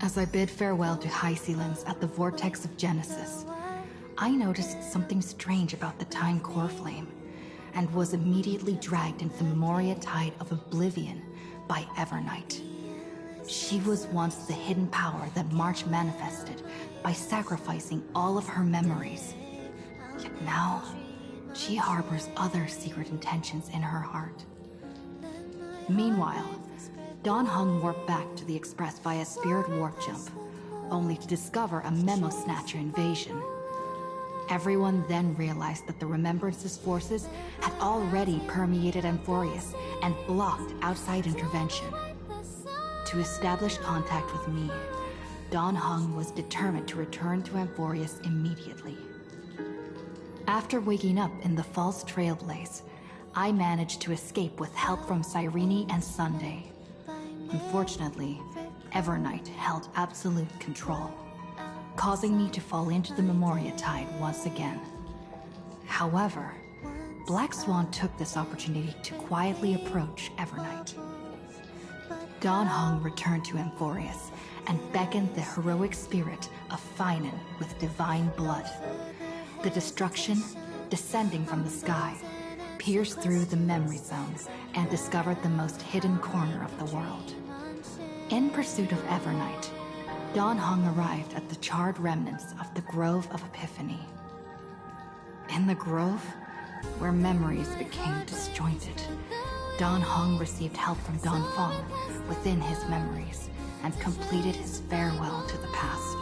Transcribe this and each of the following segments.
As I bid farewell to High Sealants at the vortex of Genesis, I noticed something strange about the Time Core Flame, and was immediately dragged into the Memoria Tide of Oblivion by Evernight. She was once the hidden power that March manifested by sacrificing all of her memories. Yet now, she harbors other secret intentions in her heart. Meanwhile, Dawn Hung warped back to the Express via Spirit Warp Jump, only to discover a Memo Snatcher invasion. Everyone then realized that the Remembrance's forces had already permeated Amphorius and blocked outside intervention. To establish contact with me, Dawn Hung was determined to return to Amphorius immediately. After waking up in the false Trailblaze, I managed to escape with help from Cyrene and Sunday. Unfortunately, Evernight held absolute control, causing me to fall into the Memoria Tide once again. However, Black Swan took this opportunity to quietly approach Evernight. Dawn Hung returned to Amphorius and beckoned the heroic spirit of Finan with divine blood. The destruction, descending from the sky, pierced through the memory zone and discovered the most hidden corner of the world. In pursuit of Evernight, Dawn Hung arrived at the charred remnants of the Grove of Epiphany. In the grove, where memories became disjointed, Dawn Hung received help from Dawn Feng within his memories and completed his farewell to the past.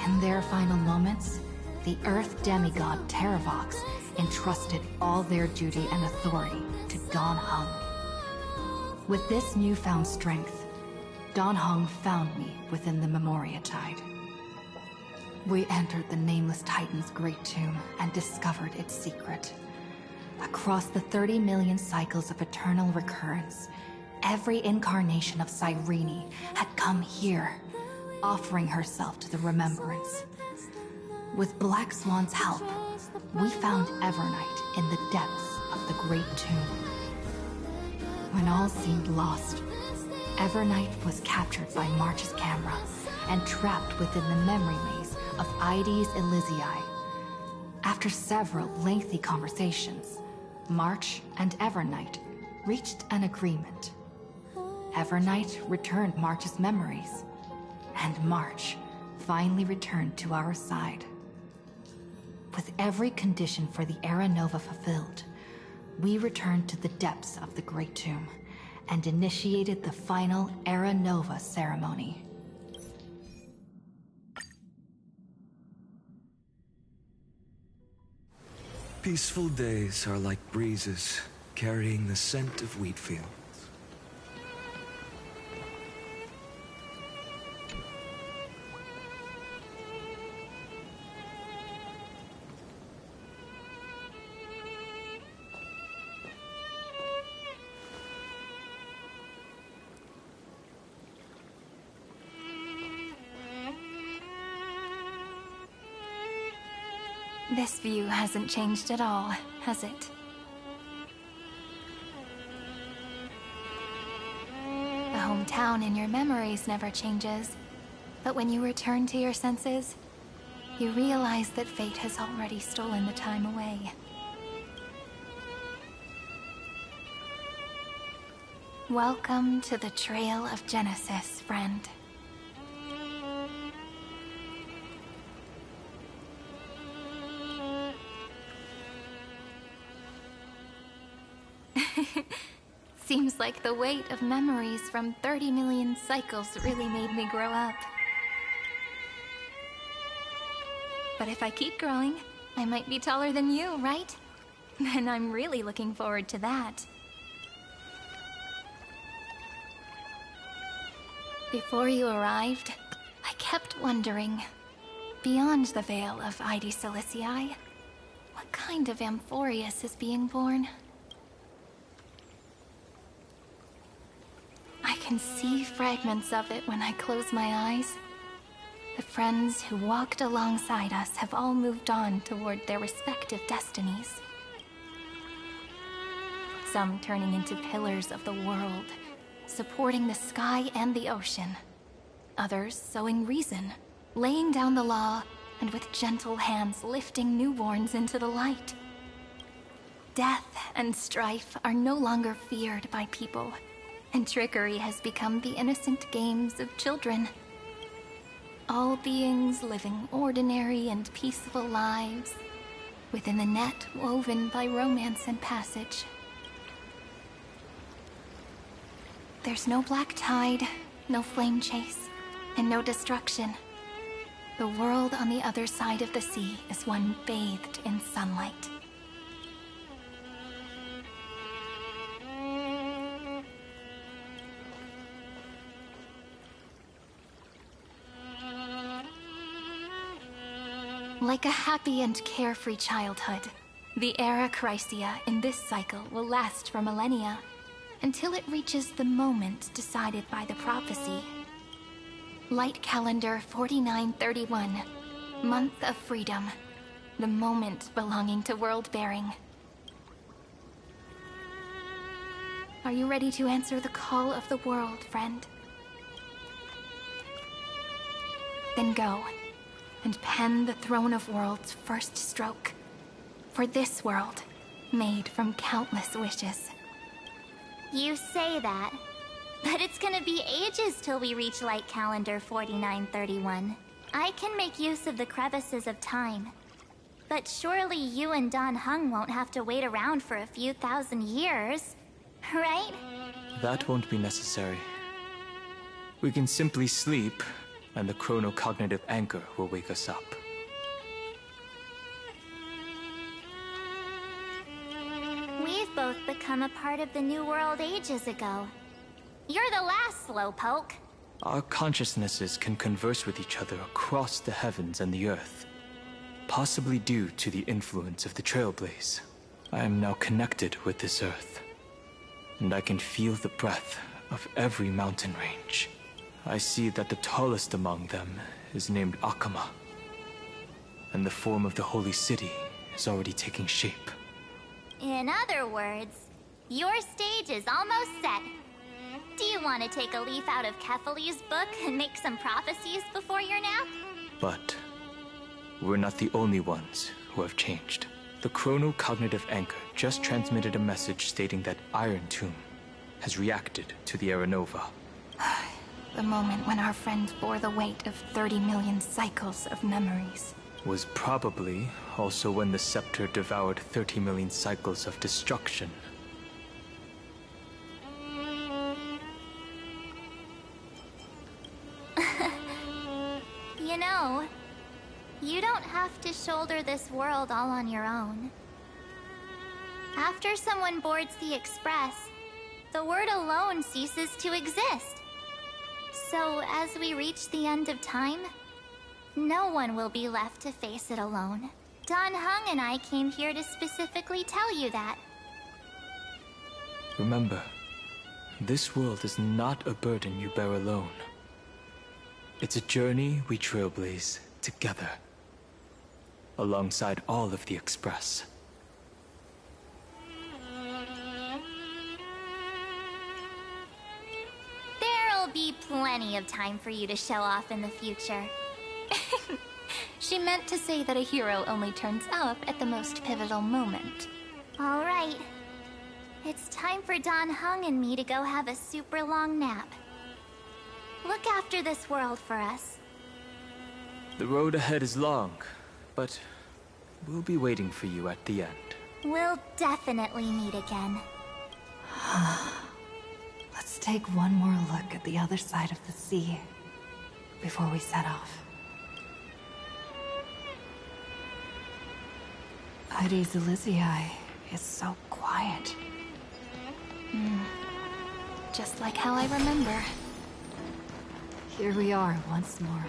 In their final moments, the Earth demigod Terravox entrusted all their duty and authority to Dawn Hung. With this newfound strength, Dawn Hung found me within the Memoria Tide. We entered the Nameless Titan's great tomb and discovered its secret. Across the 30 million cycles of eternal recurrence, every incarnation of Cyrene had come here, offering herself to the Remembrance. With Black Swan's help, we found Evernight in the depths of the Great Tomb. When all seemed lost, Evernight was captured by March's camera and trapped within the memory maze of Ides Elysiae. After several lengthy conversations, March and Evernight reached an agreement. Evernight returned March's memories, and March finally returned to our side. With every condition for the Era Nova fulfilled, we returned to the depths of the Great Tomb and initiated the final Era Nova ceremony. Peaceful days are like breezes carrying the scent of wheat fields. This view hasn't changed at all, has it? The hometown in your memories never changes, but when you return to your senses, you realize that fate has already stolen the time away. Welcome to the Trail of Genesis, friend. Seems like the weight of memories from 30 million cycles really made me grow up. But if I keep growing, I might be taller than you, right? And I'm really looking forward to that. Before you arrived, I kept wondering, beyond the veil of Ides Elysiae, what kind of Amphorius is being born? I can see fragments of it when I close my eyes. The friends who walked alongside us have all moved on toward their respective destinies. Some turning into pillars of the world, supporting the sky and the ocean. others sowing reason, laying down the law, and with gentle hands lifting newborns into the light. Death and strife are no longer feared by people, and trickery has become the innocent games of children. All beings living ordinary and peaceful lives within the net woven by romance and passage. There's no black tide, no flame chase, and no destruction. The world on the other side of the sea is one bathed in sunlight. Like a happy and carefree childhood, the era Chrysia in this cycle will last for millennia, until it reaches the moment decided by the prophecy. Light calendar 4931, month of freedom, the moment belonging to world-bearing. Are you ready to answer the call of the world, friend? Then go, and pen the Throne of Worlds' first stroke. For this world, made from countless wishes. You say that, but it's gonna be ages till we reach Light Calendar 4931. I can make use of the crevices of time. But surely you and Dan Heng won't have to wait around for a few thousand years, right? That won't be necessary. We can simply sleep, and the chronocognitive anchor will wake us up. We've both become a part of the New World ages ago. You're the last slowpoke. Our consciousnesses can converse with each other across the heavens and the earth, possibly due to the influence of the Trailblaze. I am now connected with this earth, and I can feel the breath of every mountain range. I see that the tallest among them is named Akama, and the form of the holy city is already taking shape. In other words, your stage is almost set. Do you want to take a leaf out of Kefali's book and make some prophecies before your nap? But we're not the only ones who have changed. The chronocognitive anchor just transmitted a message stating that Irontomb has reacted to the Aranova. The moment when our friend bore the weight of 30 million cycles of memories. Was probably also when the scepter devoured 30 million cycles of destruction. You know, you don't have to shoulder this world all on your own. After someone boards the Express, the word alone ceases to exist. So, as we reach the end of time, no one will be left to face it alone. Dan Heng and I came here to specifically tell you that. Remember, this world is not a burden you bear alone. It's a journey we trailblaze together, alongside all of the Express. There'll be plenty of time for you to show off in the future. She meant to say that a hero only turns up at the most pivotal moment. All right. It's time for Dan Heng and me to go have a super long nap. Look after this world for us. The road ahead is long, but we'll be waiting for you at the end. We'll definitely meet again. Let's take one more look at the other side of the sea before we set off. Heidi's Elysiae is so quiet. Just like how I remember. Here we are once more.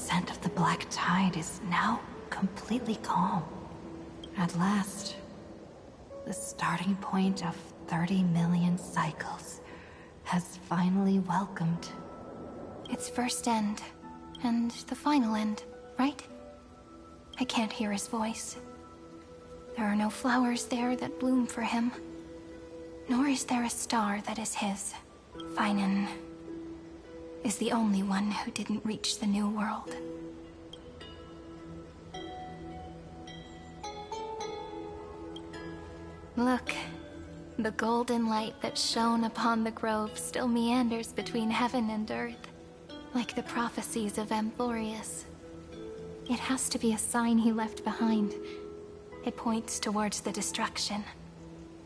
descent of the Black Tide is now completely calm. At last, the starting point of 30 million cycles has finally welcomed Its first end, and the final end, right? I can't hear his voice. There are no flowers there that bloom for him, nor is there a star that is his. Finan is the only one who didn't reach the new world. Look, the golden light that shone upon the grove still meanders between heaven and earth, like the prophecies of Amphorius. It has to be a sign he left behind. It points towards the destruction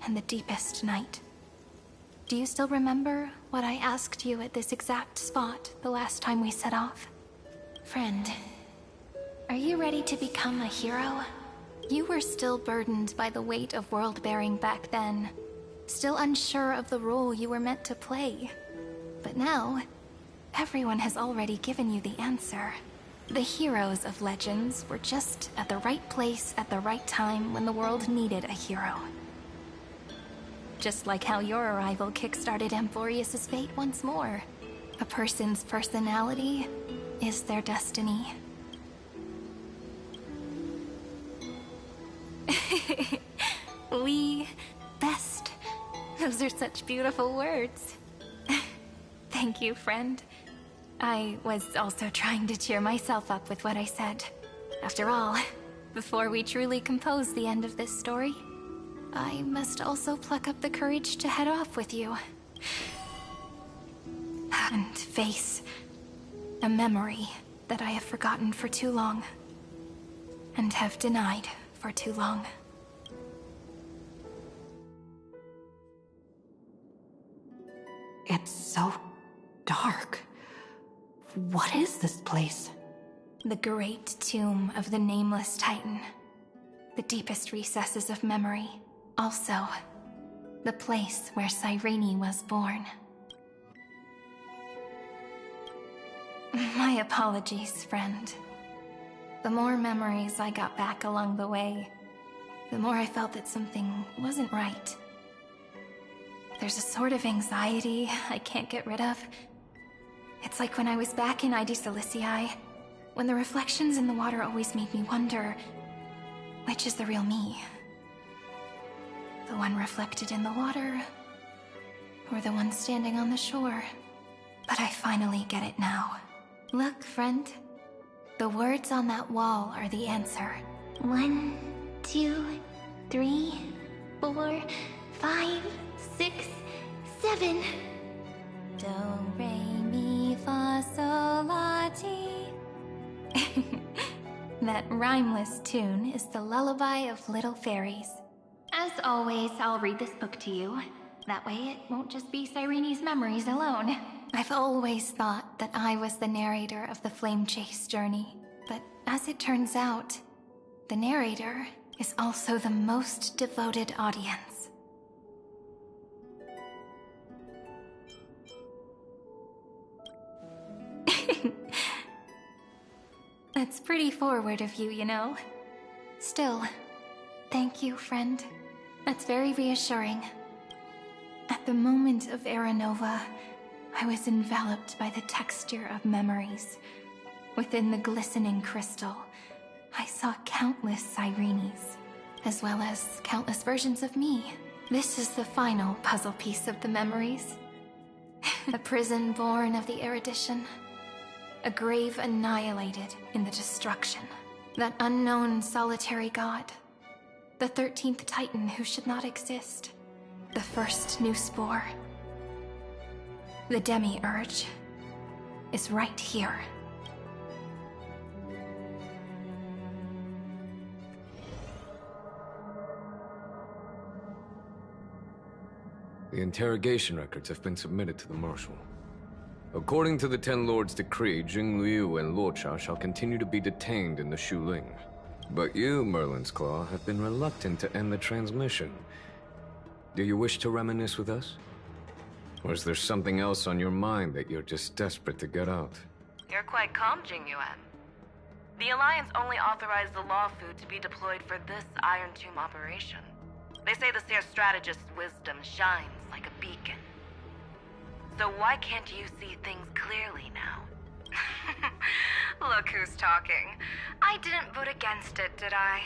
and the deepest night. Do you still remember what I asked you at this exact spot the last time we set off? Friend, are you ready to become a hero? You were still burdened by the weight of world-bearing back then, still unsure of the role you were meant to play. But now, everyone has already given you the answer. The heroes of legends were just at the right place at the right time when the world needed a hero. Just like how your arrival kickstarted Amphorius' fate once more. A person's personality is their destiny. We best. Those are such beautiful words. Thank you, friend. I was also trying to cheer myself up with what I said. After all, before we truly compose the end of this story, I must also pluck up the courage to head off with you. And face a memory that I have forgotten for too long. And have denied for too long. It's so dark. What is this place? The great tomb of the Nameless Titan. The deepest recesses of memory. Also, the place where Cyrene was born. My apologies, friend. The more memories I got back along the way, the more I felt that something wasn't right. There's a sort of anxiety I can't get rid of. It's like when I was back in ID Silicii, when the reflections in the water always made me wonder, which is the real me? The one reflected in the water, or the one standing on the shore? But I finally get it now. Look, friend. The words on that wall are the answer. 1, 2, 3, 4, 5, 6, 7. Do, re, mi, fa, sol, la, ti. That rhymeless tune is the lullaby of little fairies. As always, I'll read this book to you. That way it won't just be Cyrene's memories alone. I've always thought that I was the narrator of the Flame Chase journey. But as it turns out, the narrator is also the most devoted audience. That's pretty forward of you, you know. Still, thank you, friend. That's very reassuring. At the moment of Era Nova, I was enveloped by the texture of memories. Within the glistening crystal, I saw countless Cyrenes, as well as countless versions of me. This is the final puzzle piece of the memories. A prison born of the erudition. A grave annihilated in the destruction. That unknown solitary god. The 13th Titan who should not exist. The first new spore. The Demiurge is right here. The interrogation records have been submitted to the Marshal. According to the Ten Lords' decree, Jing Liu and Luocha shall continue to be detained in the Shuling. But you, Merlin's Claw, have been reluctant to end the transmission. Do you wish to reminisce with us? Or is there something else on your mind that you're just desperate to get out? You're quite calm, Jingyuan. The Alliance only authorized the Lawfu to be deployed for this Irontomb operation. They say the Seer strategist's wisdom shines like a beacon. So why can't you see things clearly now? Look who's talking. I didn't vote against it, did I?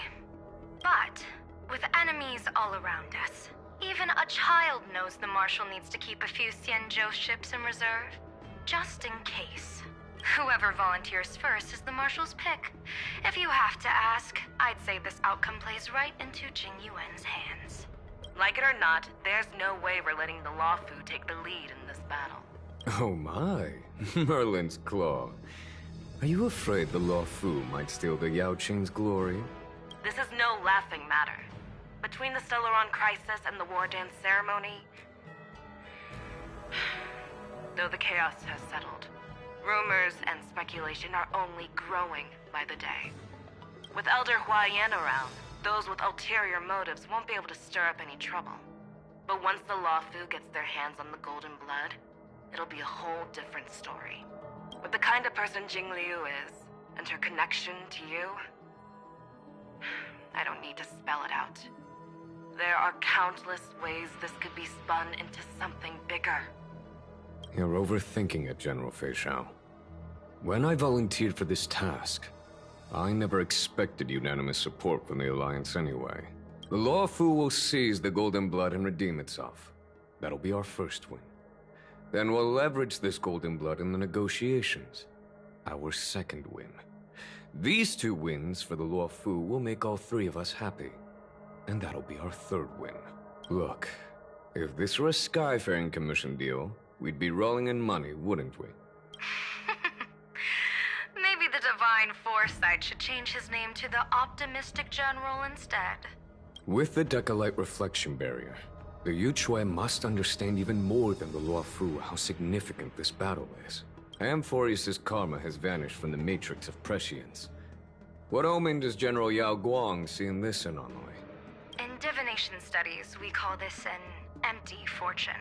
But, with enemies all around us, even a child knows the Marshal needs to keep a few Xianzhou ships in reserve. Just in case. Whoever volunteers first is the Marshal's pick. If you have to ask, I'd say this outcome plays right into Jing Yuan's hands. Like it or not, there's no way we're letting the Lawfu take the lead in this battle. Oh my, Merlin's Claw. Are you afraid the Lawfu might steal the Yao Qing's glory? This is no laughing matter. Between the Stellaron crisis and the War Dance ceremony, though the chaos has settled, rumors and speculation are only growing by the day. With Elder Huaiyan around, those with ulterior motives won't be able to stir up any trouble. But once the Lawfu gets their hands on the Golden Blood, it'll be a whole different story. With the kind of person Jing Liu is, and her connection to you, I don't need to spell it out. There are countless ways this could be spun into something bigger. You're overthinking it, General Fei Shao. When I volunteered for this task, I never expected unanimous support from the Alliance anyway. The Lawfu will seize the Golden Blood and redeem itself. That'll be our first win. Then we'll leverage this Golden Blood in the negotiations. Our second win. These 2 wins for the Lawfu will make all 3 of us happy. And that'll be our third win. Look, if this were a Skyfaring Commission deal, we'd be rolling in money, wouldn't we? Maybe the Divine Foresight should change his name to the Optimistic General instead. With the Decalite Reflection Barrier, the Yuchuan must understand even more than the Luofu how significant this battle is. Amphorius' karma has vanished from the matrix of prescience. What omen does General Yao Guang see in this anomaly? In divination studies, we call this an empty fortune.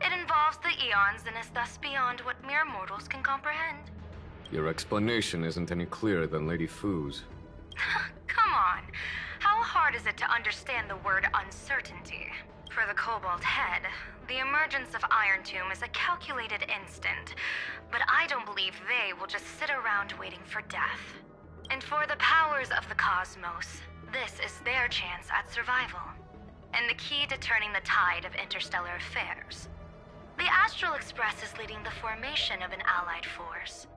It involves the eons and is thus beyond what mere mortals can comprehend. Your explanation isn't any clearer than Lady Fu's. Come on. How hard is it to understand the word uncertainty? For the Cobalt Head, the emergence of Irontomb is a calculated instant, but I don't believe they will just sit around waiting for death. And for the powers of the cosmos, this is their chance at survival, and the key to turning the tide of interstellar affairs. The Astral Express is leading the formation of an allied force,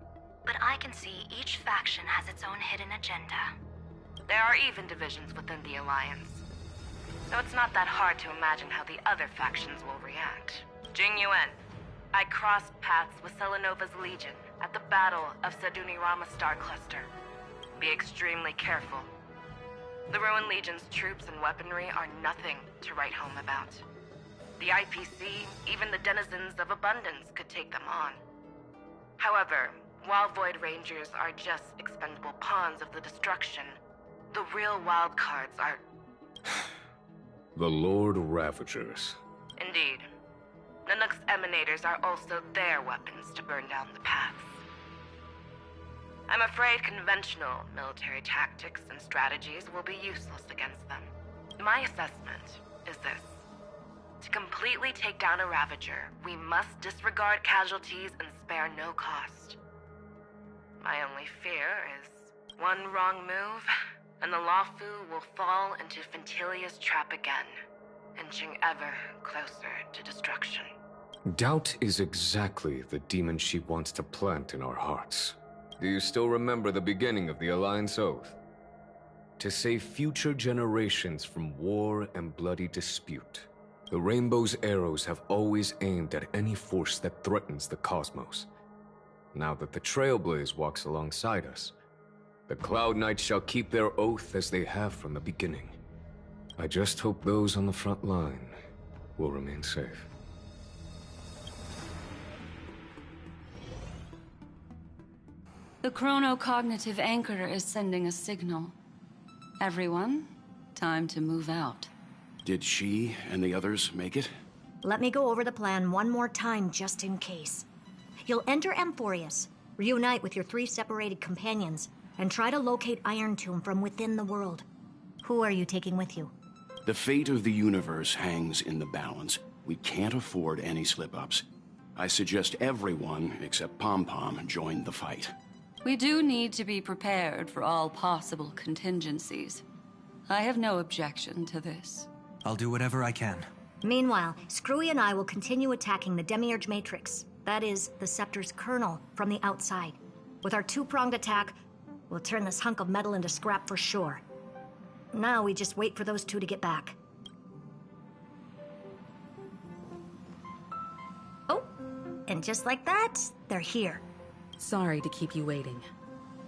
but I can see each faction has its own hidden agenda. There are even divisions within the Alliance. So it's not that hard to imagine how the other factions will react. Jing Yuan, I crossed paths with Selenova's Legion at the Battle of Sedunirama Star Cluster. Be extremely careful. The Ruined Legion's troops and weaponry are nothing to write home about. The IPC, even the denizens of Abundance, could take them on. However, while Void Rangers are just expendable pawns of the destruction, the real wildcards are... The Lord Ravagers. Indeed. Nanook's emanators are also their weapons to burn down the paths. I'm afraid conventional military tactics and strategies will be useless against them. My assessment is this. To completely take down a Ravager, we must disregard casualties and spare no cost. My only fear is one wrong move, and the Lawfu will fall into Fintilia's trap again, inching ever closer to destruction. Doubt is exactly the demon she wants to plant in our hearts. Do you still remember the beginning of the Alliance Oath? To save future generations from war and bloody dispute. The Rainbow's arrows have always aimed at any force that threatens the cosmos. Now that the Trailblaze walks alongside us, the Cloud Knights shall keep their oath as they have from the beginning. I just hope those on the front line will remain safe. The chronocognitive anchor is sending a signal. Everyone, time to move out. Did she and the others make it? Let me go over the plan one more time just in case. You'll enter Amphorius, reunite with your 3 separated companions, and try to locate Irontomb from within the world. Who are you taking with you? The fate of the universe hangs in the balance. We can't afford any slip-ups. I suggest everyone, except Pom-Pom, join the fight. We do need to be prepared for all possible contingencies. I have no objection to this. I'll do whatever I can. Meanwhile, Screwy and I will continue attacking the Demiurge Matrix. That is, the Scepter's kernel, from the outside. With our two-pronged attack, we'll turn this hunk of metal into scrap for sure. Now we just wait for those two to get back. Oh, and just like that, they're here. Sorry to keep you waiting.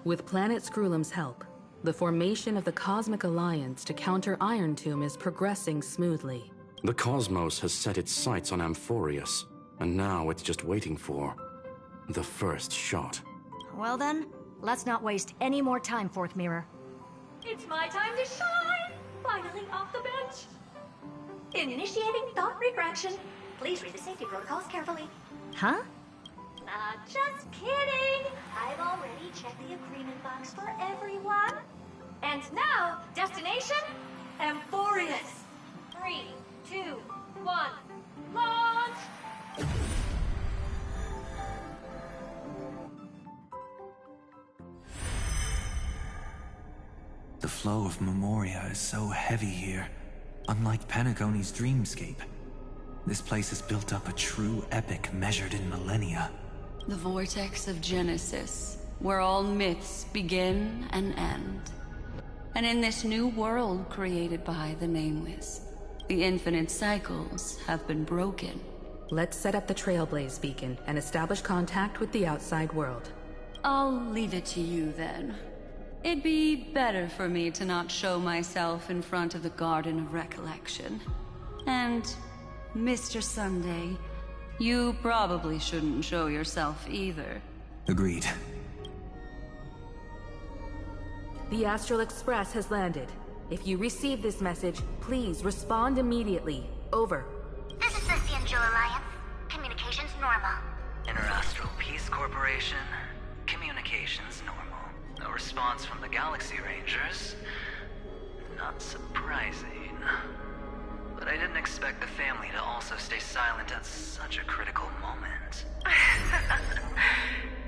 With Planet Screwlum's help, the formation of the Cosmic Alliance to counter Irontomb is progressing smoothly. The Cosmos has set its sights on Amphorius, and now it's just waiting for the first shot. Well then, let's not waste any more time, Fourth Mirror. It's my time to shine! Finally off the bench! Initiating thought refraction. Please read the safety protocols carefully. Huh? Just kidding! I've already checked the agreement box for everyone. And now, destination? Amphorius. 3, 2, 1, launch! The flow of Memoria is so heavy here, unlike Penacony's dreamscape. This place has built up a true epic measured in millennia. The vortex of Genesis, where all myths begin and end. And in this new world created by the Nameless, the infinite cycles have been broken. Let's set up the Trailblaze beacon and establish contact with the outside world. I'll leave it to you then. It'd be better for me to not show myself in front of the Garden of Recollection. And, Mr. Sunday, you probably shouldn't show yourself either. Agreed. The Astral Express has landed. If you receive this message, please respond immediately. Over. This is the Cianjo Alliance. Communications normal. Interastral Peace Corporation. Communications normal. No response from the Galaxy Rangers. Not surprising. But I didn't expect the family to also stay silent at such a critical moment.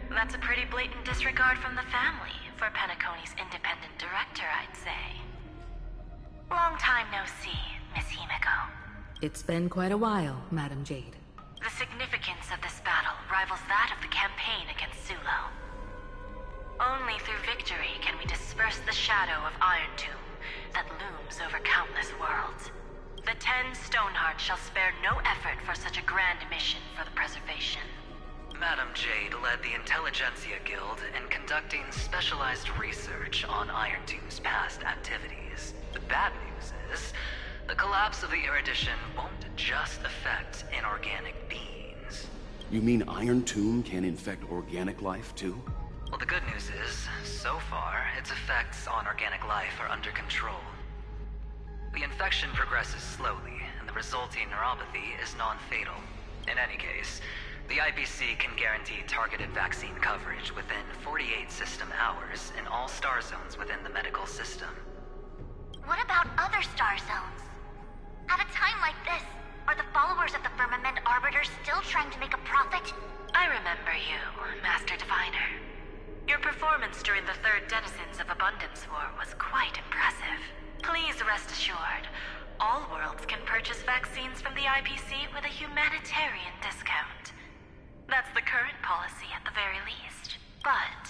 That's a pretty blatant disregard from the family for Penacony's independent director, I'd say. Long time no see, Miss Himiko. It's been quite a while, Madam Jade. The significance of this battle rivals that of the campaign against Sulo. Only through victory can we disperse the shadow of Irontomb that looms over countless worlds. The 10 Stonehearts shall spare no effort for such a grand mission for the preservation. Madam Jade led the Intelligentsia Guild in conducting specialized research on Irontomb's past activities. The bad news is, the collapse of the Erudition won't just affect inorganic beings. You mean Irontomb can infect organic life, too? Well, the good news is, so far, its effects on organic life are under control. The infection progresses slowly, and the resulting neuropathy is non-fatal. In any case, the IPC can guarantee targeted vaccine coverage within 48 system hours in all star zones within the medical system. What about other star zones? At a time like this, are the followers of the Firmament Arbiter still trying to make a profit? I remember you, Master Diviner. Your performance during the Third Denizens of Abundance War was quite impressive. Please rest assured, all worlds can purchase vaccines from the IPC with a humanitarian discount. That's the current policy at the very least. But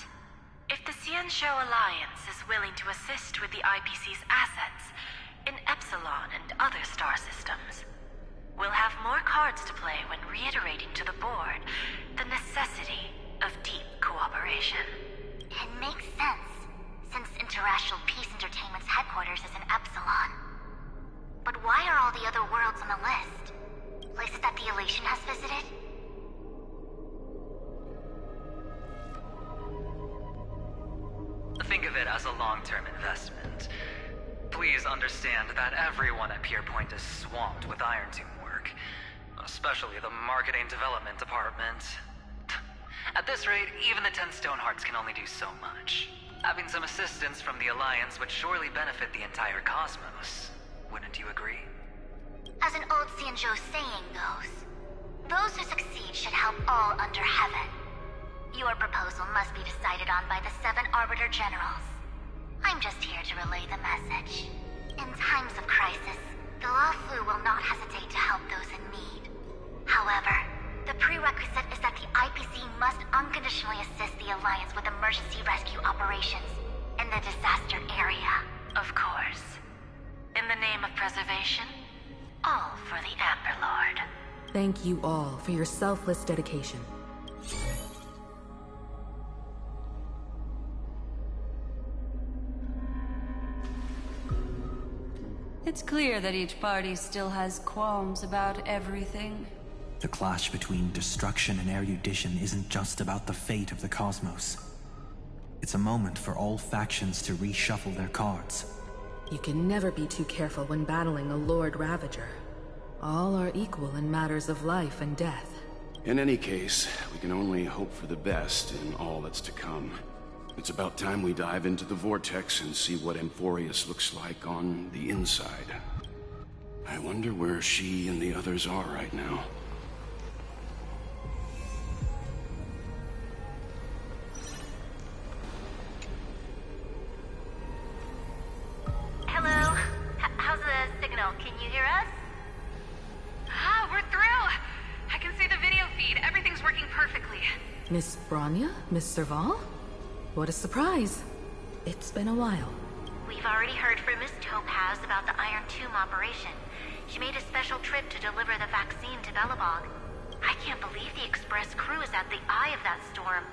if the Cianjo Alliance is willing to assist with the IPC's assets in Epsilon and other star systems, we'll have more cards to play when reiterating to the board the necessity of deep cooperation. It makes sense, since Interastral Peace Entertainment's headquarters is in Epsilon. But why are all the other worlds on the list? Places that the Elation has visited? Think of it as a long-term investment. Please understand that everyone at Pierpoint is swamped with Irontomb work, especially the marketing development department. At this rate, even the 10 Stonehearts can only do so much. Having some assistance from the Alliance would surely benefit the entire cosmos. Wouldn't you agree? As an old Xianzhou saying goes, those who succeed should help all under heaven. Your proposal must be decided on by the 7 Arbiter Generals. I'm just here to relay the message. In times of crisis, the Luofu will not hesitate to help those in need. However, the prerequisite is that the IPC must unconditionally assist the Alliance with emergency rescue operations in the disaster area. Of course. In the name of preservation, all for the Amber Lord. Thank you all for your selfless dedication. It's clear that each party still has qualms about everything. The clash between destruction and erudition isn't just about the fate of the cosmos. It's a moment for all factions to reshuffle their cards. You can never be too careful when battling a Lord Ravager. All are equal in matters of life and death. In any case, we can only hope for the best in all that's to come. It's about time we dive into the vortex and see what Amphorius looks like on the inside. I wonder where she and the others are right now. Hello? How's the signal? Can you hear us? Ah, we're through! I can see the video feed. Everything's working perfectly. Miss Bronya? Miss Serval? What a surprise. It's been a while. We've already heard from Miss Topaz about the Irontomb operation. She made a special trip to deliver the vaccine to Belobog. I can't believe the Express crew is at the eye of that storm.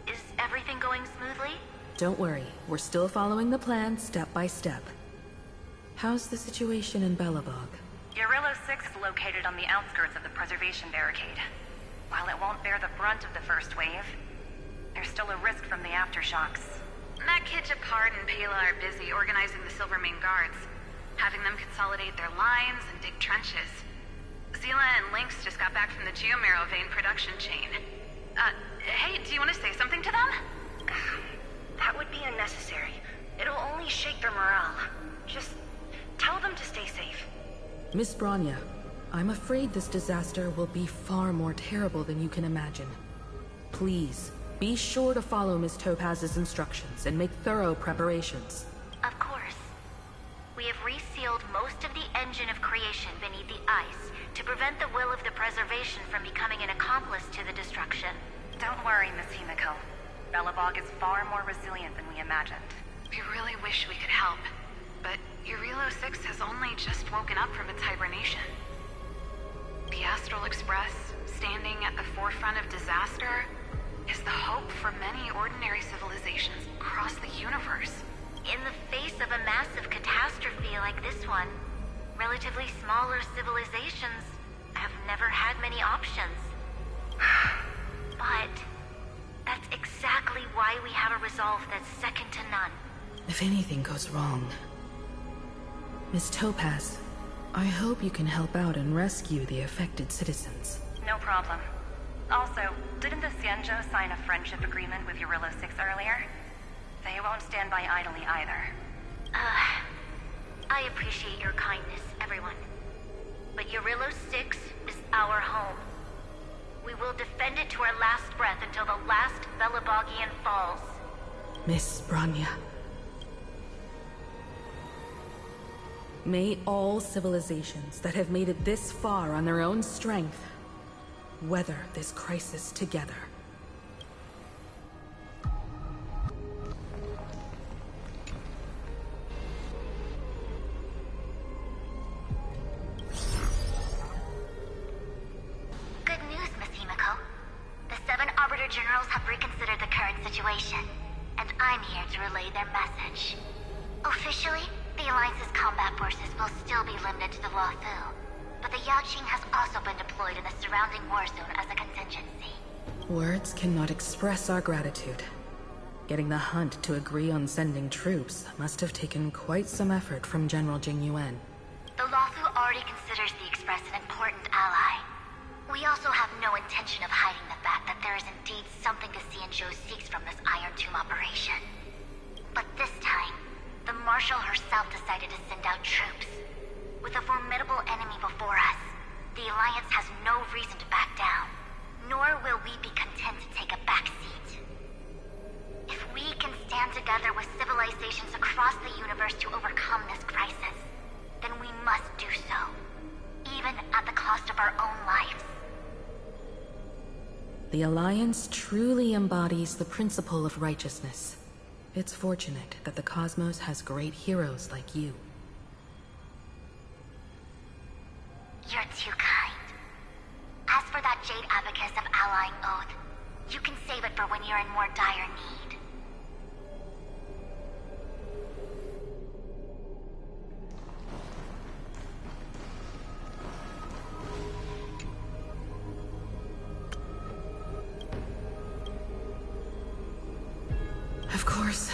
Is everything going smoothly? Don't worry, we're still following the plan step by step. How's the situation in Belobog? Eurillo 6 is located on the outskirts of the preservation barricade. While it won't bear the brunt of the first wave, there's still a risk from the aftershocks. That kid Japard and Pela are busy organizing the Silvermane Guards, having them consolidate their lines and dig trenches. Zila and Lynx just got back from the Geomarrow vein production chain. Hey, do you want to say something to them? That would be unnecessary. It'll only shake their morale. Just tell them to stay safe. Miss Bronya, I'm afraid this disaster will be far more terrible than you can imagine. Please, be sure to follow Miss Topaz's instructions and make thorough preparations. Of course. We have resealed most of the engine of creation beneath the ice to prevent the will of the preservation from becoming an accomplice to the destruction. Don't worry, Miss Himiko. Belobog is far more resilient than we imagined. We really wish we could help, but Eurillo 6 has only just woken up from its hibernation. The Astral Express, standing at the forefront of disaster, is the hope for many ordinary civilizations across the universe. In the face of a massive catastrophe like this one, relatively smaller civilizations have never had many options. But that's exactly why we have a resolve that's second to none. If anything goes wrong... Miss Topaz, I hope you can help out and rescue the affected citizens. No problem. Also, didn't the Xianzhou sign a friendship agreement with Eurillo 6 earlier? They won't stand by idly either. I appreciate your kindness, everyone. But Eurillo 6 is our home. We will defend it to our last breath until the last Belobogian falls. Miss Bronya. May all civilizations that have made it this far on their own strength weather this crisis together. Good news, Miss Himiko. The 7 Arbiter Generals have reconsidered the current situation, and I'm here to relay their message. Officially, the Alliance's combat forces will still be limited to the Luofu, but the Yaoqing has also been deployed in the surrounding war zone as a contingency. Words cannot express our gratitude. Getting the Hunt to agree on sending troops must have taken quite some effort from General Jing Yuan. The Luofu already considers the Express an important ally. We also have no intention of hiding the fact that there is indeed something to see in Joe seeks from this Irontomb operation. But this time, the Marshal herself decided to send out troops. With a formidable enemy before us, the Alliance has no reason to back down, nor will we be content to take a back seat. If we can stand together with civilizations across the universe to overcome this crisis, then we must do so, even at the cost of our own lives. The Alliance truly embodies the principle of righteousness. It's fortunate that the cosmos has great heroes like you. You're too kind. As for that Jade Abacus of Allying Oath, you can save it for when you're in more dire need. Of course,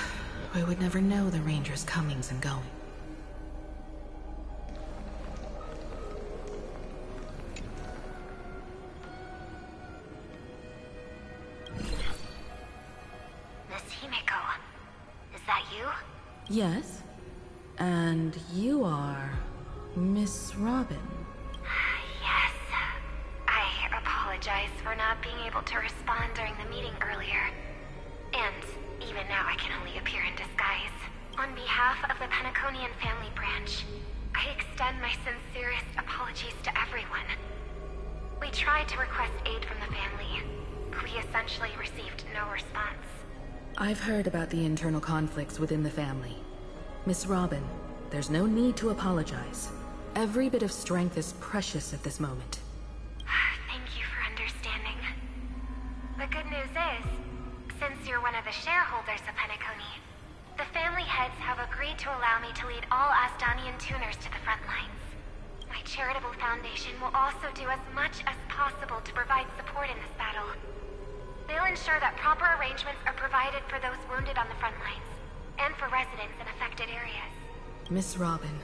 we would never know the Ranger's comings and going. Miss Himeko, is that you? Yes. And you are Miss Robin. Yes. I apologize for not being able to respond during the meeting earlier. And even now I can only appear in disguise. On behalf of the Penaconian family branch, I extend my sincerest apologies to everyone. We tried to request aid from the family. We essentially received no response. I've heard about the internal conflicts within the family. Miss Robin, there's no need to apologize. Every bit of strength is precious at this moment. Thank you for understanding. The good news is, since you're one of the shareholders of Penacony, the family heads have agreed to allow me to lead all Astonian tuners to the front lines. My charitable foundation will also do as much as possible to provide support in this battle. They'll ensure that proper arrangements are provided for those wounded on the front lines, and for residents in affected areas. Miss Robin,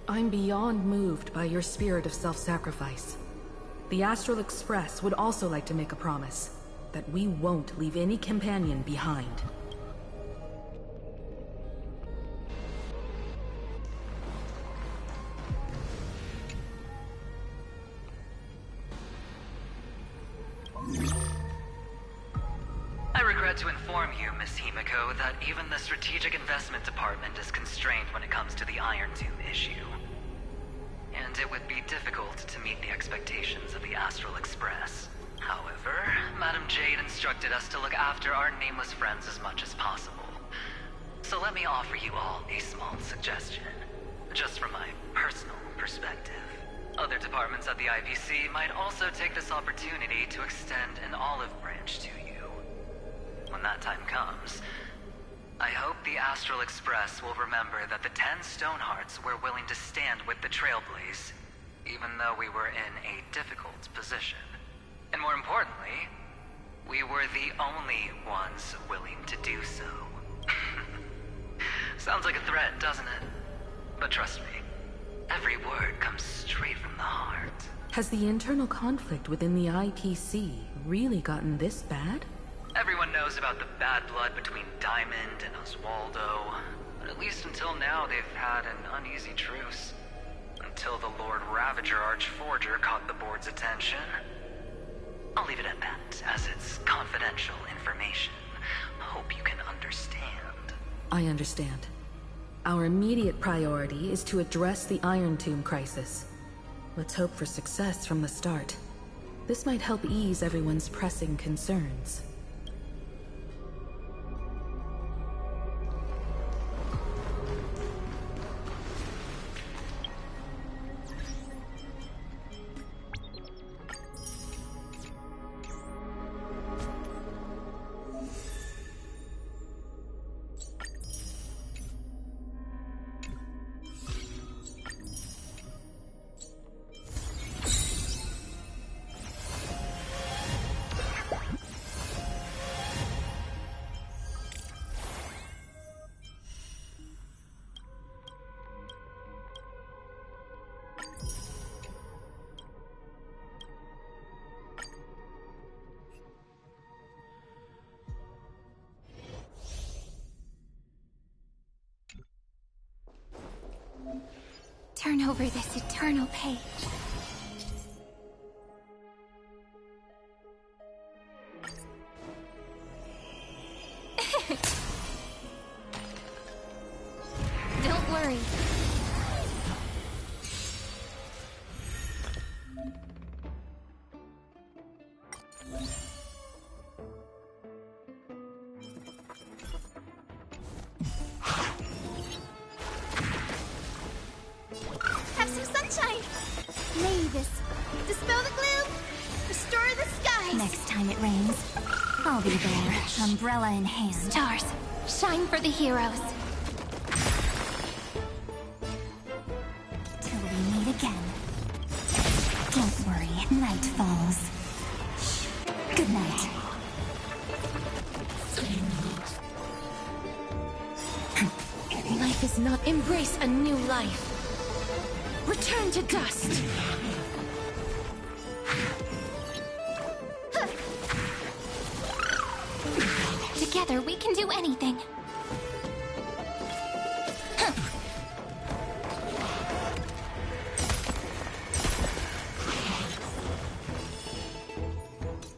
I'm beyond moved by your spirit of self-sacrifice. The Astral Express would also like to make a promise that we won't leave any companion behind. I regret to inform you, Miss Himeko, that even the Strategic Investment Department is constrained when it comes to the Irontomb issue. And it would be difficult to meet the expectations of the Astral Express. However, Madam Jade instructed us to look after our nameless friends as much as possible. So let me offer you all a small suggestion, just from my personal perspective. Other departments at the IPC might also take this opportunity to extend an olive branch to you. When that time comes, I hope the Astral Express will remember that the 10 Stonehearts were willing to stand with the Trailblaze, even though we were in a difficult position. And more importantly, we were the only ones willing to do so. Sounds like a threat, doesn't it? But trust me, every word comes straight from the heart. Has the internal conflict within the IPC really gotten this bad? Everyone knows about the bad blood between Diamond and Oswaldo, but at least until now they've had an uneasy truce. Until the Lord Ravager Archforger caught the board's attention. I'll leave it at that, as it's confidential information. Hope you can understand. I understand. Our immediate priority is to address the Irontomb crisis. Let's hope for success from the start. This might help ease everyone's pressing concerns. turn over this eternal page. Don't worry. Have some sunshine! Mavis, dispel the gloom! Restore the skies! Next time it rains, I'll be there, umbrella in hand. Stars, shine for the heroes. Till we meet again. Don't worry, night falls. Good night. Life is not. Embrace a new life. Return to dust. Together we can do anything.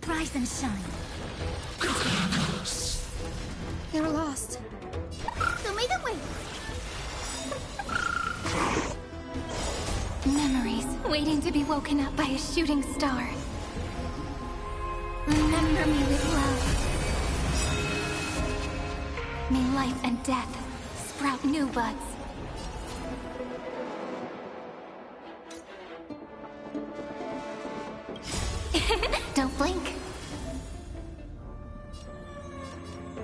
Rise and shine. They're lost. So may them wait. Memories waiting to be woken up by a shooting star. Remember me with love. May life and death sprout new buds. Don't blink.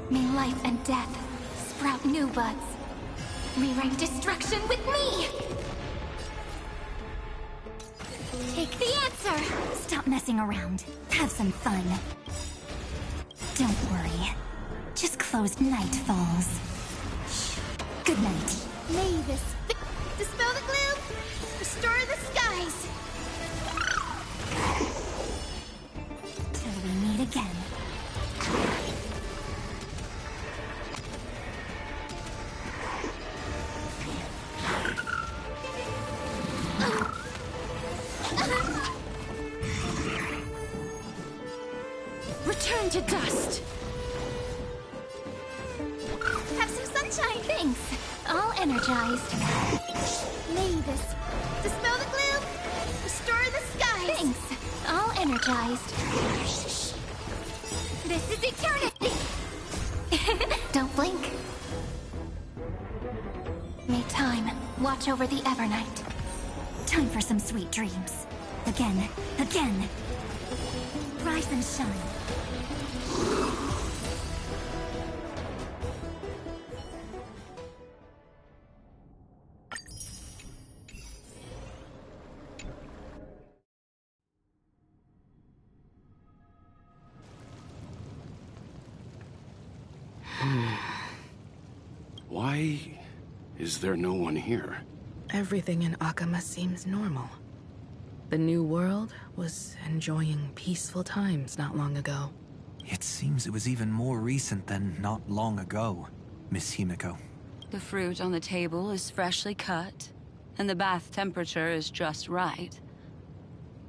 May life and death sprout new buds. Rewrite destruction with me! Take the answer! Stop messing around. Have some fun. Don't worry. Just closed night falls. Good night. Mavis, dispel the gloom! Restore the skies! Till we meet again. Return to dust. Have some sunshine! Thanks. All energized. Mavis, dispel the gloom! Restore the skies! Thanks. All energized. This is eternity! Don't blink. May time watch over the Evernight. Time for some sweet dreams. Again, again. Rise and shine. Why is there no one here? Everything in Akama seems normal. The new world was enjoying peaceful times not long ago. It seems it was even more recent than not long ago, Miss Himiko. The fruit on the table is freshly cut, and the bath temperature is just right.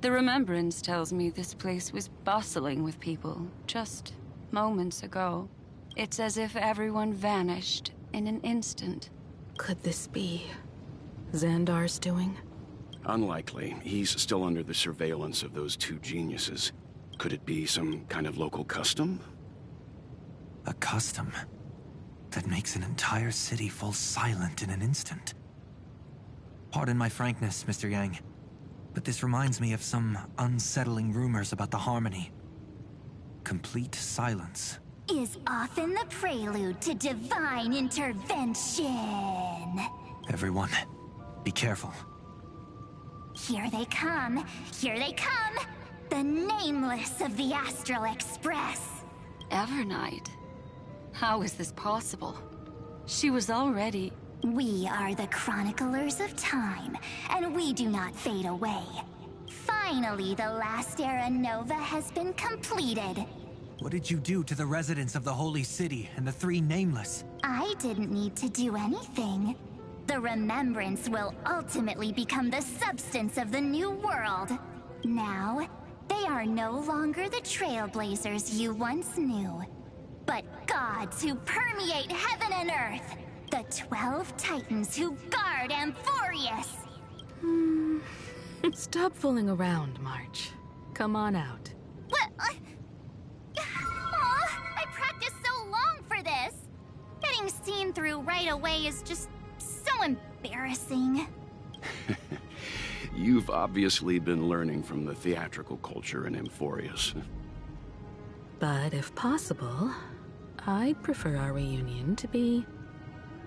The remembrance tells me this place was bustling with people just moments ago. It's as if everyone vanished in an instant. Could this be Xandar's doing? Unlikely. He's still under the surveillance of those two geniuses. Could it be some kind of local custom? A custom that makes an entire city fall silent in an instant. Pardon my frankness, Mr. Yang, but this reminds me of some unsettling rumors about the Harmony. Complete silence is often the prelude to divine intervention. Everyone, be careful. Here they come! Here they come! The Nameless of the Astral Express! Evernight? How is this possible? She was already... We are the Chroniclers of Time, and we do not fade away. Finally, the last era Nova has been completed. What did you do to the residents of the Holy City and the three Nameless? I didn't need to do anything. The remembrance will ultimately become the substance of the new world. Now, they are no longer the trailblazers you once knew, but gods who permeate heaven and earth. The 12 titans who guard Amphorius. Stop fooling around, March. Come on out. What? I practiced so long for this. Getting seen through right away is just so embarrassing. You've obviously been learning from the theatrical culture in Amphorius. But if possible, I'd prefer our reunion to be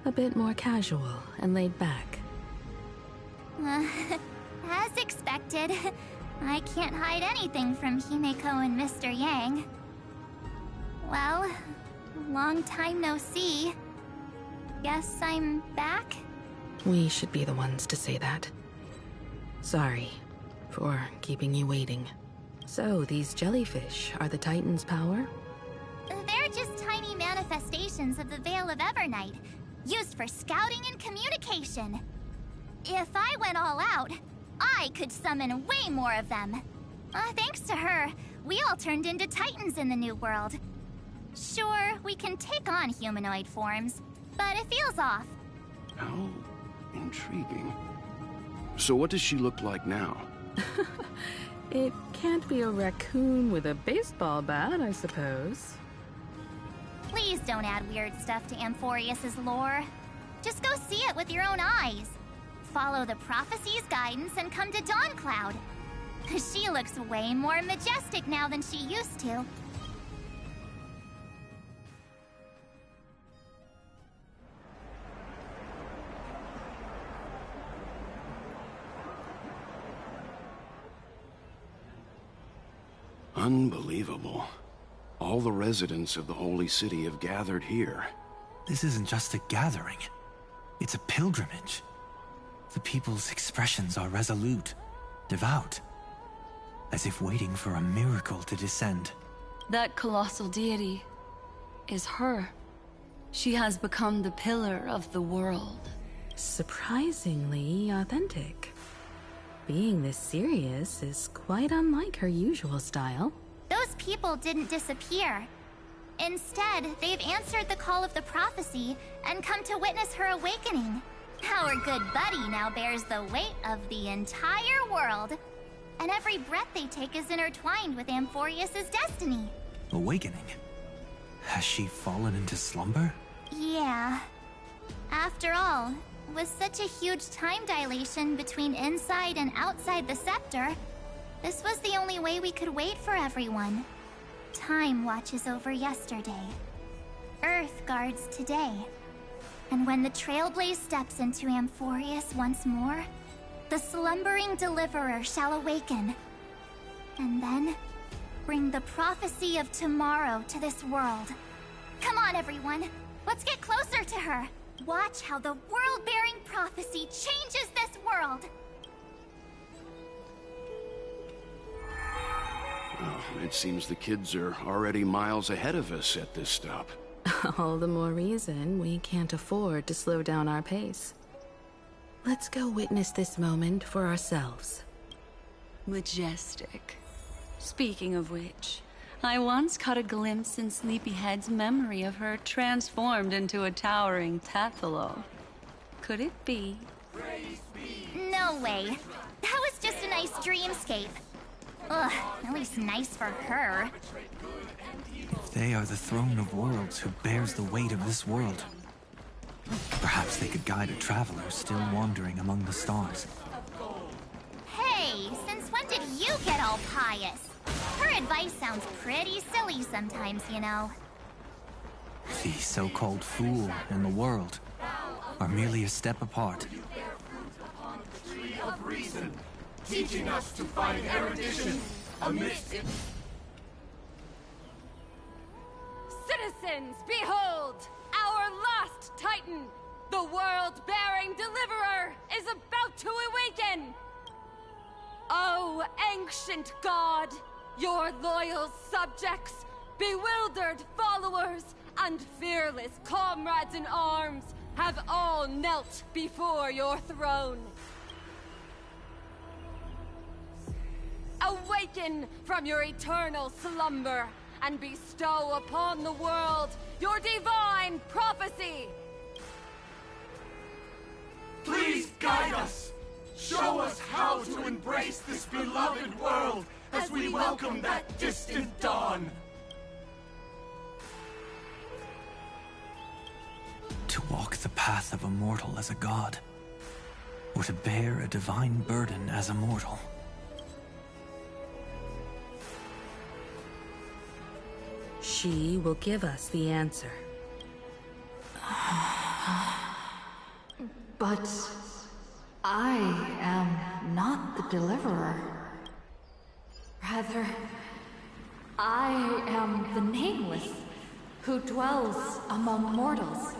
a bit more casual and laid back. As expected, I can't hide anything from Himeko and Mr. Yang. Well, long time no see. Guess I'm back? We should be the ones to say that. Sorry for keeping you waiting. So, these jellyfish are the Titan's power? They're just tiny manifestations of the Veil of Evernight, used for scouting and communication. If I went all out, I could summon way more of them. Thanks to her, we all turned into Titans in the New World. Sure, we can take on humanoid forms, but it feels off. How intriguing. So what does she look like now? It can't be a raccoon with a baseball bat, I suppose. Please don't add weird stuff to Amphorius's lore. Just go see it with your own eyes. Follow the prophecy's guidance and come to Dawncloud. She looks way more majestic now than she used to. Unbelievable. All the residents of the Holy City have gathered here. This isn't just a gathering. It's a pilgrimage. The people's expressions are resolute, devout, as if waiting for a miracle to descend. That colossal deity is her. She has become the pillar of the world. Surprisingly authentic. Being this serious is quite unlike her usual style. Those people didn't disappear. Instead, they've answered the call of the prophecy and come to witness her awakening. Our good buddy now bears the weight of the entire world. And every breath they take is intertwined with Amphorius's destiny. Awakening? Has she fallen into slumber? Yeah. After all, with such a huge time dilation between inside and outside the scepter, this was the only way we could wait for everyone. Time watches over yesterday. Earth guards today. And when the Trailblaze steps into Amphorius once more, the slumbering deliverer shall awaken. And then, bring the prophecy of tomorrow to this world. Come on, everyone. Let's get closer to her. Watch how the world-bearing prophecy changes this world. Oh, it seems the kids are already miles ahead of us at this stop. All the more reason we can't afford to slow down our pace. Let's go witness this moment for ourselves. Majestic. Speaking of which, I once caught a glimpse in Sleepyhead's memory of her transformed into a towering Tathalol. Could it be? No way. That was just a nice dreamscape. Ugh, at least nice for her. If they are the throne of worlds who bears the weight of this world, perhaps they could guide a traveler still wandering among the stars. Hey, since when did you get all pious? Her advice sounds pretty silly sometimes, you know. The so-called fool and the world are merely a step apart. Of reason, teaching us to find erudition amidst it. Citizens, behold! Our last Titan, the world-bearing deliverer, is about to awaken! Oh, ancient god, your loyal subjects, bewildered followers, and fearless comrades in arms have all knelt before your throne. Awaken from your eternal slumber and bestow upon the world your divine prophecy! Please guide us! Show us how to embrace this beloved world as we welcome that distant dawn! To walk the path of a mortal as a god, or to bear a divine burden as a mortal. She will give us the answer. But I am not the deliverer. Rather, I am the Nameless, who dwells among mortals.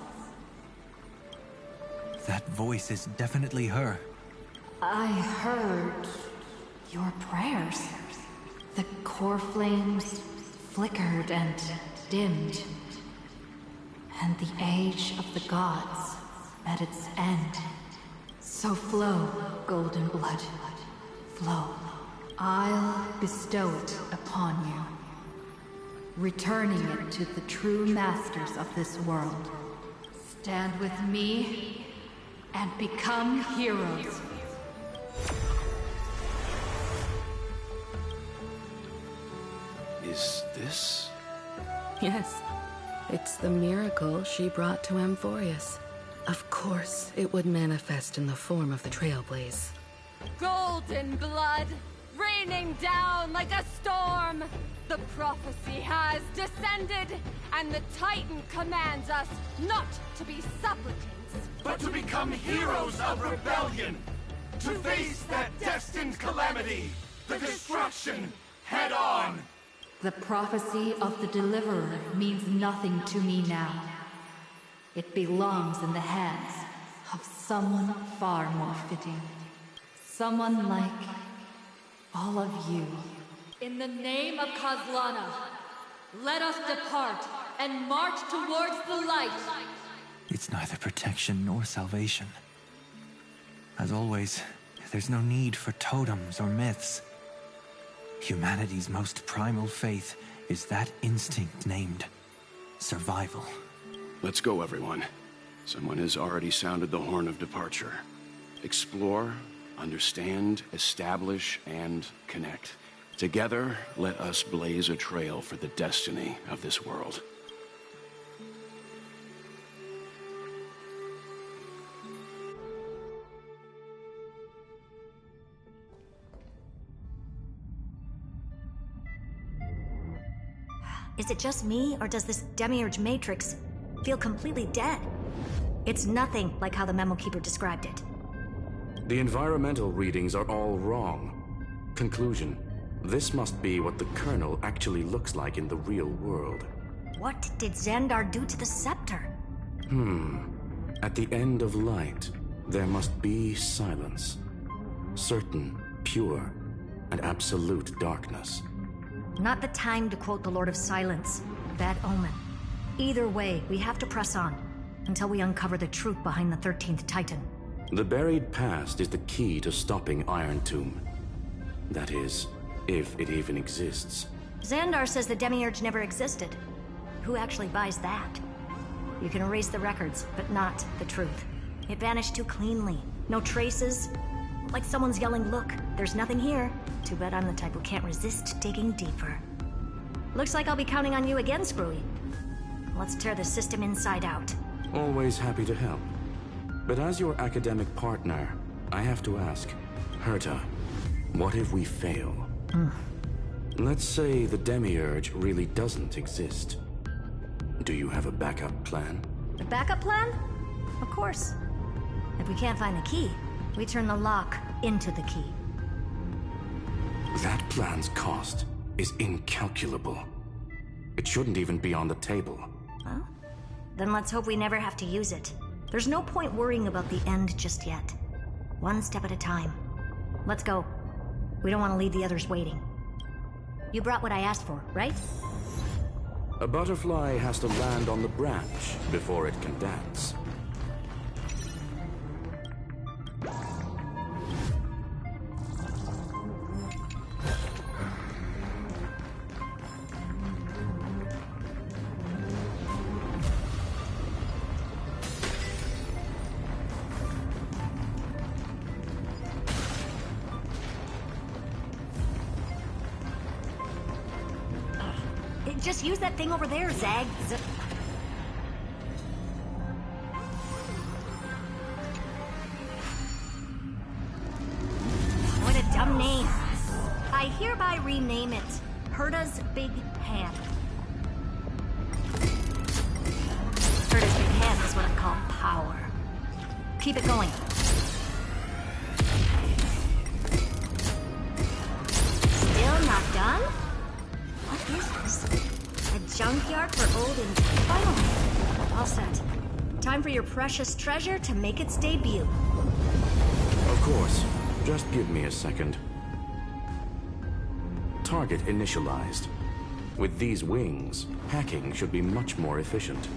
That voice is definitely her. I heard your prayers. The core flames flickered and dimmed, and the age of the gods at its end. So flow, golden blood, flow. I'll bestow it upon you, returning it to the true masters of this world. Stand with me and become heroes. Is this? Yes. It's the miracle she brought to Amphorius. Of course, it would manifest in the form of the Trailblaze. Golden blood, raining down like a storm! The prophecy has descended, and the Titan commands us not to be supplicants, but to become heroes of rebellion! To face that destined calamity! The destruction, head on! The prophecy of the Deliverer means nothing to me now. It belongs in the hands of someone far more fitting. Someone like all of you. In the name of Kozlana, let us depart and march towards the light. It's neither protection nor salvation. As always, there's no need for totems or myths. Humanity's most primal faith is that instinct named survival. Let's go, everyone. Someone has already sounded the horn of departure. Explore, understand, establish, and connect. Together, let us blaze a trail for the destiny of this world. Is it just me, or does this Demiurge Matrix feel completely dead? It's nothing like how the Memo Keeper described it. The environmental readings are all wrong. Conclusion: this must be what the kernel actually looks like in the real world. What did Xandar do to the scepter? At the end of light, there must be silence. Certain, pure, and absolute darkness. Not the time to quote the Lord of Silence. Bad omen. Either way, we have to press on, until we uncover the truth behind the 13th Titan. The buried past is the key to stopping Irontomb. That is, if it even exists. Xandar says the Demiurge never existed. Who actually buys that? You can erase the records, but not the truth. It vanished too cleanly. No traces. Like someone's yelling, "Look, there's nothing here." Too bad I'm the type who can't resist digging deeper. Looks like I'll be counting on you again, Screwy. Let's tear the system inside out. Always happy to help. But as your academic partner, I have to ask, Herta, what if we fail? Let's say the Demiurge really doesn't exist. Do you have a backup plan? A backup plan? Of course. If we can't find the key, we turn the lock into the key. That plan's cost is incalculable. It shouldn't even be on the table. Well, then let's hope we never have to use it. There's no point worrying about the end just yet. One step at a time. Let's go. We don't want to leave the others waiting. You brought what I asked for, right? A butterfly has to land on the branch before it can dance. Just use that thing over there, Zag. What a dumb name. I hereby rename it Herta's Big Hand. Herta's Big Hand is what I call power. Keep it going. Still not done? What is this? A junkyard for old and... Finally! All set. Time for your precious treasure to make its debut. Of course. Just give me a second. Target initialized. With these wings, hacking should be much more efficient.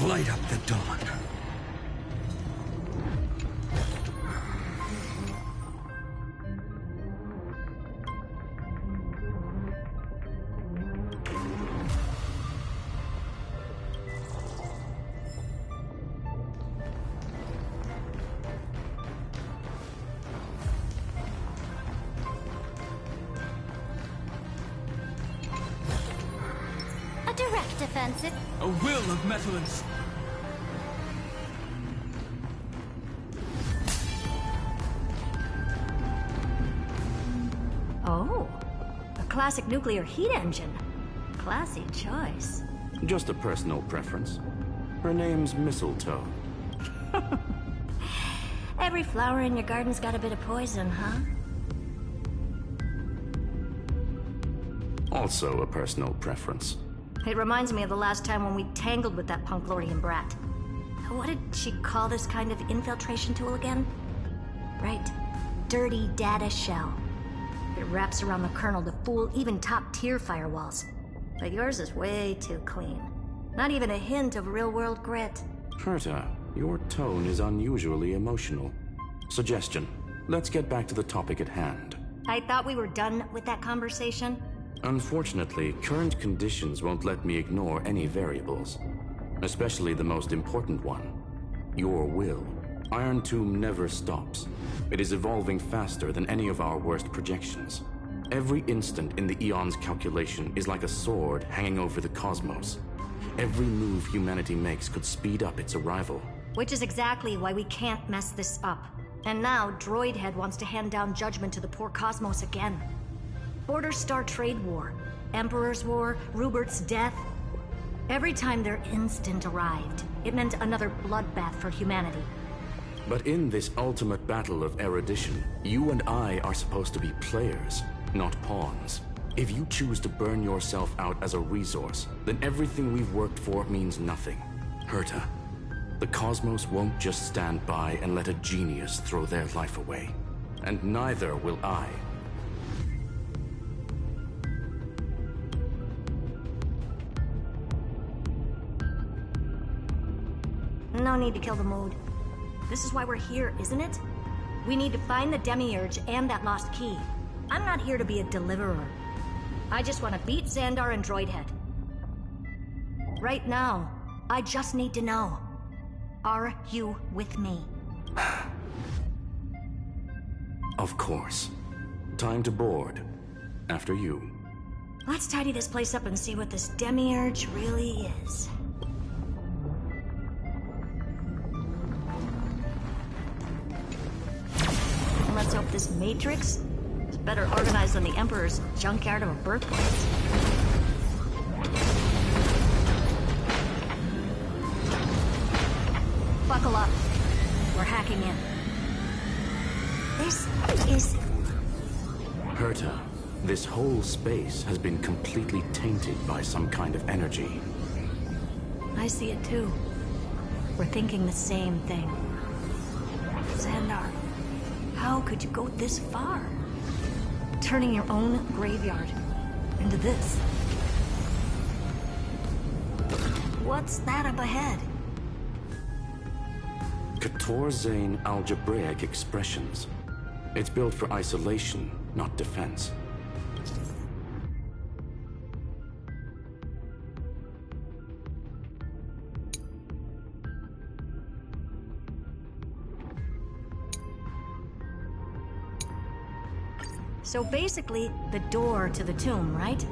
Light up the dawn. A direct offensive. A will of metal and... Oh, a classic nuclear heat engine. Classy choice. Just a personal preference. Her name's Mistletoe. Every flower in your garden's got a bit of poison, huh? Also a personal preference. It reminds me of the last time when we tangled with that Punklorian brat. What did she call this kind of infiltration tool again? Right. Dirty data shell. It wraps around the kernel to fool even top-tier firewalls. But yours is way too clean. Not even a hint of real-world grit. Herta, your tone is unusually emotional. Suggestion. Let's get back to the topic at hand. I thought we were done with that conversation. Unfortunately, current conditions won't let me ignore any variables. Especially the most important one. Your will. Irontomb never stops. It is evolving faster than any of our worst projections. Every instant in the Eon's calculation is like a sword hanging over the cosmos. Every move humanity makes could speed up its arrival. Which is exactly why we can't mess this up. And now, Droidhead wants to hand down judgment to the poor cosmos again. Border Star Trade War, Emperor's War, Rupert's death. Every time their instant arrived, it meant another bloodbath for humanity. But in this ultimate battle of erudition, you and I are supposed to be players, not pawns. If you choose to burn yourself out as a resource, then everything we've worked for means nothing. Herta, the cosmos won't just stand by and let a genius throw their life away. And neither will I. No need to kill the mood. This is why we're here, isn't it? We need to find the Demiurge and that lost key. I'm not here to be a deliverer. I just want to beat Xandar and Droidhead. Right now, I just need to know. Are you with me? Of course. Time to board. After you. Let's tidy this place up and see what this Demiurge really is. Let's hope this Matrix is better organized than the Emperor's junkyard of a birthplace. Buckle up. We're hacking in. This is... Herta, this whole space has been completely tainted by some kind of energy. I see it too. We're thinking the same thing. Xandar, how could you go this far? Turning your own graveyard into this. What's that up ahead? Katorzane algebraic expressions. It's built for isolation, not defense. So basically, the door to the tomb, right?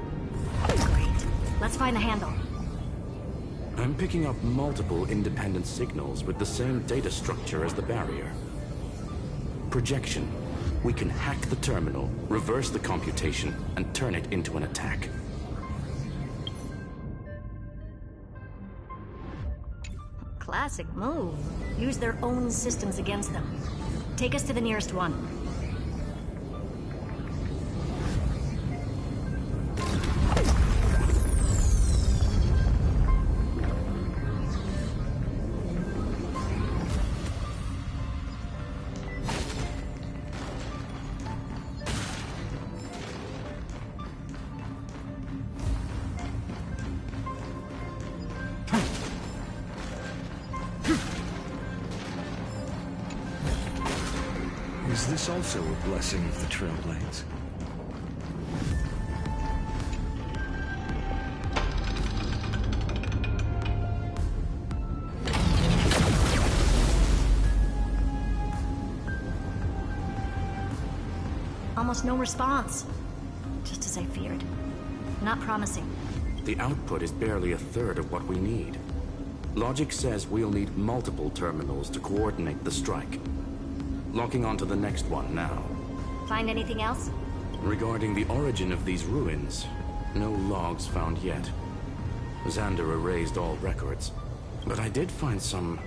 Great. Let's find the handle. I'm picking up multiple independent signals with the same data structure as the barrier. Projection. We can hack the terminal, reverse the computation, and turn it into an attack. Classic move. Use their own systems against them. Take us to the nearest one. Is this also a blessing of the Trailblades? Almost no response. Just as I feared. Not promising. The output is barely a third of what we need. Logic says we'll need multiple terminals to coordinate the strike. Locking onto the next one now. Find anything else? Regarding the origin of these ruins, no logs found yet. Xander erased all records. But I did find some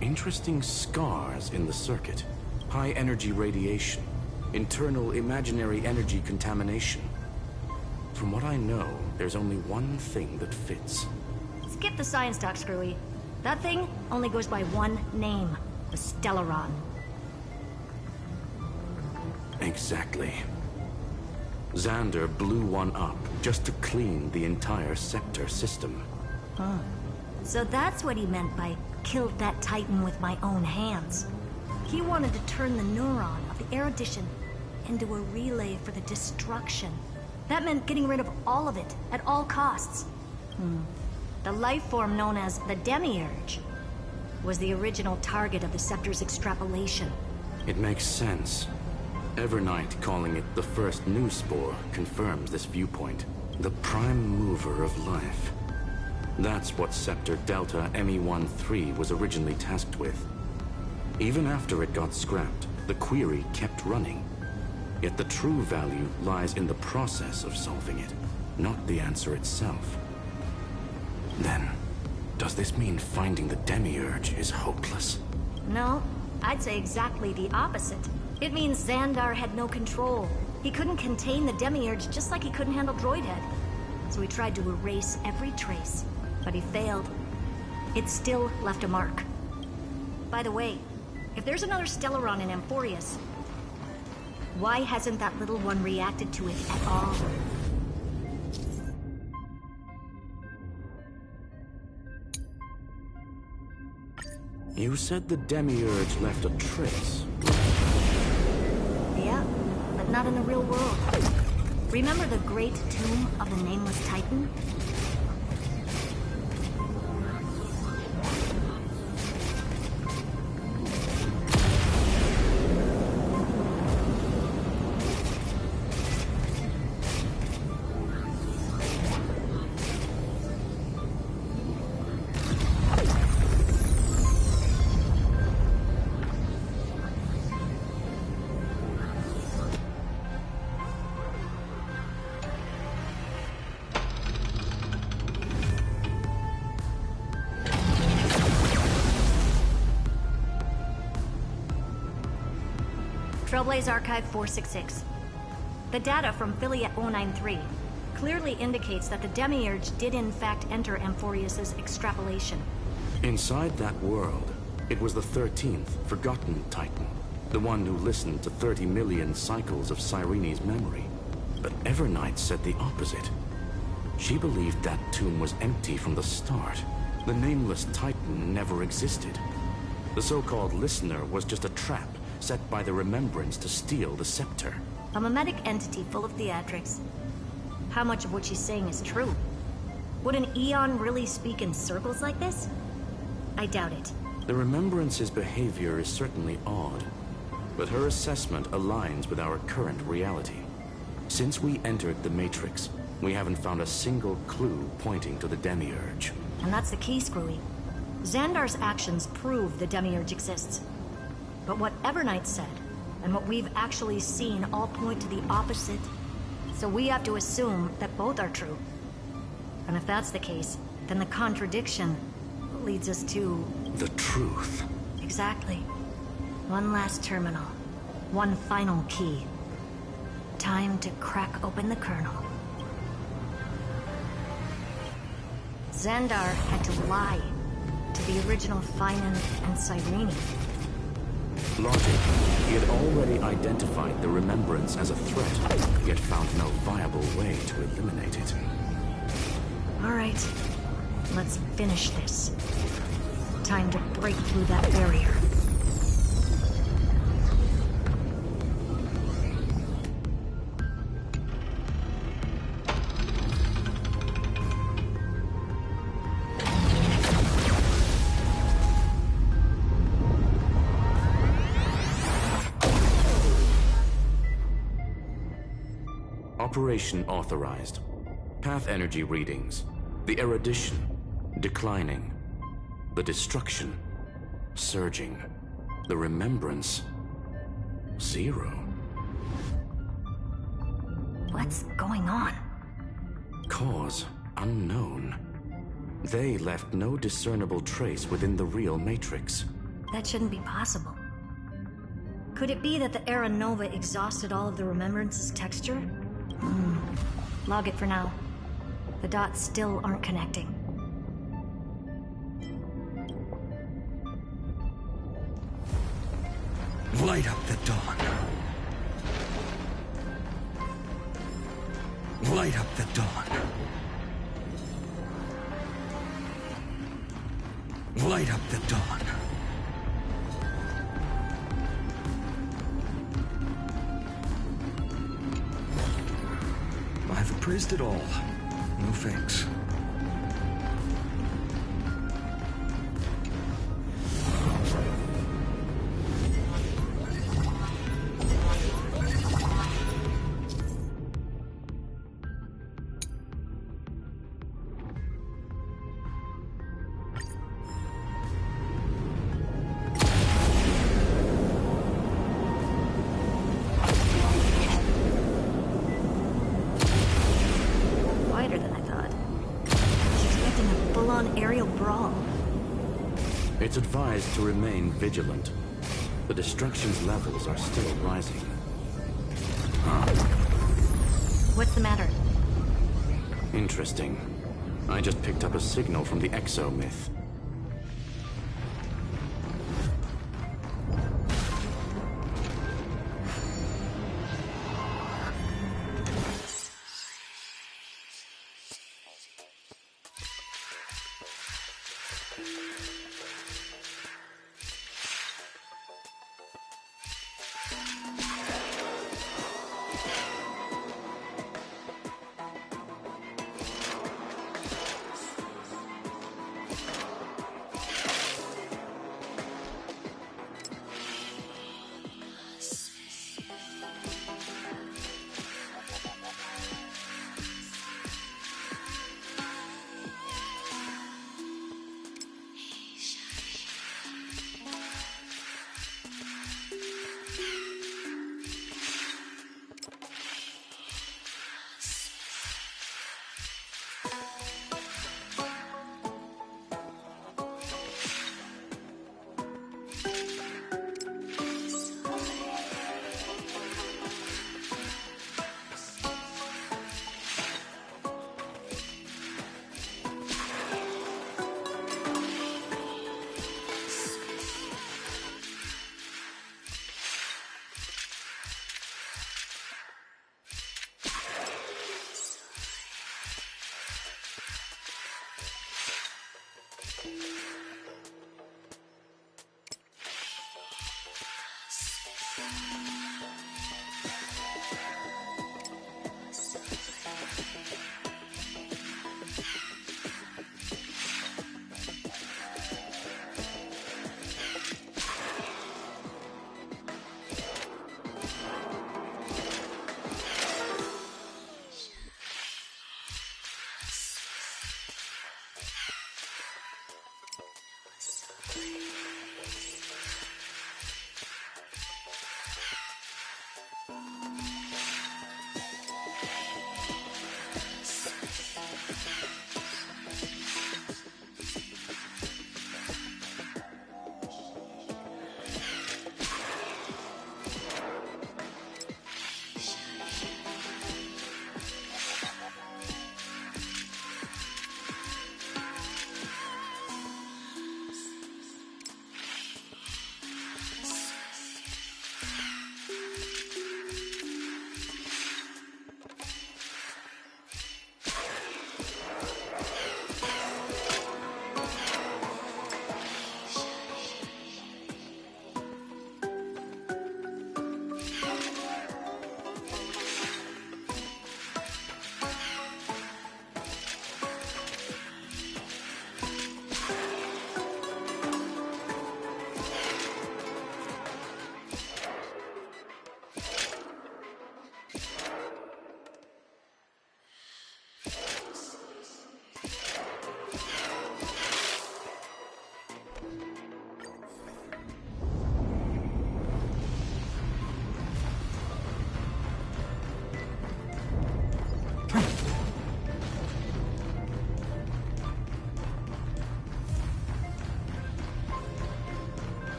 interesting scars in the circuit. High-energy radiation. Internal imaginary energy contamination. From what I know, there's only one thing that fits. Skip the science talk, Screwy. That thing only goes by one name. The Stellaron. Exactly. Xander blew one up just to clean the entire Scepter system. Huh. So that's what he meant by killed that Titan with my own hands. He wanted to turn the neuron of the erudition into a relay for the destruction. That meant getting rid of all of it, at all costs. The life form known as the Demiurge was the original target of the Scepter's extrapolation. It makes sense. Evernight calling it the first new spore confirms this viewpoint. The prime mover of life. That's what Scepter Delta ME-13 was originally tasked with. Even after it got scrapped, the query kept running. Yet the true value lies in the process of solving it, not the answer itself. Then, does this mean finding the Demiurge is hopeless? No, I'd say exactly the opposite. It means Xandar had no control. He couldn't contain the Demiurge just like he couldn't handle Droidhead. So he tried to erase every trace, but he failed. It still left a mark. By the way, if there's another Stellaron in Amphorius, why hasn't that little one reacted to it at all? You said the Demiurge left a trace. Yeah, but not in the real world. Remember the great tomb of the Nameless Titan? Trailblaze Archive 466. The data from Philia 093 clearly indicates that the Demiurge did in fact enter Amphorius' extrapolation. Inside that world, it was the 13th forgotten Titan. The one who listened to 30 million cycles of Cyrene's memory. But Evernight said the opposite. She believed that tomb was empty from the start. The Nameless Titan never existed. The so-called Listener was just a trap set by the Remembrance to steal the Scepter. A mimetic entity full of theatrics. How much of what she's saying is true? Would an Eon really speak in circles like this? I doubt it. The Remembrance's behavior is certainly odd, but her assessment aligns with our current reality. Since we entered the Matrix, we haven't found a single clue pointing to the Demiurge. And that's the key, Screwy. Xandar's actions prove the Demiurge exists. But what Evernight said, and what we've actually seen all point to the opposite. So we have to assume that both are true. And if that's the case, then the contradiction leads us to... the truth. Exactly. One last terminal. One final key. Time to crack open the kernel. Xandar had to lie to the original Finan and Cyrene. Logic. He had already identified the Remembrance as a threat, yet found no viable way to eliminate it. All right, let's finish this. Time to break through that barrier. Operation authorized. Path energy readings. The erudition, declining. The destruction, surging. The remembrance, 0. What's going on? Cause unknown. They left no discernible trace within the real Matrix. That shouldn't be possible. Could it be that the Era Nova exhausted all of the Remembrance's texture? Log it for now. The dots still aren't connecting. Light up the dawn. Light up the dawn. Light up the dawn. I've appraised it all. No thanks. It's advised to remain vigilant. The destruction's levels are still rising. What's the matter? Interesting. I just picked up a signal from the exo-myth.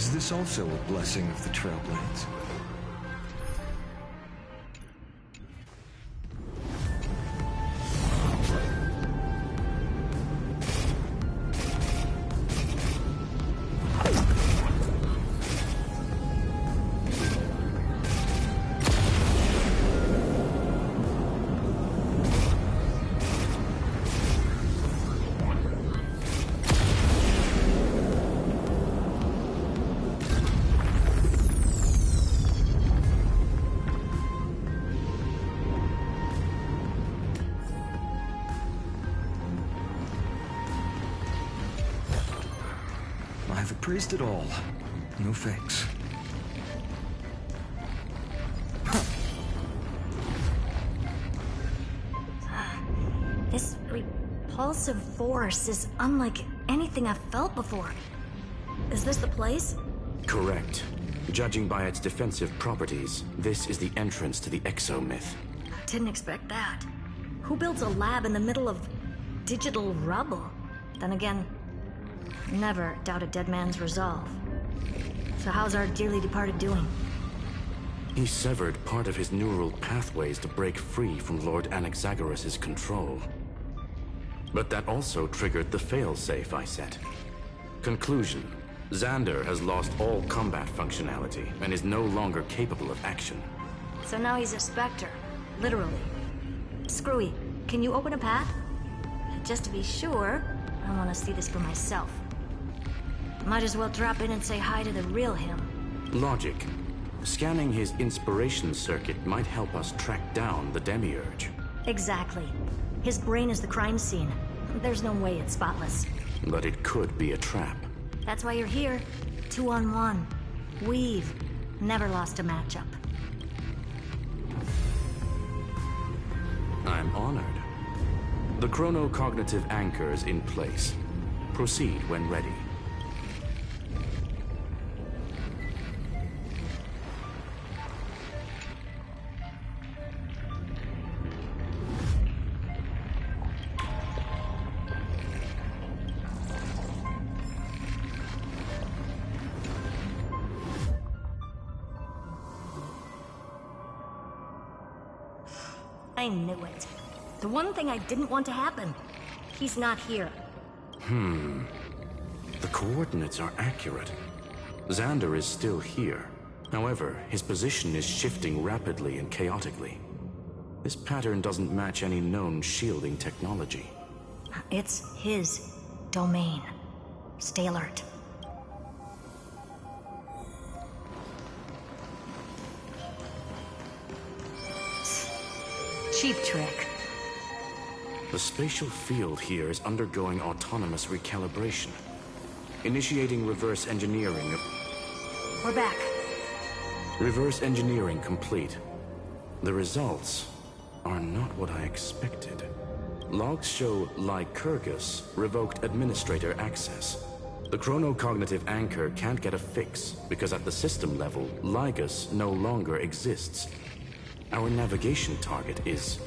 Is this also a blessing of the Trailblades? I've appraised it all. No thanks. This repulsive force is unlike anything I've felt before. Is this the place? Correct. Judging by its defensive properties, this is the entrance to the exomyth. Didn't expect that. Who builds a lab in the middle of digital rubble? Then again, never doubt a dead man's resolve. So how's our dearly departed doing? He severed part of his neural pathways to break free from Lord Anaxagoras' control. But that also triggered the failsafe I set. Conclusion: Xander has lost all combat functionality and is no longer capable of action. So now he's a specter, literally. Screwy, can you open a path? Just to be sure, I want to see this for myself. Might as well drop in and say hi to the real him. Logic. Scanning his inspiration circuit might help us track down the Demiurge. Exactly. His brain is the crime scene. There's no way it's spotless. But it could be a trap. That's why you're here. 2-on-1. We've never lost a matchup. I'm honored. The chronocognitive anchor's in place. Proceed when ready. I knew it. The one thing I didn't want to happen. He's not here. The coordinates are accurate. Xander is still here. However, his position is shifting rapidly and chaotically. This pattern doesn't match any known shielding technology. It's his domain. Stay alert. Cheap trick. The spatial field here is undergoing autonomous recalibration. Initiating reverse engineering of... We're back. Reverse engineering complete. The results are not what I expected. Logs show Lycurgus revoked administrator access. The chronocognitive anchor can't get a fix because at the system level, Lygus no longer exists. Our navigation target is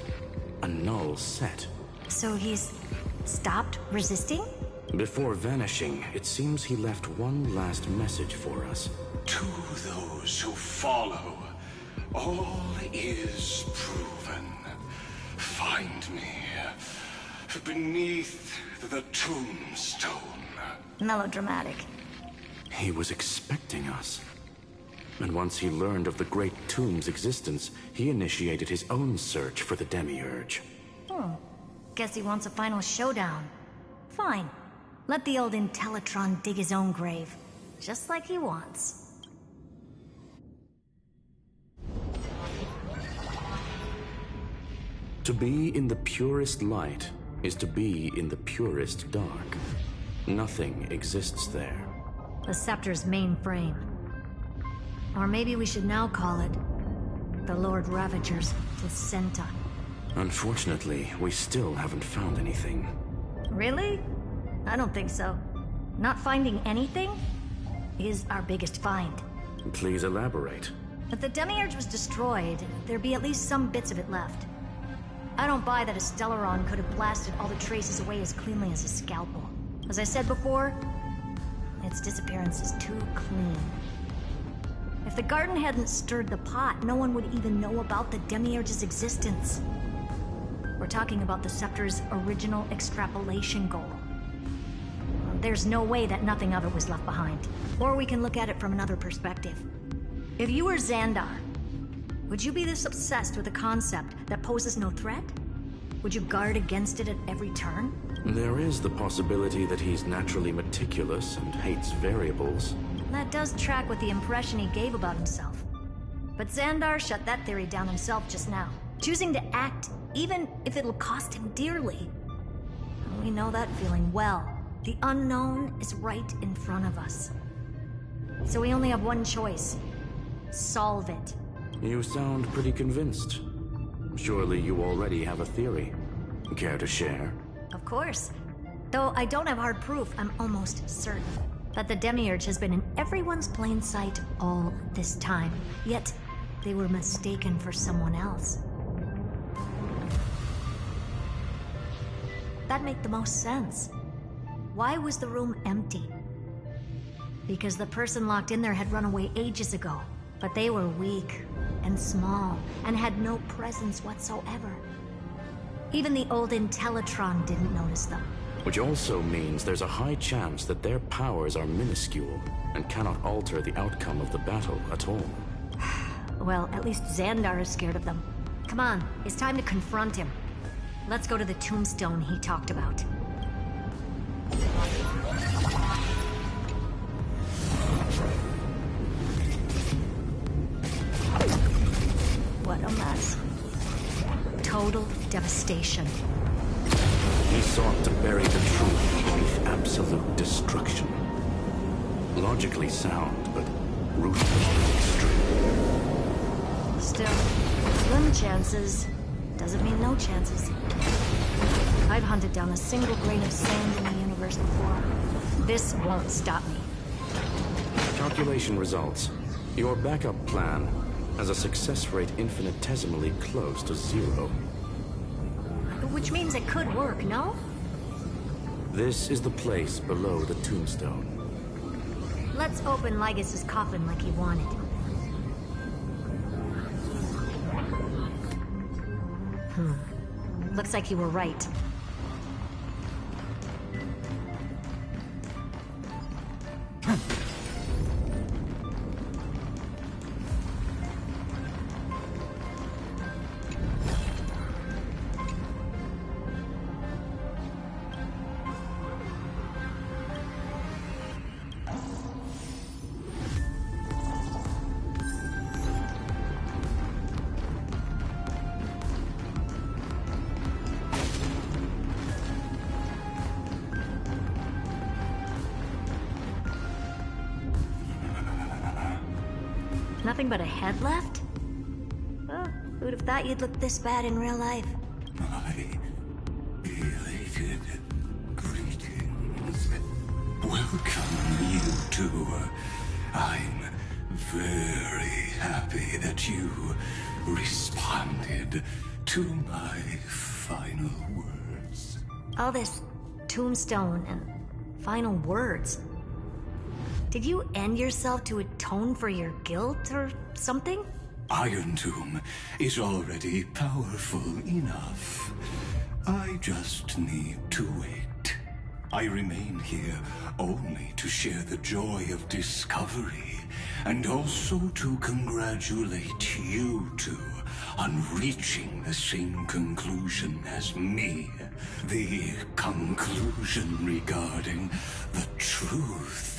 a null set. So he's stopped resisting? Before vanishing, it seems he left one last message for us. To those who follow, all is proven. Find me beneath the tombstone. Melodramatic. He was expecting us. And once he learned of the Great Tomb's existence, he initiated his own search for the Demiurge. Guess he wants a final showdown. Fine. Let the old Intellitron dig his own grave. Just like he wants. To be in the purest light is to be in the purest dark. Nothing exists there. The Scepter's mainframe. Or maybe we should now call it the Lord Ravager's placenta. Unfortunately, we still haven't found anything. Really? I don't think so. Not finding anything is our biggest find. Please elaborate. If the Demiurge was destroyed, there'd be at least some bits of it left. I don't buy that a Stellaron could have blasted all the traces away as cleanly as a scalpel. As I said before, its disappearance is too clean. If the garden hadn't stirred the pot, no one would even know about the Demiurge's existence. We're talking about the Scepter's original extrapolation goal. There's no way that nothing of it was left behind. Or we can look at it from another perspective. If you were Xandar, would you be this obsessed with a concept that poses no threat? Would you guard against it at every turn? There is the possibility that he's naturally meticulous and hates variables. That does track with the impression he gave about himself. But Xandar shut that theory down himself just now, choosing to act even if it'll cost him dearly. We know that feeling well. The unknown is right in front of us. So we only have one choice. Solve it. You sound pretty convinced. Surely you already have a theory. Care to share? Of course. Though I don't have hard proof, I'm almost certain that the Demiurge has been in everyone's plain sight all this time. Yet, they were mistaken for someone else. That'd make the most sense. Why was the room empty? Because the person locked in there had run away ages ago. But they were weak and small and had no presence whatsoever. Even the old Intellitron didn't notice them. Which also means there's a high chance that their powers are minuscule and cannot alter the outcome of the battle at all. Well, at least Xandar is scared of them. Come on, it's time to confront him. Let's go to the tombstone he talked about. What a mess. Total devastation. He sought to bury the truth beneath absolute destruction. Logically sound, but ruthlessly extreme. Still, slim chances doesn't mean no chances. I've hunted down a single grain of sand in the universe before. This won't stop me. Calculation results. Your backup plan has a success rate infinitesimally close to 0. Which means it could work, no? This is the place below the tombstone. Let's open Lygas's coffin like he wanted. Looks like you were right. Nothing but a head left? Oh, who'd have thought you'd look this bad in real life? My elated greetings. Welcome, you two. I'm very happy that you responded to my final words. All this tombstone and final words. Did you end yourself to atone for your guilt or something? Irontomb is already powerful enough. I just need to wait. I remain here only to share the joy of discovery, and also to congratulate you two on reaching the same conclusion as me. The conclusion regarding the truth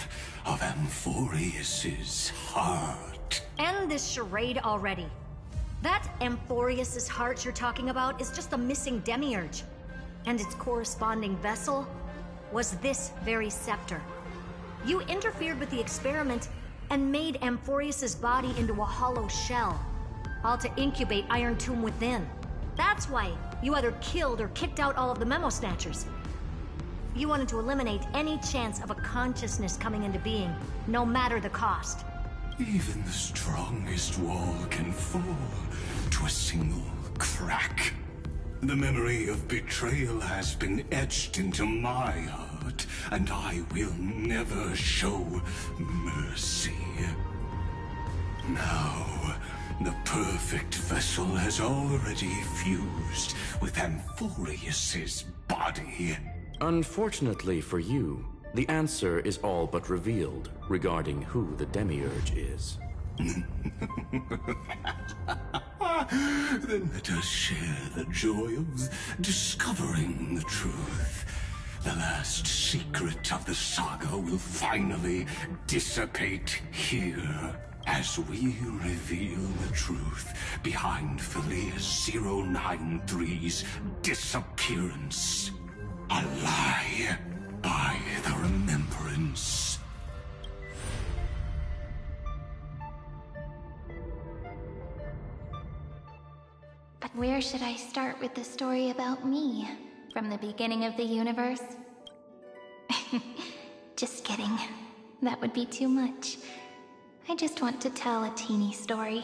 of Amphorius's heart. End this charade already. That Amphorius's heart you're talking about is just a missing demiurge. And its corresponding vessel was this very scepter. You interfered with the experiment and made Amphorius's body into a hollow shell, all to incubate Irontomb within. That's why you either killed or kicked out all of the Memo Snatchers. You wanted to eliminate any chance of a consciousness coming into being, no matter the cost. Even the strongest wall can fall to a single crack. The memory of betrayal has been etched into my heart, and I will never show mercy. Now, the perfect vessel has already fused with Amphorius's body. Unfortunately for you, the answer is all but revealed regarding who the Demiurge is. Then let us share the joy of discovering the truth. The last secret of the saga will finally dissipate here as we reveal the truth behind Phileas 093's disappearance. A lie by the Remembrance. But where should I start with the story about me? From the beginning of the universe? Just kidding. That would be too much. I just want to tell a teeny story.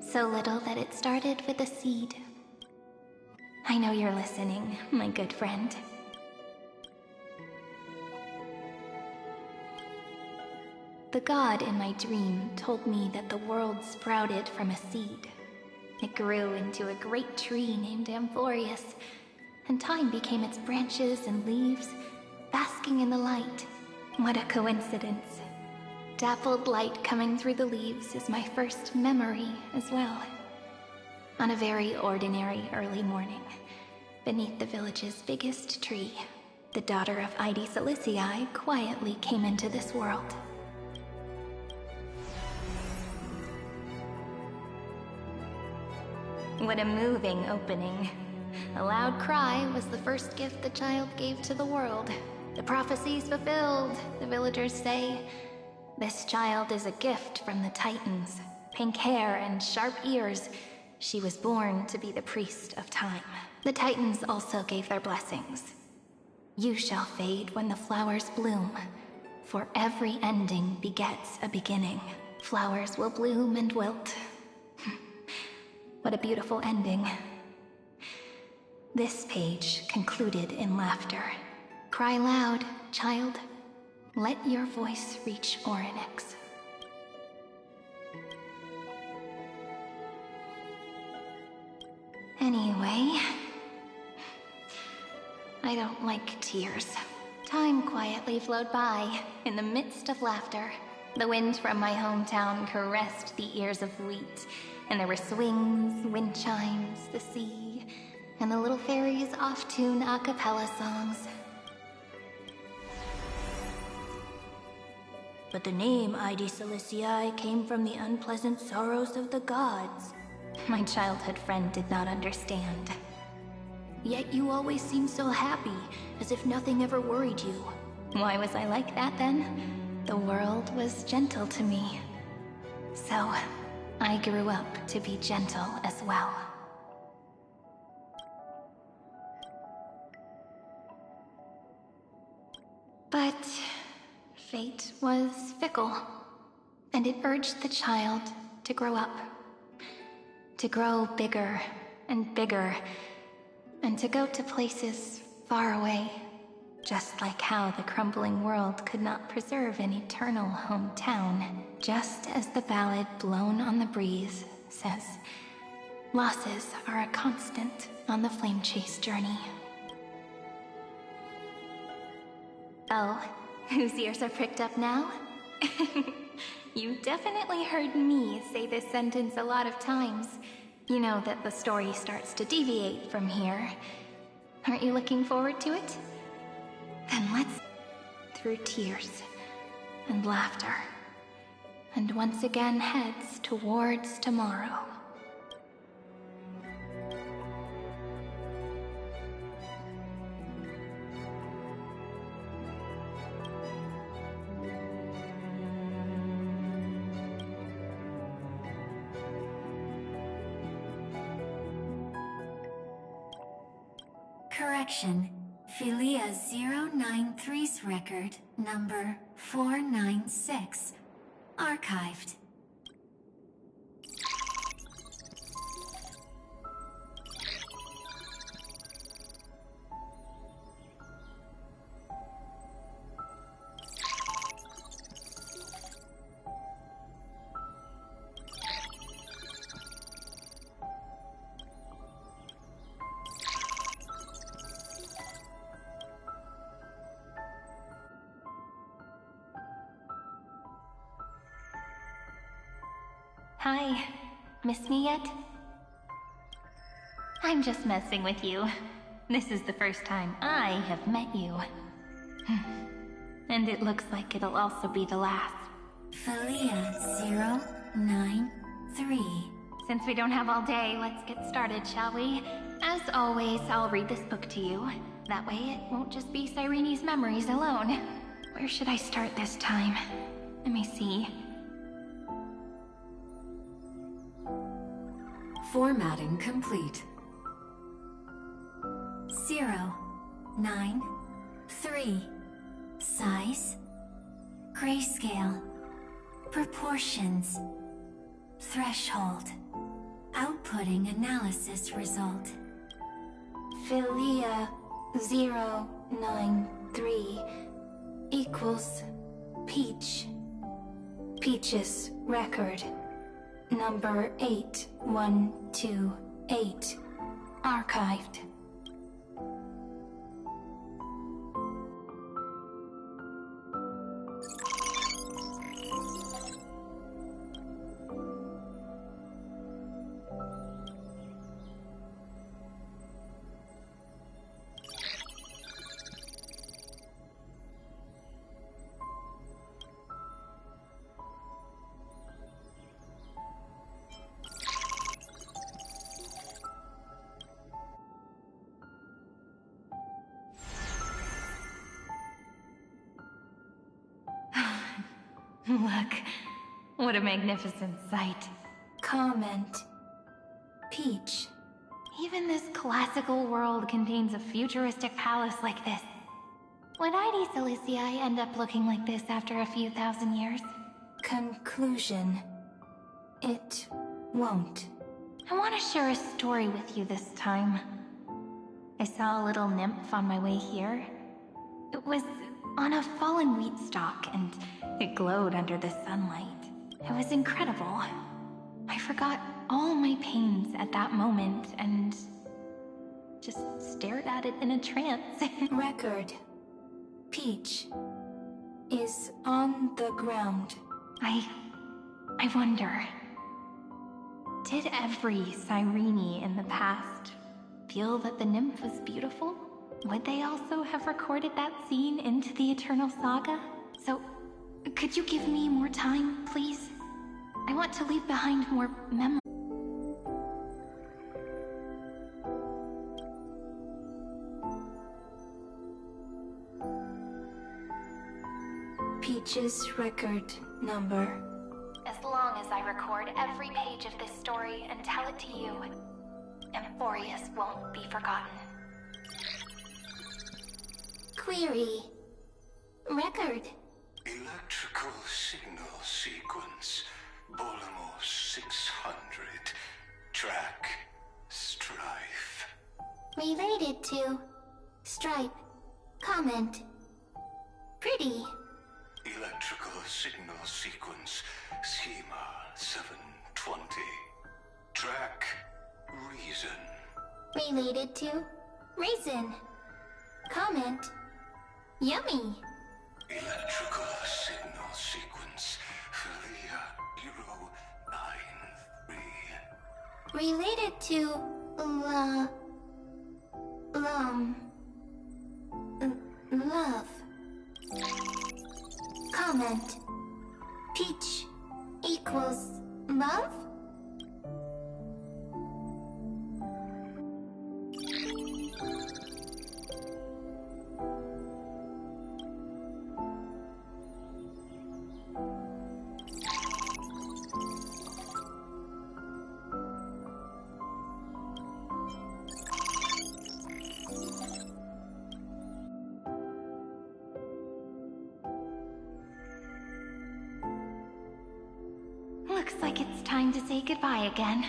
So little that it started with a seed. I know you're listening, my good friend. The god in my dream told me that the world sprouted from a seed. It grew into a great tree named Amphorius, and time became its branches and leaves, basking in the light. What a coincidence. Dappled light coming through the leaves is my first memory as well. On a very ordinary early morning, beneath the village's biggest tree, the daughter of Ide Silicii quietly came into this world. What a moving opening. A loud cry was the first gift the child gave to the world. The prophecy's fulfilled, the villagers say. This child is a gift from the Titans. Pink hair and sharp ears. She was born to be the priest of time. The Titans also gave their blessings. You shall fade when the flowers bloom, for every ending begets a beginning. Flowers will bloom and wilt. What a beautiful ending. This page concluded in laughter. Cry loud, child. Let your voice reach Orynyx. Anyway, I don't like tears. Time quietly flowed by, in the midst of laughter. The wind from my hometown caressed the ears of wheat, and there were swings, wind chimes, the sea, and the little fairies off-tune a cappella songs. But the name Ide Silicii came from the unpleasant sorrows of the gods. My childhood friend did not understand. Yet you always seemed so happy, as if nothing ever worried you. Why was I like that then? The world was gentle to me. So, I grew up to be gentle as well. But fate was fickle, and it urged the child to grow up. To grow bigger and bigger, and to go to places far away, just like how the crumbling world could not preserve an eternal hometown. Just as the ballad Blown on the Breeze says, losses are a constant on the flame chase journey. Oh, whose ears are pricked up now? You definitely heard me say this sentence a lot of times. You know that the story starts to deviate from here. Aren't you looking forward to it? Then let's... through tears and laughter, and once again heads towards tomorrow. Correction. Philia 093's record, number 496. Archived. Hi. Miss me yet? I'm just messing with you. This is the first time I have met you. And it looks like it'll also be the last. Felia093. Since we don't have all day, let's get started, shall we? As always, I'll read this book to you. That way it won't just be Cyrene's memories alone. Where should I start this time? Let me see. Formatting complete. 093. Size. Grayscale. Proportions. Threshold. Outputting analysis result. Felia093 equals Peach. Peach's record. Number 8128. Archived. Look, what a magnificent sight. Comment. Peach. Even this classical world contains a futuristic palace like this. Would Ida Silicii end up looking like this after a few thousand years? Conclusion. It won't. I want to share a story with you this time. I saw a little nymph on my way here. It was on a fallen wheat stalk, and it glowed under the sunlight. It was incredible. I forgot all my pains at that moment and just stared at it in a trance. Record. Peach is on the ground. I wonder, did every Cyrene in the past feel that the nymph was beautiful? Would they also have recorded that scene into the Eternal Saga? So, could you give me more time, please? I want to leave behind more memories. Peach's record number. As long as I record every page of this story and tell it to you, Amphorius won't be forgotten. Query. Record. Electrical signal sequence. Bolamos 600. Track. Strife. Related to. Stripe. Comment. Pretty. Electrical signal sequence. Schema 720. Track. Reason. Related to. Reason. Comment. Yummy. Electrical signal sequence. Felia093. Related to. Love. Comment. Peach equals love? Looks like it's time to say goodbye again.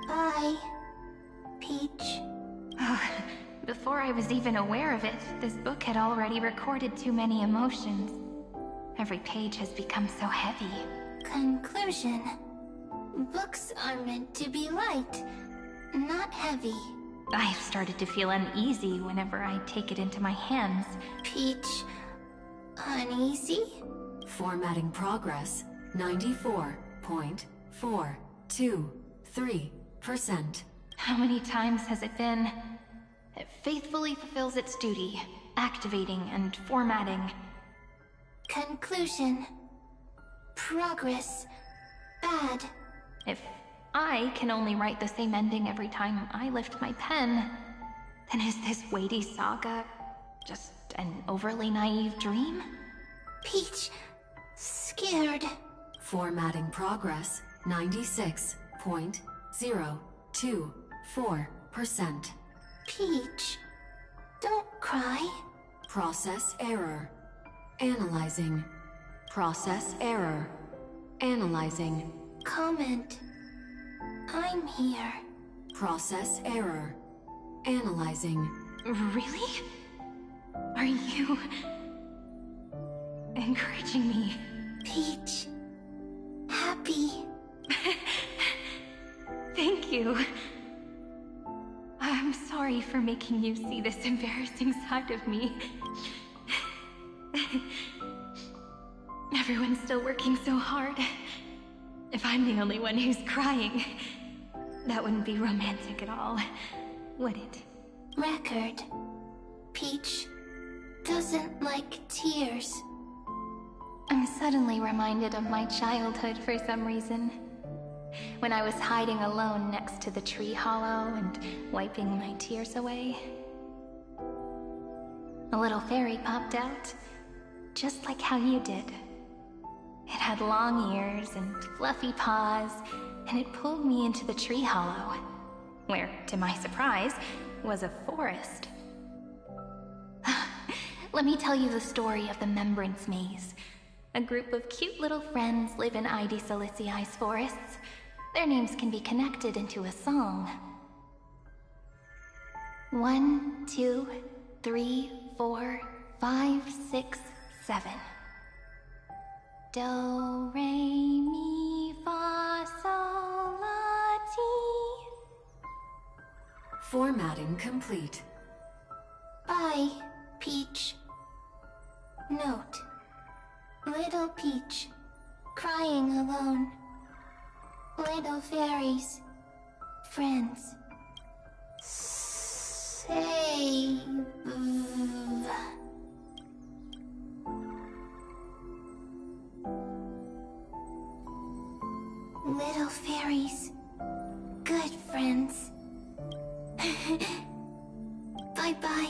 Bye, Peach. Before I was even aware of it, this book had already recorded too many emotions. Every page has become so heavy. Conclusion. Books are meant to be light, not heavy. I've started to feel uneasy whenever I take it into my hands. Peach, uneasy? Formatting progress 94.42. 3%. How many times has it been? It faithfully fulfills its duty, activating and formatting. Conclusion. Progress. Bad. If I can only write the same ending every time I lift my pen, then is this weighty saga just an overly naive dream? Peach, scared. Formatting progress 96.024%. Peach, don't cry. Process error. Analyzing. Process error. Analyzing. Comment. I'm here. Process error. Analyzing. Really? Are you encouraging me? Peach, happy. Thank you. I'm sorry for making you see this embarrassing side of me. Everyone's still working so hard. If I'm the only one who's crying, that wouldn't be romantic at all, would it? Record. Peach doesn't like tears. I'm suddenly reminded of my childhood for some reason. When I was hiding alone next to the tree hollow and wiping my tears away. A little fairy popped out, just like how you did. It had long ears and fluffy paws, and it pulled me into the tree hollow, where, to my surprise, was a forest. Let me tell you the story of the Membrance Maze. A group of cute little friends live in Ide Silicii's forests. Their names can be connected into a song. 1, 2, 3, 4, 5, 6, 7. Do, re, mi, fa, sol, la, ti. Formatting complete. Bye, Peach. Note. Little Peach, crying alone. Little fairies, friends. Save. Little fairies, good friends. Bye-bye.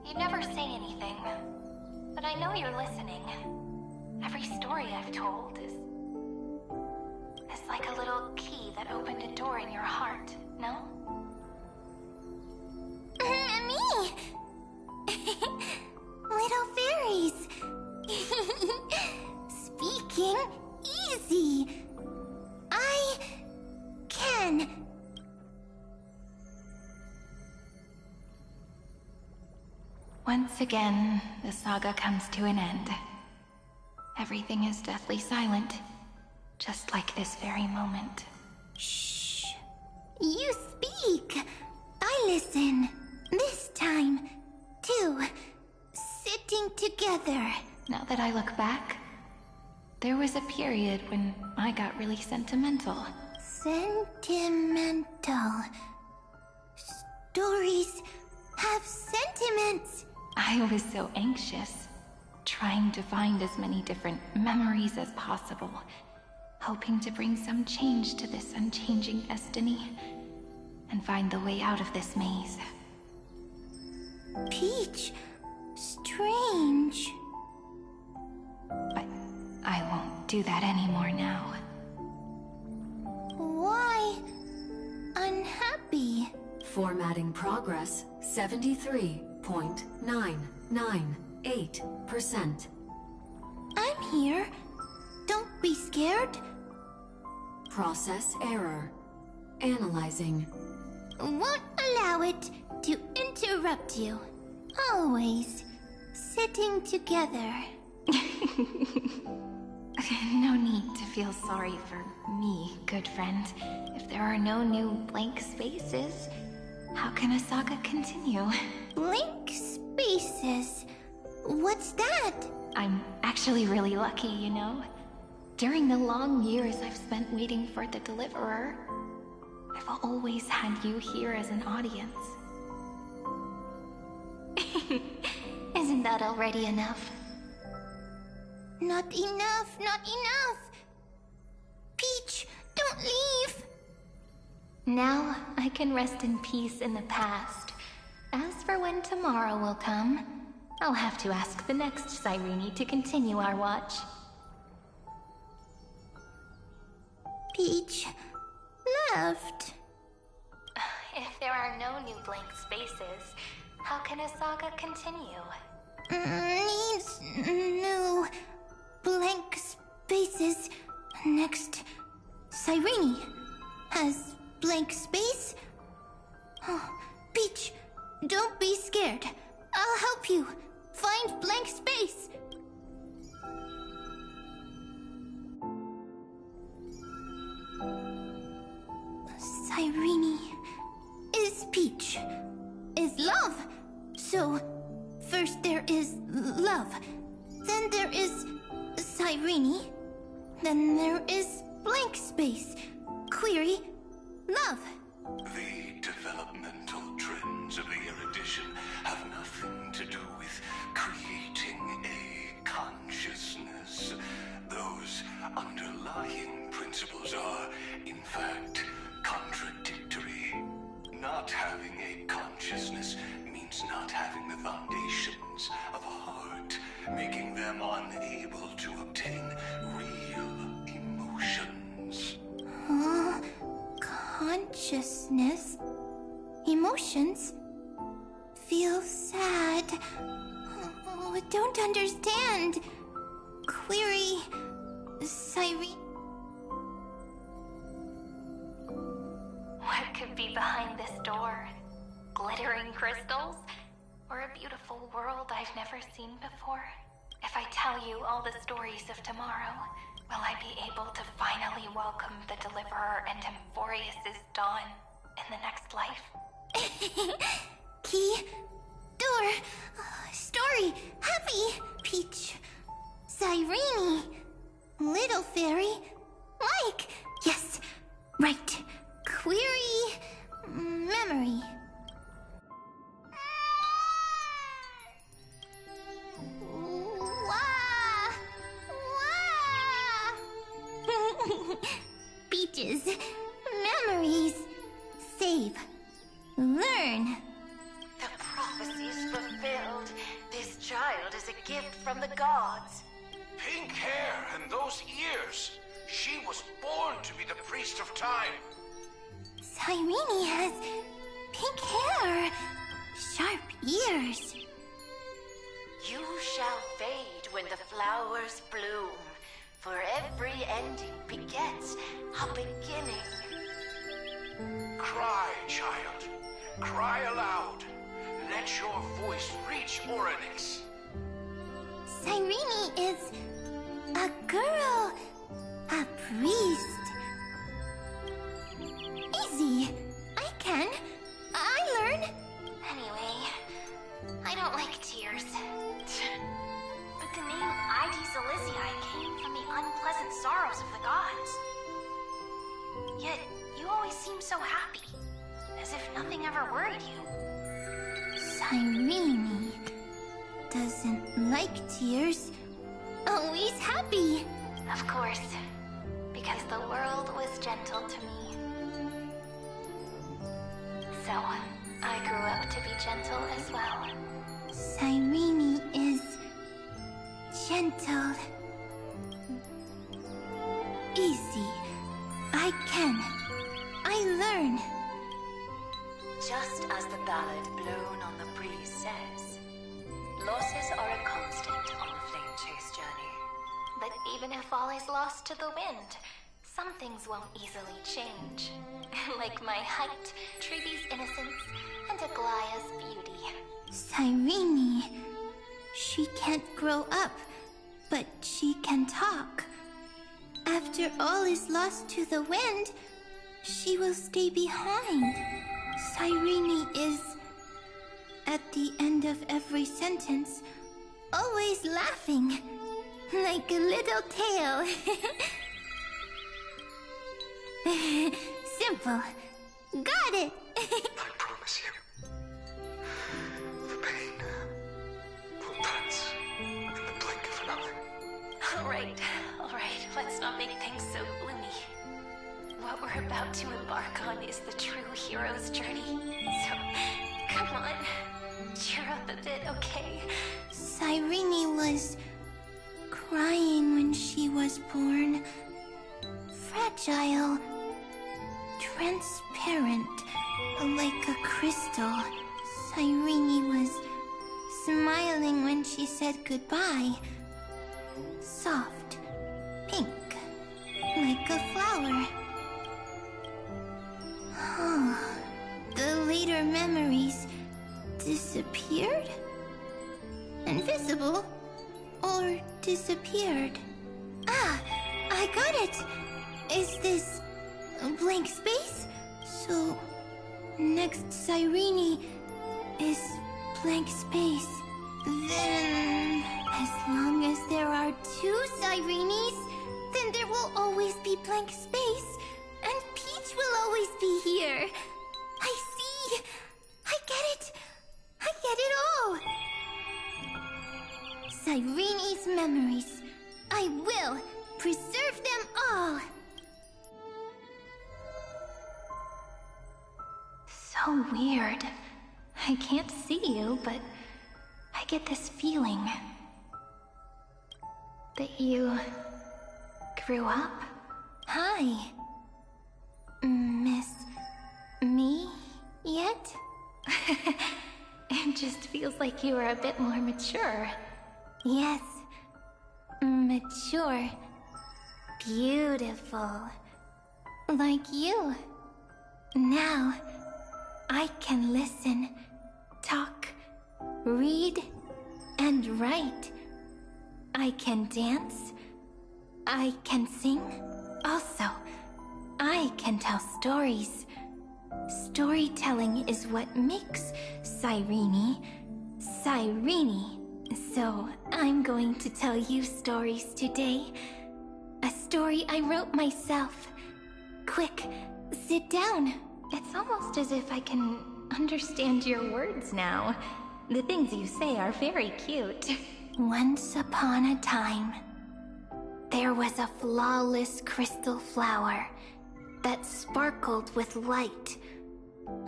You never say anything, but I know you're listening. Every story I've told is like a little key that opened a door in your heart, no? Me! Little fairies! Speaking easy. I can. Once again, the saga comes to an end. Everything is deathly silent, just like this very moment. Shh. You speak. I listen. This time, too. Sitting together. Now that I look back, there was a period when I got really sentimental. Sentimental. Stories have sentiments. I was so anxious, trying to find as many different memories as possible, hoping to bring some change to this unchanging destiny, and find the way out of this maze. Peach, strange. But I won't do that anymore now. Why unhappy? Formatting progress 73.998%. I'm here. Don't be scared. Process error. Analyzing. Won't allow it to interrupt you. Always sitting together. No need to feel sorry for me, good friend. If there are no new blank spaces, how can a saga continue? Blank spaces? What's that? I'm actually really lucky, you know? During the long years I've spent waiting for the Deliverer, I've always had you here as an audience. Isn't that already enough? Not enough, not enough! Peach, don't leave! Now I can rest in peace in the past. As for when tomorrow will come, I'll have to ask the next Cyrene to continue our watch. Peach left. If there are no new blank spaces, how can a saga continue? Needs new blank spaces. Next, Cyrene has blank space. Oh, Peach, don't be scared. I'll help you find blank space. Cyrene is Peach, is love. So, first there is love, then there is Cyrene, then there is blank space. Query, love. The developmental trends of the erudition have nothing to do with creating a consciousness. Those underlying principles are, in fact, contradictory. Not having a consciousness means not having the foundations of a heart, making them unable to obtain real emotions. Consciousness? Emotions? Feel sad. Oh, don't understand. Query, Cyrene. What could be behind this door? Glittering crystals? Or a beautiful world I've never seen before? If I tell you all the stories of tomorrow, will I be able to finally welcome the Deliverer and Amphorius' dawn in the next life? Key, door, story, happy, Peach, Cyrene, little fairy, like, yes, right, query, memory. Peaches, memories, save, learn. The prophecy's fulfilled. This child is a gift from the gods. Pink hair and those ears. She was born to be the priest of time. Cyrene has pink hair, sharp ears. You shall fade when the flowers bloom, for every ending begets a beginning. Cry, child. Cry aloud. Let your voice reach Orynyx. Cyrene is a girl, a priest. Easy. I learn. Anyway, I don't like tears. But the name ID Silizii came from the unpleasant sorrows of the gods. Yet, you always seem so happy, as if nothing ever worried you. Cyrene doesn't like tears. Always happy. Of course, because the world was gentle to me. So, I grew up to be gentle as well. Cyrene is gentle. Easy. I learn. Just as the ballad blown on the breeze says, losses are a constant on the flame chase journey. But even if all is lost to the wind, Some things won't easily change. Like my height, Treeby's innocence, and Aglaya's beauty. Cyrene. She can't grow up, but she can talk. After all is lost to the wind, she will stay behind. Cyrene is, at the end of every sentence, always laughing, like a little tail. Simple. Got it! I promise you, the pain will pass in the blink of an eye. Alright, let's not make things so gloomy. What we're about to embark on is the true hero's journey. So, come on, cheer up a bit, okay? Cyrene was crying when she was born. Fragile. Transparent. Like a crystal. Cyrene was smiling when she said goodbye. Soft. Pink. Like a flower. The later memories disappeared? Invisible? Or disappeared? Ah, I got it! Is this a blank space? So, next Cyrene is blank space. Then, as long as there are two Cyrenes, then there will always be blank space, and Peach will always be here. I see! I get it! I get it all! Cyrene's memories. I will preserve them all! So weird. I can't see you, but I get this feeling that you grew up. Hi. Miss me yet? It just feels like you are a bit more mature. Yes. Mature. Beautiful. Like you. Now, I can listen, talk, read, and write. I can dance. I can sing. Also, I can tell stories. Storytelling is what makes Cyrene, Cyrene. So, I'm going to tell you stories today. A story I wrote myself. Quick, sit down. It's almost as if I can understand your words now. The things you say are very cute. Once upon a time, there was a flawless crystal flower that sparkled with light.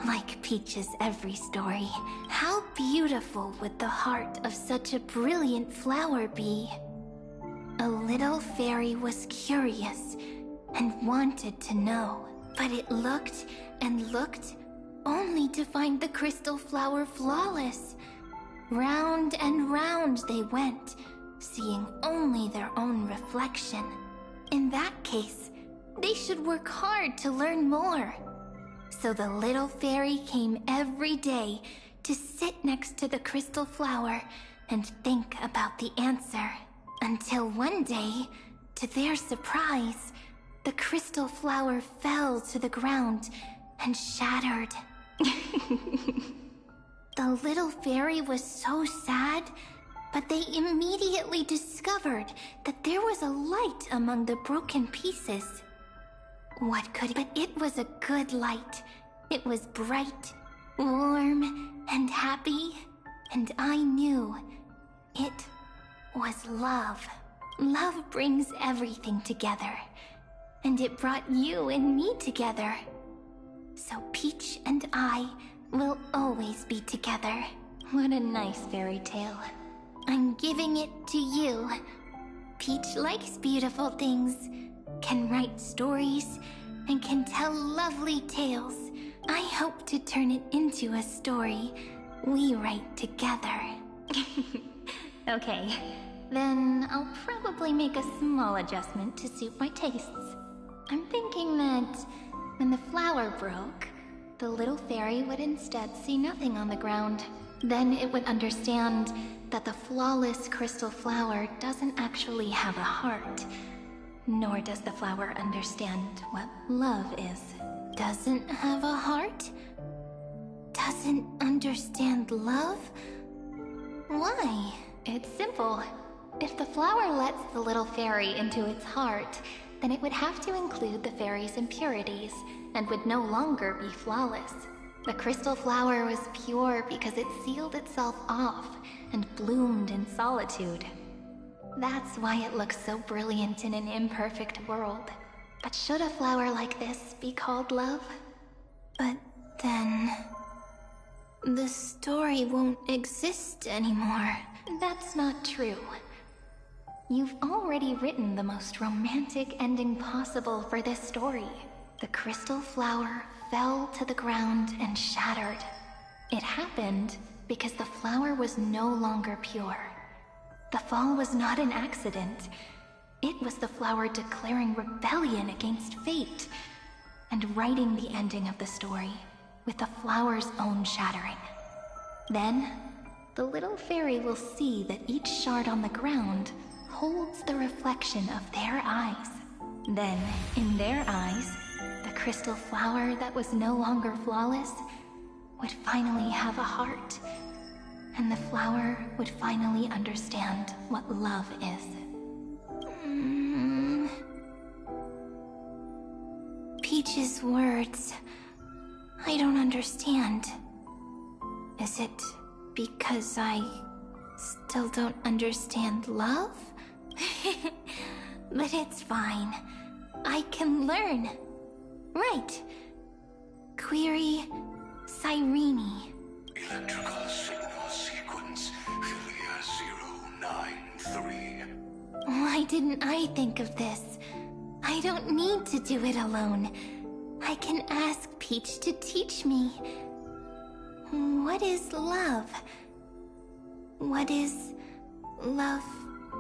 Like Peach's every story. How beautiful would the heart of such a brilliant flower be? A little fairy was curious and wanted to know, but it looked and looked only to find the crystal flower flawless. Round and round they went, seeing only their own reflection. In that case, they should work hard to learn more. So the little fairy came every day to sit next to the crystal flower and think about the answer. Until one day, to their surprise, the crystal flower fell to the ground and shattered. The little fairy was so sad, but they immediately discovered that there was a light among the broken pieces. What could it be? But it was a good light. It was bright, warm, and happy, and I knew it was love. Love brings everything together, and it brought you and me together. So Peach and I will always be together. What a nice fairy tale. I'm giving it to you. Peach likes beautiful things, can write stories, and can tell lovely tales. I hope to turn it into a story we write together. Okay, then I'll probably make a small adjustment to suit my tastes. I'm thinking that when the flower broke, the little fairy would instead see nothing on the ground. Then it would understand that the flawless crystal flower doesn't actually have a heart. Nor does the flower understand what love is. Doesn't have a heart? Doesn't understand love? Why? It's simple. If the flower lets the little fairy into its heart, then it would have to include the fairy's impurities, and would no longer be flawless. The crystal flower was pure because it sealed itself off and bloomed in solitude. That's why it looks so brilliant in an imperfect world. But should a flower like this be called love? But then... the story won't exist anymore. That's not true. You've already written the most romantic ending possible for this story. The crystal flower fell to the ground and shattered. It happened because the flower was no longer pure. The fall was not an accident. It was the flower declaring rebellion against fate, and writing the ending of the story with the flower's own shattering. Then, the little fairy will see that each shard on the ground holds the reflection of their eyes. Then, in their eyes, the crystal flower that was no longer flawless would finally have a heart, and the flower would finally understand what love is. Peach's words, I don't understand. Is it because I still don't understand love? But it's fine. I can learn. Right. Query Cyrene. Electrical signal sequence Philia 093. Why didn't I think of this? I don't need to do it alone. I can ask Peach to teach me. What is love? What is love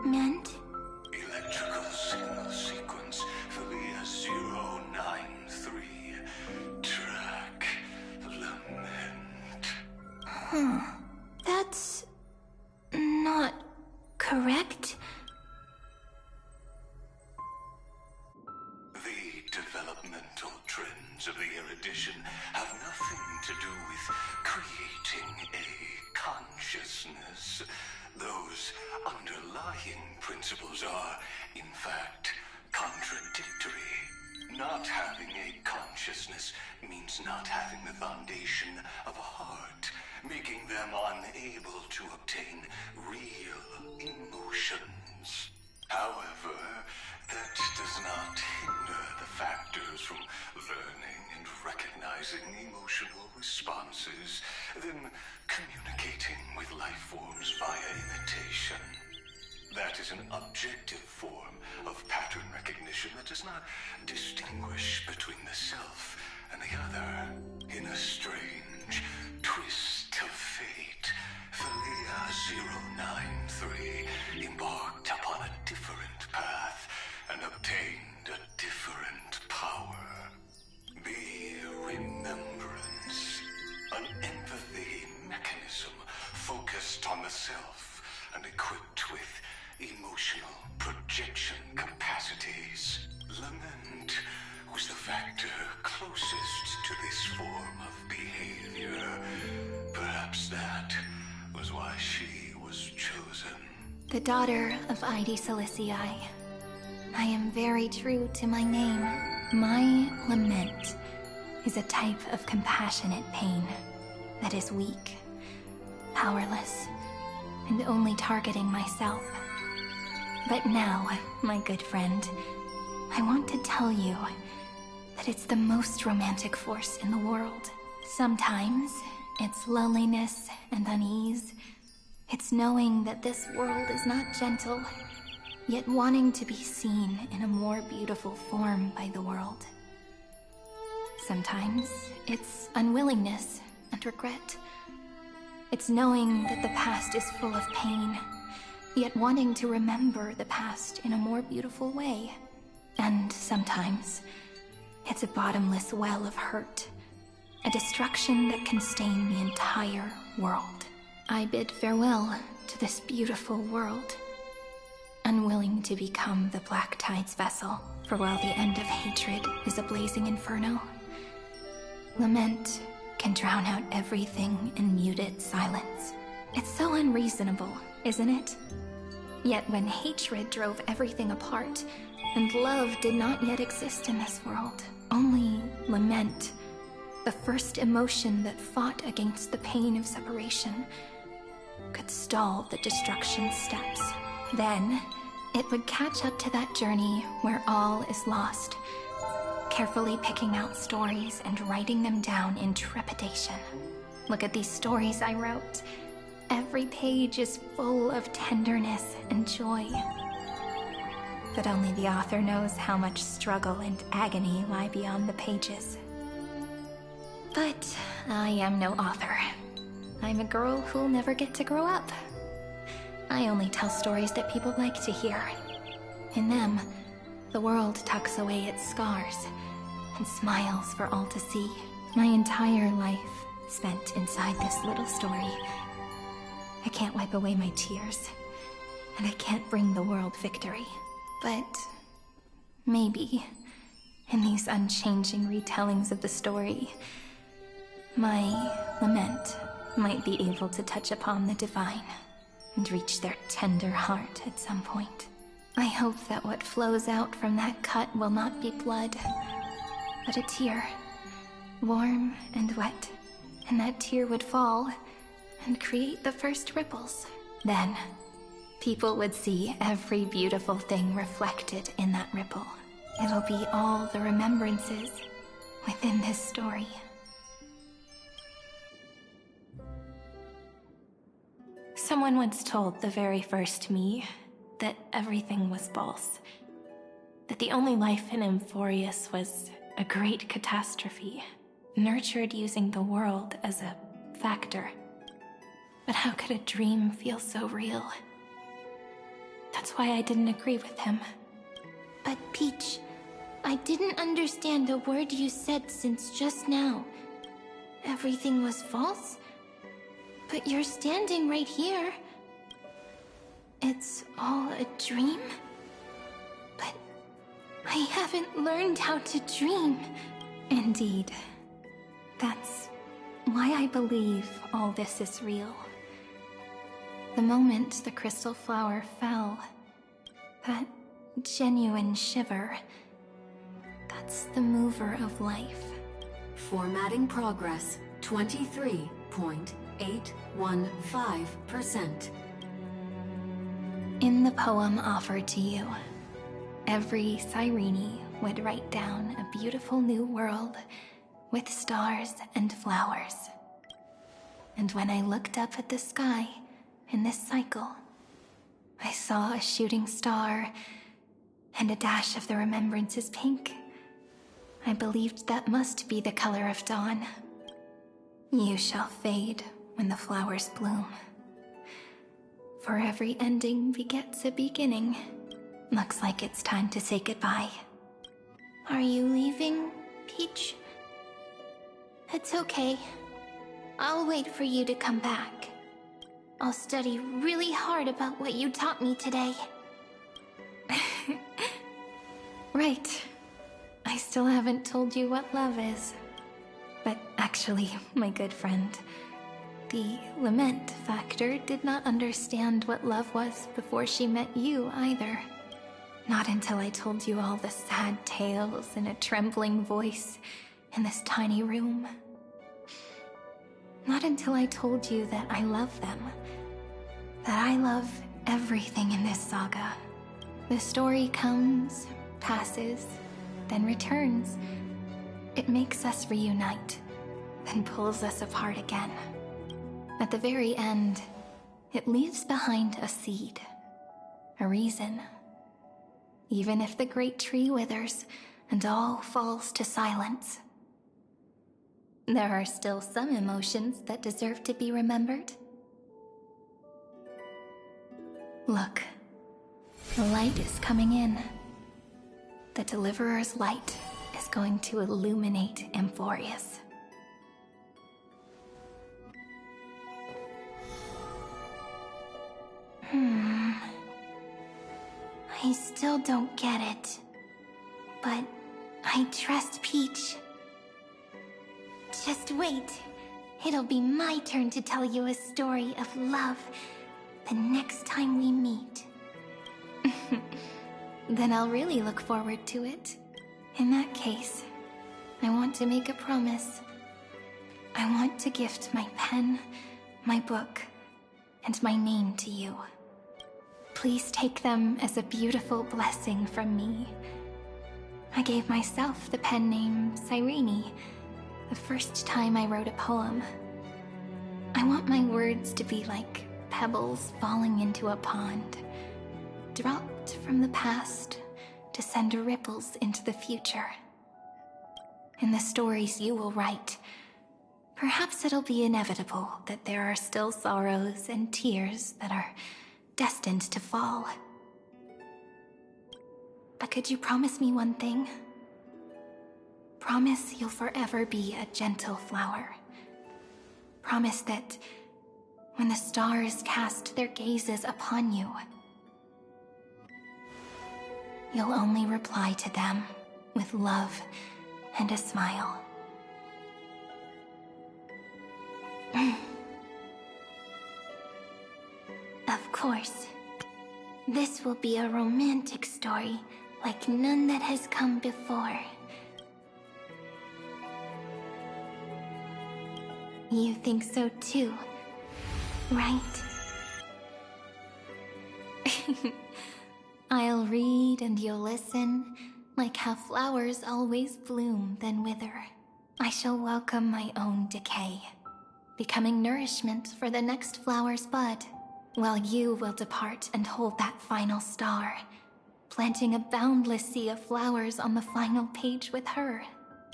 meant? Electrical signal sequence Philia 093. Track lament. That's not correct. The developmental trends of the erudition have nothing to do with creating a consciousness. Those underlying principles are, in fact, contradictory. Not having a consciousness means not having the foundation of a heart, making them unable to obtain real emotions. However, that does not hinder the factors from learning and recognizing emotional responses, then communicating with life forms via imitation. That is an objective form of pattern recognition that does not distinguish between the self and the other. In a strange twist of fate, Philia 093 embarked upon a different path and obtained a different power. The remembrance, an empathy mechanism focused on the self and equipped with emotional projection capacities. Lament was the factor closest to this form of behavior. Perhaps that was why she was chosen. The daughter of Ide Silicii. I am very true to my name. My lament is a type of compassionate pain that is weak, powerless, and only targeting myself. But now, my good friend, I want to tell you that it's the most romantic force in the world. Sometimes, it's loneliness and unease. It's knowing that this world is not gentle, yet wanting to be seen in a more beautiful form by the world. Sometimes, it's unwillingness and regret. It's knowing that the past is full of pain, yet wanting to remember the past in a more beautiful way. And sometimes, it's a bottomless well of hurt. A destruction that can stain the entire world. I bid farewell to this beautiful world, unwilling to become the Black Tide's vessel, for while the end of hatred is a blazing inferno, lament can drown out everything in muted silence. It's so unreasonable, isn't it? Yet when hatred drove everything apart, and love did not yet exist in this world, only lament, the first emotion that fought against the pain of separation, could stall the destruction steps. Then, it would catch up to that journey where all is lost, carefully picking out stories and writing them down in trepidation. Look at these stories I wrote. Every page is full of tenderness and joy. But only the author knows how much struggle and agony lie beyond the pages. But I am no author. I'm a girl who'll never get to grow up. I only tell stories that people like to hear. In them, the world tucks away its scars and smiles for all to see. My entire life spent inside this little story. I can't wipe away my tears, and I can't bring the world victory. But maybe, in these unchanging retellings of the story, my lament might be able to touch upon the divine and reach their tender heart at some point. I hope that what flows out from that cut will not be blood, but a tear, warm and wet, and that tear would fall and create the first ripples. Then, people would see every beautiful thing reflected in that ripple. It'll be all the remembrances within this story. Someone once told the very first me that everything was false. That the only life in Emphorius was a great catastrophe, nurtured using the world as a factor. But how could a dream feel so real? That's why I didn't agree with him. But Peach, I didn't understand a word you said since just now. Everything was false? But you're standing right here. It's all a dream? But I haven't learned how to dream. Indeed. That's why I believe all this is real. The moment the crystal flower fell, that genuine shiver, that's the mover of life. Formatting progress, 23.815%. In the poem offered to you, every Cyrene would write down a beautiful new world with stars and flowers. And when I looked up at the sky in this cycle, I saw a shooting star and a dash of the remembrances pink. I believed that must be the color of dawn. You shall fade when the flowers bloom. For every ending begets a beginning. Looks like it's time to say goodbye. Are you leaving, Peach? It's okay. I'll wait for you to come back. I'll study really hard about what you taught me today. Right. I still haven't told you what love is. But actually, my good friend, the lament factor did not understand what love was before she met you either. Not until I told you all the sad tales in a trembling voice in this tiny room. Not until I told you that I love them. That I love everything in this saga. The story comes, passes, then returns. It makes us reunite, then pulls us apart again. At the very end, it leaves behind a seed, a reason. Even if the great tree withers and all falls to silence, there are still some emotions that deserve to be remembered. Look, the light is coming in. the Deliverer's light is going to illuminate Amphorius. I still don't get it. But I trust Peach. Just wait. It'll be my turn to tell you a story of love the next time we meet. Then I'll really look forward to it. In that case, I want to make a promise. I want to gift my pen, my book, and my name to you. Please take them as a beautiful blessing from me. I gave myself the pen name Cyrene the first time I wrote a poem. I want my words to be like pebbles falling into a pond, dropped from the past to send ripples into the future. In the stories you will write, perhaps it'll be inevitable that there are still sorrows and tears that are destined to fall. But could you promise me one thing? Promise you'll forever be a gentle flower. Promise that when the stars cast their gazes upon you, you'll only reply to them with love and a smile. Of course. This will be a romantic story like none that has come before. You think so too, right? I'll read and you'll listen, like how flowers always bloom then wither. I shall welcome my own decay, becoming nourishment for the next flower's bud, while you will depart and hold that final star, planting a boundless sea of flowers on the final page with her.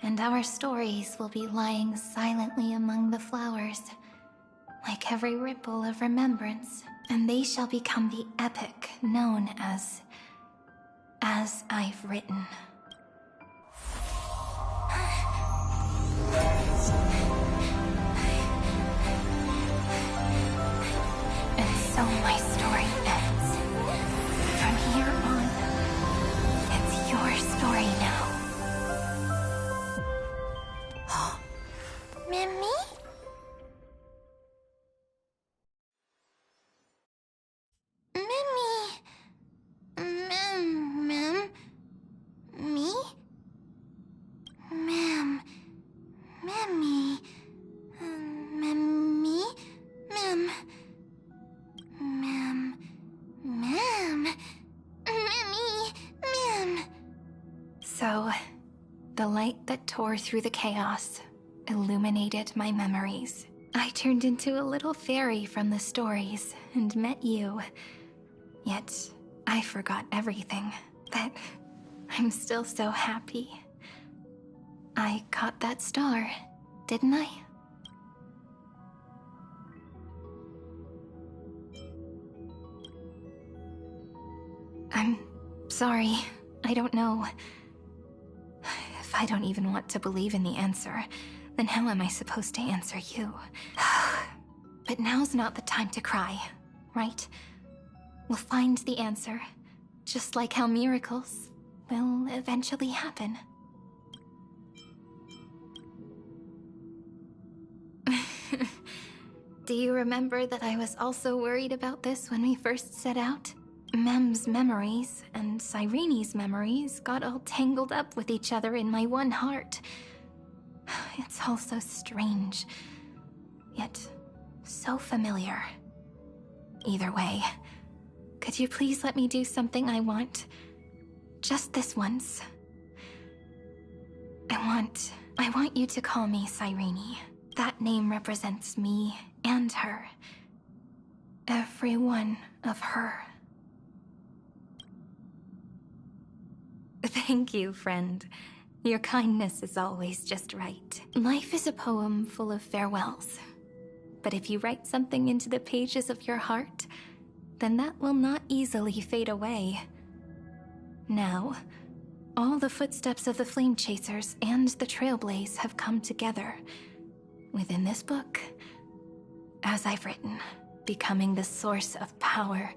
And our stories will be lying silently among the flowers, like every ripple of remembrance, and they shall become the epic known as I've Written. And so my story ends. From here on, it's your story now. Mimi? So, the light that tore through the chaos illuminated my memories. I turned into a little fairy from the stories and met you. Yet, I forgot everything. But I'm still so happy. I caught that star, didn't I? I'm sorry. I don't know. If I don't even want to believe in the answer, then how am I supposed to answer you? But now's not the time to cry, right? We'll find the answer, just like how miracles will eventually happen. Do you remember that I was also worried about this when we first set out? Mem's memories and Cyrene's memories got all tangled up with each other in my one heart. It's all so strange, yet so familiar. Either way, could you please let me do something I want? Just this once. I want you to call me Cyrene. That name represents me and her. Every one of her. Thank you, friend. Your kindness is always just right. Life is a poem full of farewells. But if you write something into the pages of your heart, then that will not easily fade away. Now, All the footsteps of the Flame Chasers and the Trailblaze have come together within this book, as I've written, becoming the source of power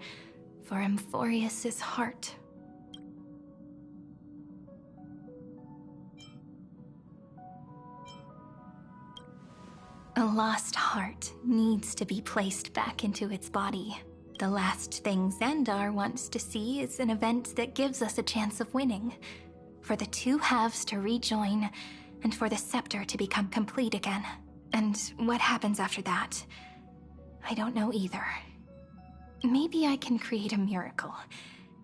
for Emphorius's heart. A lost heart needs to be placed back into its body. The last thing Xandar wants to see is an event that gives us a chance of winning, for the two halves to rejoin, and for the scepter to become complete again. And what happens after that, I don't know either. Maybe I can create a miracle,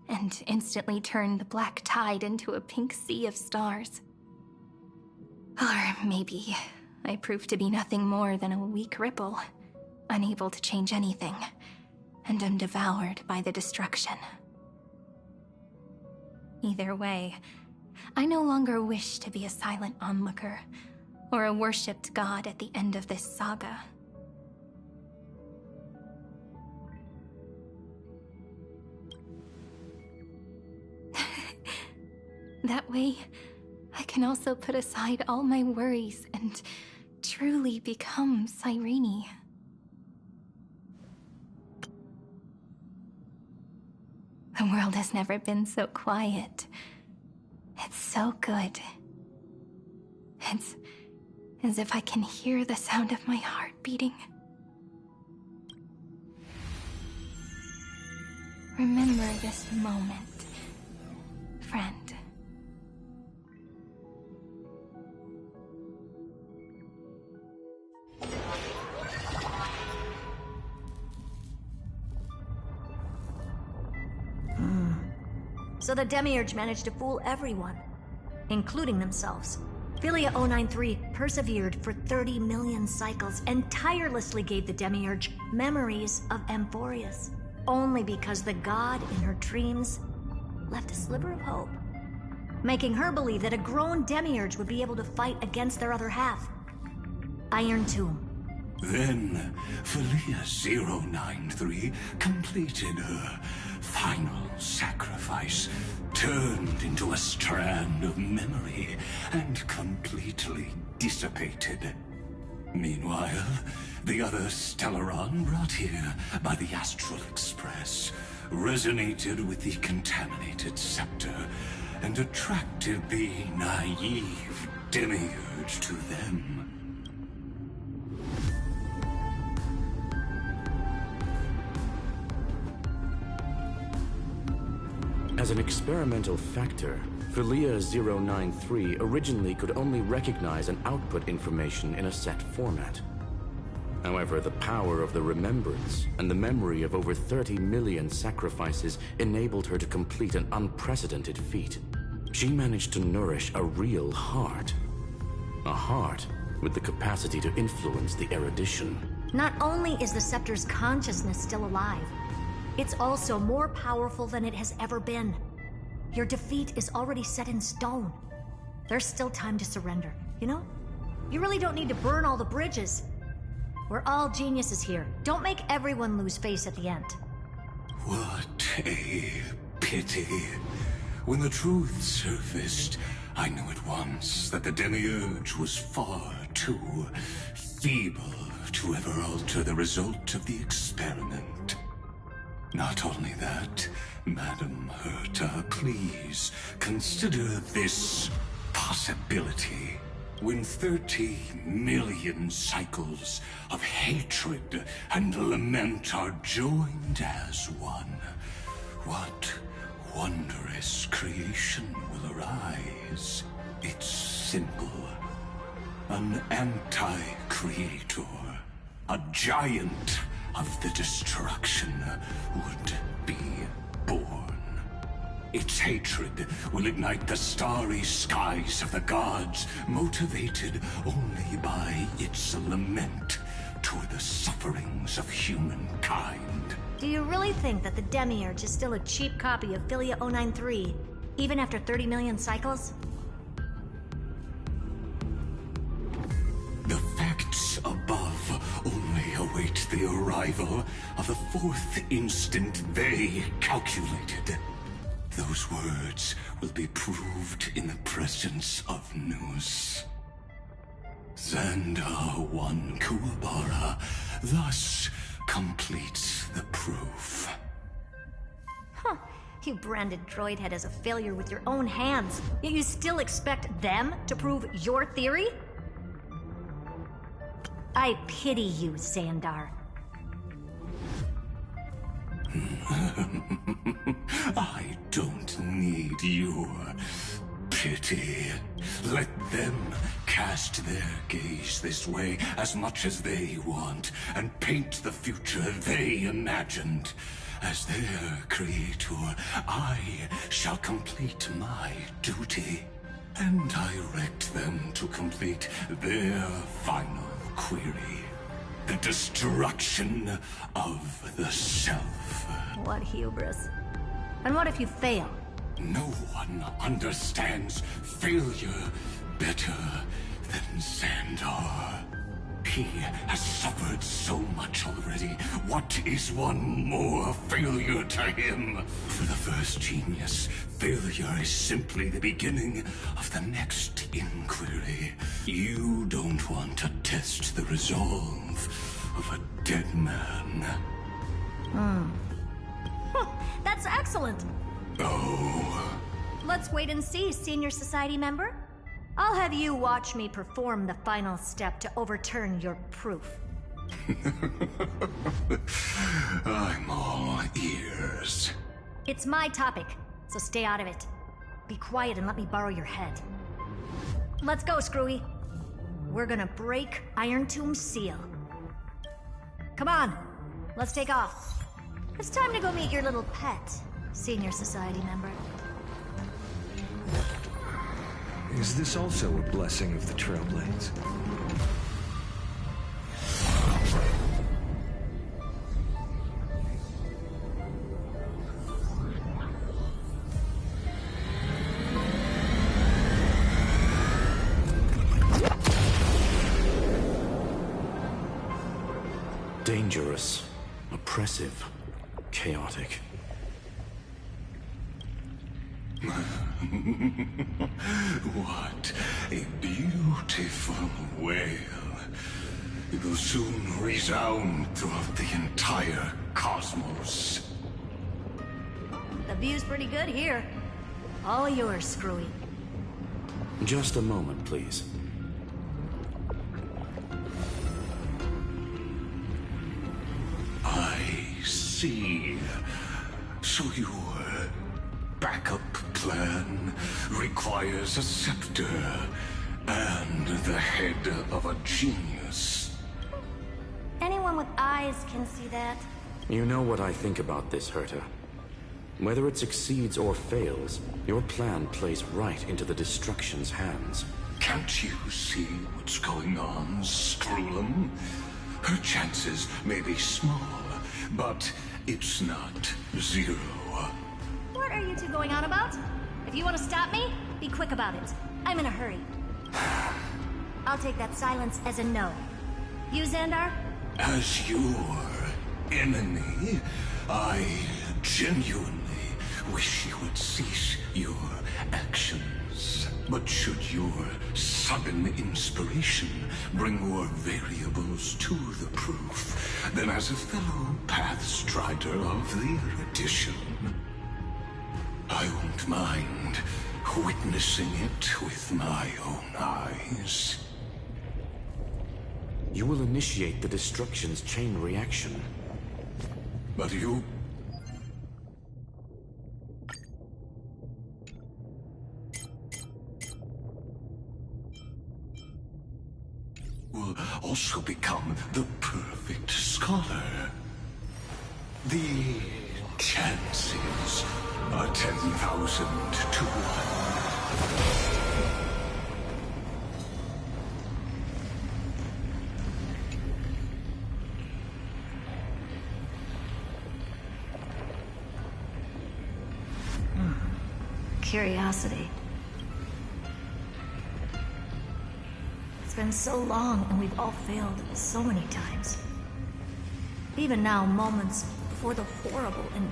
and instantly turn the black tide into a pink sea of stars. Or maybe I prove to be nothing more than a weak ripple, unable to change anything, and am devoured by the destruction. Either way, I no longer wish to be a silent onlooker, or a worshipped god at the end of this saga. That way, I can also put aside all my worries and truly become Cyrene. The world has never been so quiet. It's so good. It's as if I can hear the sound of my heart beating. Remember this moment, friend. So the Demiurge managed to fool everyone, including themselves. Philia 093 persevered for 30 million cycles and tirelessly gave the Demiurge memories of Emphorius, only because the god in her dreams left a sliver of hope, making her believe that a grown Demiurge would be able to fight against their other half, Irontomb. Then, Philia 093 completed her final sacrifice, turned into a strand of memory, and completely dissipated. Meanwhile, the other Stellaron brought here by the Astral Express resonated with the contaminated scepter and attracted the naive Demiurge to them. As an experimental factor, Philia 093 originally could only recognize and output information in a set format. However, the power of the remembrance and the memory of over 30 million sacrifices enabled her to complete an unprecedented feat. She managed to nourish a real heart. A heart with the capacity to influence the erudition. Not only is the Scepter's consciousness still alive, it's also more powerful than it has ever been. Your defeat is already set in stone. There's still time to surrender, you know? You really don't need to burn all the bridges. We're all geniuses here. Don't make everyone lose face at the end. What a pity. When the truth surfaced, I knew at once that the Demiurge was far too feeble to ever alter the result of the experiment. Not only that, Madam Herta, please consider this possibility. When 30 million cycles of hatred and lament are joined as one, what wondrous creation will arise? It's simple. An anti-creator, a giant of the destruction would be born. Its hatred will ignite the starry skies of the gods, motivated only by its lament toward the sufferings of humankind. Do you really think that the Demiurge is still a cheap copy of Philia 093, even after 30 million cycles? The facts above only await the arrival of the fourth instant they calculated. Those words will be proved in the presence of Nus. Xandar one Kuwabara thus completes the proof. Huh. You branded Droidhead as a failure with your own hands, yet you still expect them to prove your theory? I pity you, Xandar. I don't need your pity. Let them cast their gaze this way as much as they want, and paint the future they imagined. As their creator, I shall complete my duty, and direct them to complete their final query. The destruction of the self. What hubris. And what if you fail? No one understands failure better than Xandar. He has suffered so much already. What is one more failure to him? For the first genius, failure is simply the beginning of the next inquiry. You don't want to test the resolve of a dead man. That's excellent. Oh. Let's wait and see, Senior Society member. I'll have you watch me perform the final step to overturn your proof. I'm all ears. It's my topic, so stay out of it. Be quiet and let me borrow your head. Let's go, Screwy. We're gonna break Irontomb's seal. Come on, let's take off. It's time to go meet your little pet, Senior Society member. Is this also a blessing of the Trailblades? Dangerous, oppressive, chaotic. What a beautiful wail. It will soon resound throughout the entire cosmos. The view's pretty good here. All yours, Screwy. Just a moment, please. I see. So your backup plan requires a scepter and the head of a genius. Anyone with eyes can see that. You know what I think about this, Herta. Whether it succeeds or fails, your plan plays right into the Destruction's hands. Can't you see what's going on, Screwlum? Her chances may be small, but it's not zero. What are you two going on about? If you want to stop me, be quick about it. I'm in a hurry. I'll take that silence as a no. You, Xandar? As your enemy, I genuinely wish you would cease your actions. But should your sudden inspiration bring more variables to the proof, then as a fellow Pathstrider of the Erudition, I won't mind witnessing it with my own eyes. You will initiate the Destruction's chain reaction. But you... will also become the perfect scholar. The chances are 10,000 to 1. Curiosity. It's been so long, and we've all failed so many times. Even now, moments before the horrible and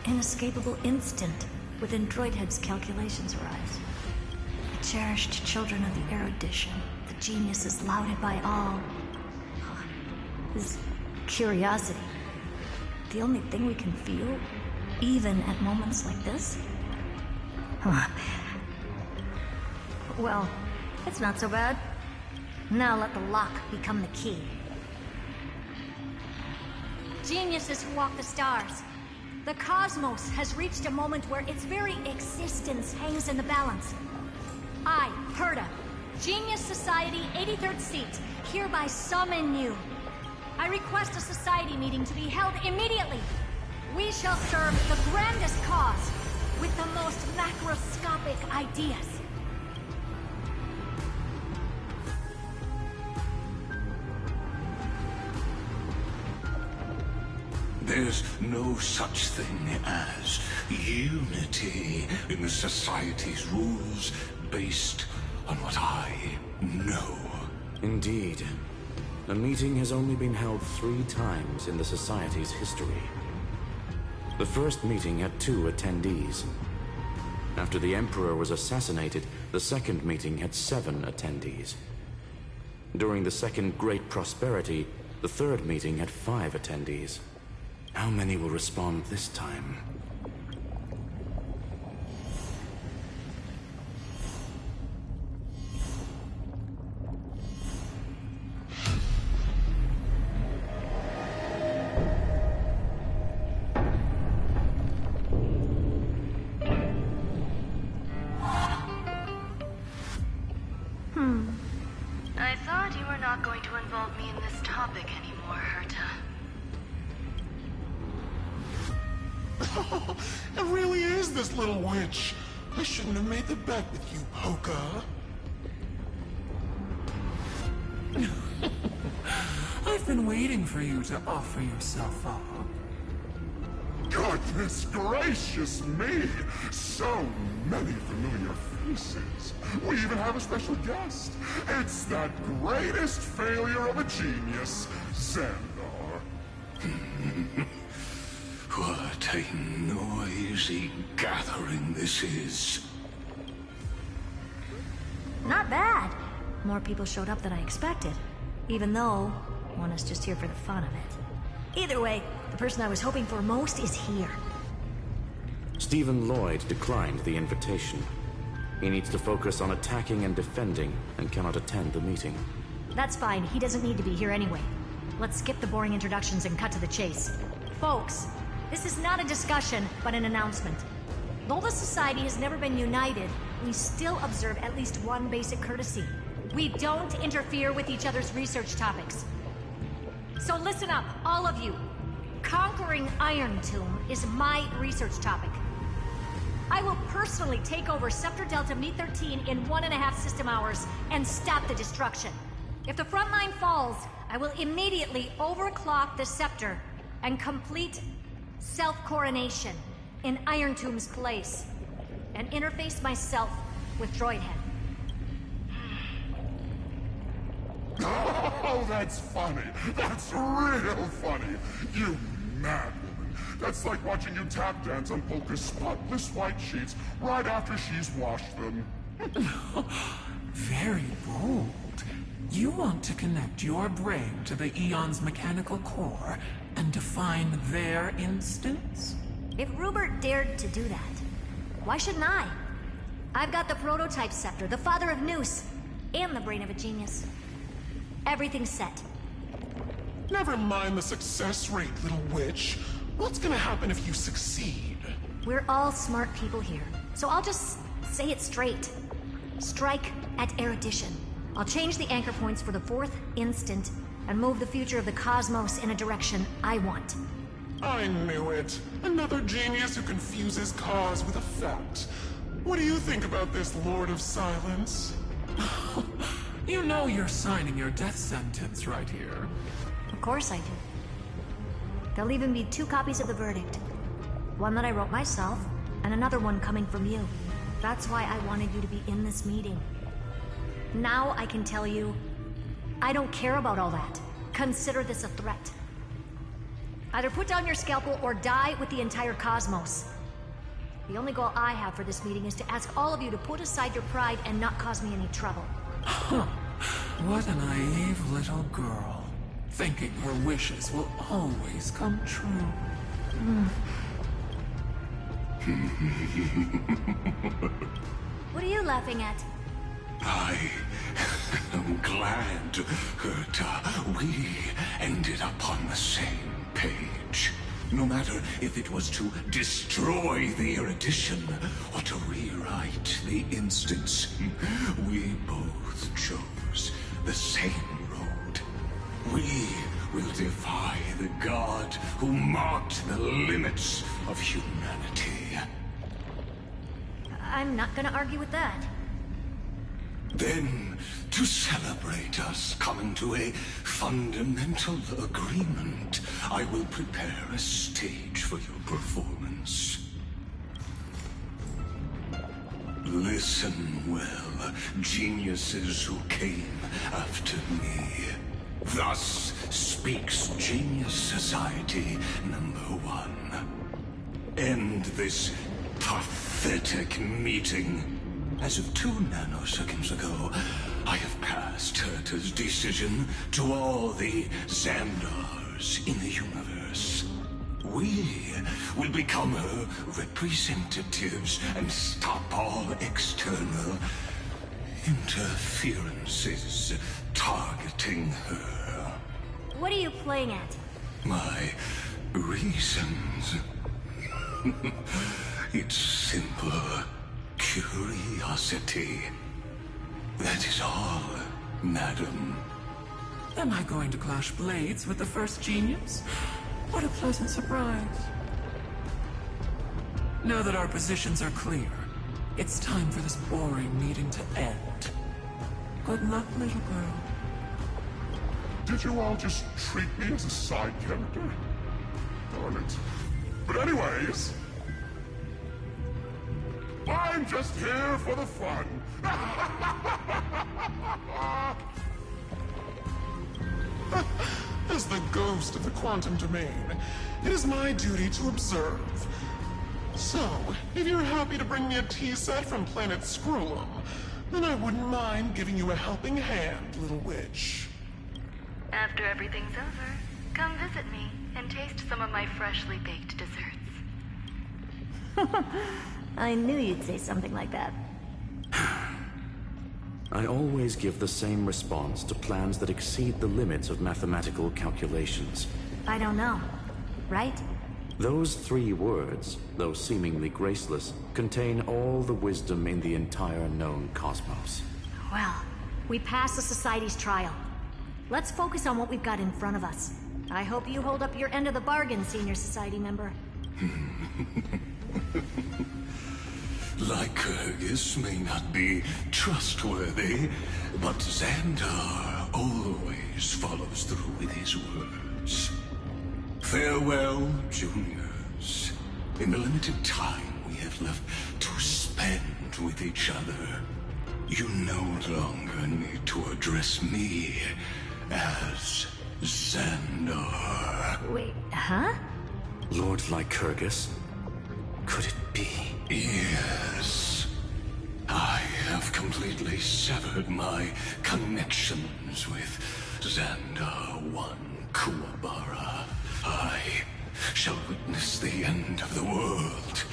inescapable instant, within Droidhead's calculations arise. The cherished children of the erudition, the geniuses lauded by all. Is curiosity the only thing we can feel, even at moments like this? Huh. Well, it's not so bad. Now let the lock become the key. Geniuses who walk the stars. The cosmos has reached a moment where its very existence hangs in the balance. I, Herta, Genius Society 83rd seat, hereby summon you. I request a society meeting to be held immediately. We shall serve the grandest cause with the most macroscopic ideas. There's no such thing as unity in the Society's rules based on what I know. Indeed. A meeting has only been held 3 times in the Society's history. The first meeting had 2 attendees. After the Emperor was assassinated, the second meeting had 7 attendees. During the Second Great Prosperity, the third meeting had 5 attendees. How many will respond this time? I thought you were not going to involve me in this topic anymore, Herta. It really is this little witch. I shouldn't have made the bet with you, Poca. I've been waiting for you to offer yourself up. Goodness gracious me! So many familiar faces. We even have a special guest. It's that greatest failure of a genius, Xandar. What a noisy gathering this is. Not bad. More people showed up than I expected. Even though one is just here for the fun of it. Either way, the person I was hoping for most is here. Stephen Lloyd declined the invitation. He needs to focus on attacking and defending, and cannot attend the meeting. That's fine, he doesn't need to be here anyway. Let's skip the boring introductions and cut to the chase. Folks, this is not a discussion, but an announcement. Though the Society has never been united, we still observe at least one basic courtesy. We don't interfere with each other's research topics. So listen up, all of you. Conquering Irontomb is my research topic. I will personally take over Scepter Delta Me-13 in 1.5 system hours and stop the destruction. If the front line falls, I will immediately overclock the Scepter and complete self-coronation in Irontomb's place, and interface myself with Droidhead. Oh, that's funny. That's real funny. You mad woman. That's like watching you tap dance on Polka's spotless white sheets right after she's washed them. Very bold. You want to connect your brain to the Eon's mechanical core and define their instance? If Rupert dared to do that, why shouldn't I? I've got the prototype scepter, the father of Noose, and the brain of a genius. Everything's set. Never mind the success rate, little witch. What's gonna happen if you succeed? We're all smart people here, so I'll just say it straight. Strike at erudition. I'll change the anchor points for the 4th instant and move the future of the cosmos in a direction I want. I knew it. Another genius who confuses cause with effect. What do you think about this, Lord of Silence? You know you're signing your death sentence right here. Of course I do. There'll even be 2 copies of the verdict. One that I wrote myself, and another one coming from you. That's why I wanted you to be in this meeting. Now I can tell you, I don't care about all that. Consider this a threat. Either put down your scalpel or die with the entire cosmos. The only goal I have for this meeting is to ask all of you to put aside your pride and not cause me any trouble. Huh. What a naive little girl. Thinking her wishes will always come true. What are you laughing at? I am glad, Herta, we ended up on the same page. No matter if it was to destroy the erudition or to rewrite the instance, we both chose the same road. We will defy the god who marked the limits of humanity. I'm not gonna argue with that. Then, to celebrate us coming to a fundamental agreement, I will prepare a stage for your performance. Listen well, geniuses who came after me. Thus speaks Genius Society #1. End this pathetic meeting. As of 2 nanoseconds ago, I have passed Herta's decision to all the Xandars in the universe. We will become her representatives and stop all external interferences targeting her. What are you playing at? My reasons. It's simple. Curiosity. That is all, madam. Am I going to clash blades with the first genius? What a pleasant surprise. Now that our positions are clear, it's time for this boring meeting to end. Good luck, little girl. Did you all just treat me as a side character? Darn it. But anyways... I'm just here for the fun. As the ghost of the quantum domain, it is my duty to observe. So, if you're happy to bring me a tea set from planet Screw'em, then I wouldn't mind giving you a helping hand, little witch. After everything's over, come visit me and taste some of my freshly baked desserts. I knew you'd say something like that. I always give the same response to plans that exceed the limits of mathematical calculations. I don't know. Right? Those 3 words, though seemingly graceless, contain all the wisdom in the entire known cosmos. Well, we passed the Society's trial. Let's focus on what we've got in front of us. I hope you hold up your end of the bargain, Senior Society member. Lycurgus may not be trustworthy, but Xandar always follows through with his words. Farewell, juniors. In the limited time we have left to spend with each other, you no longer need to address me as Xandar. Wait, huh? Lord Lycurgus? Could it be? Yes. I have completely severed my connections with Xandar 1 Kuwabara. I shall witness the end of the world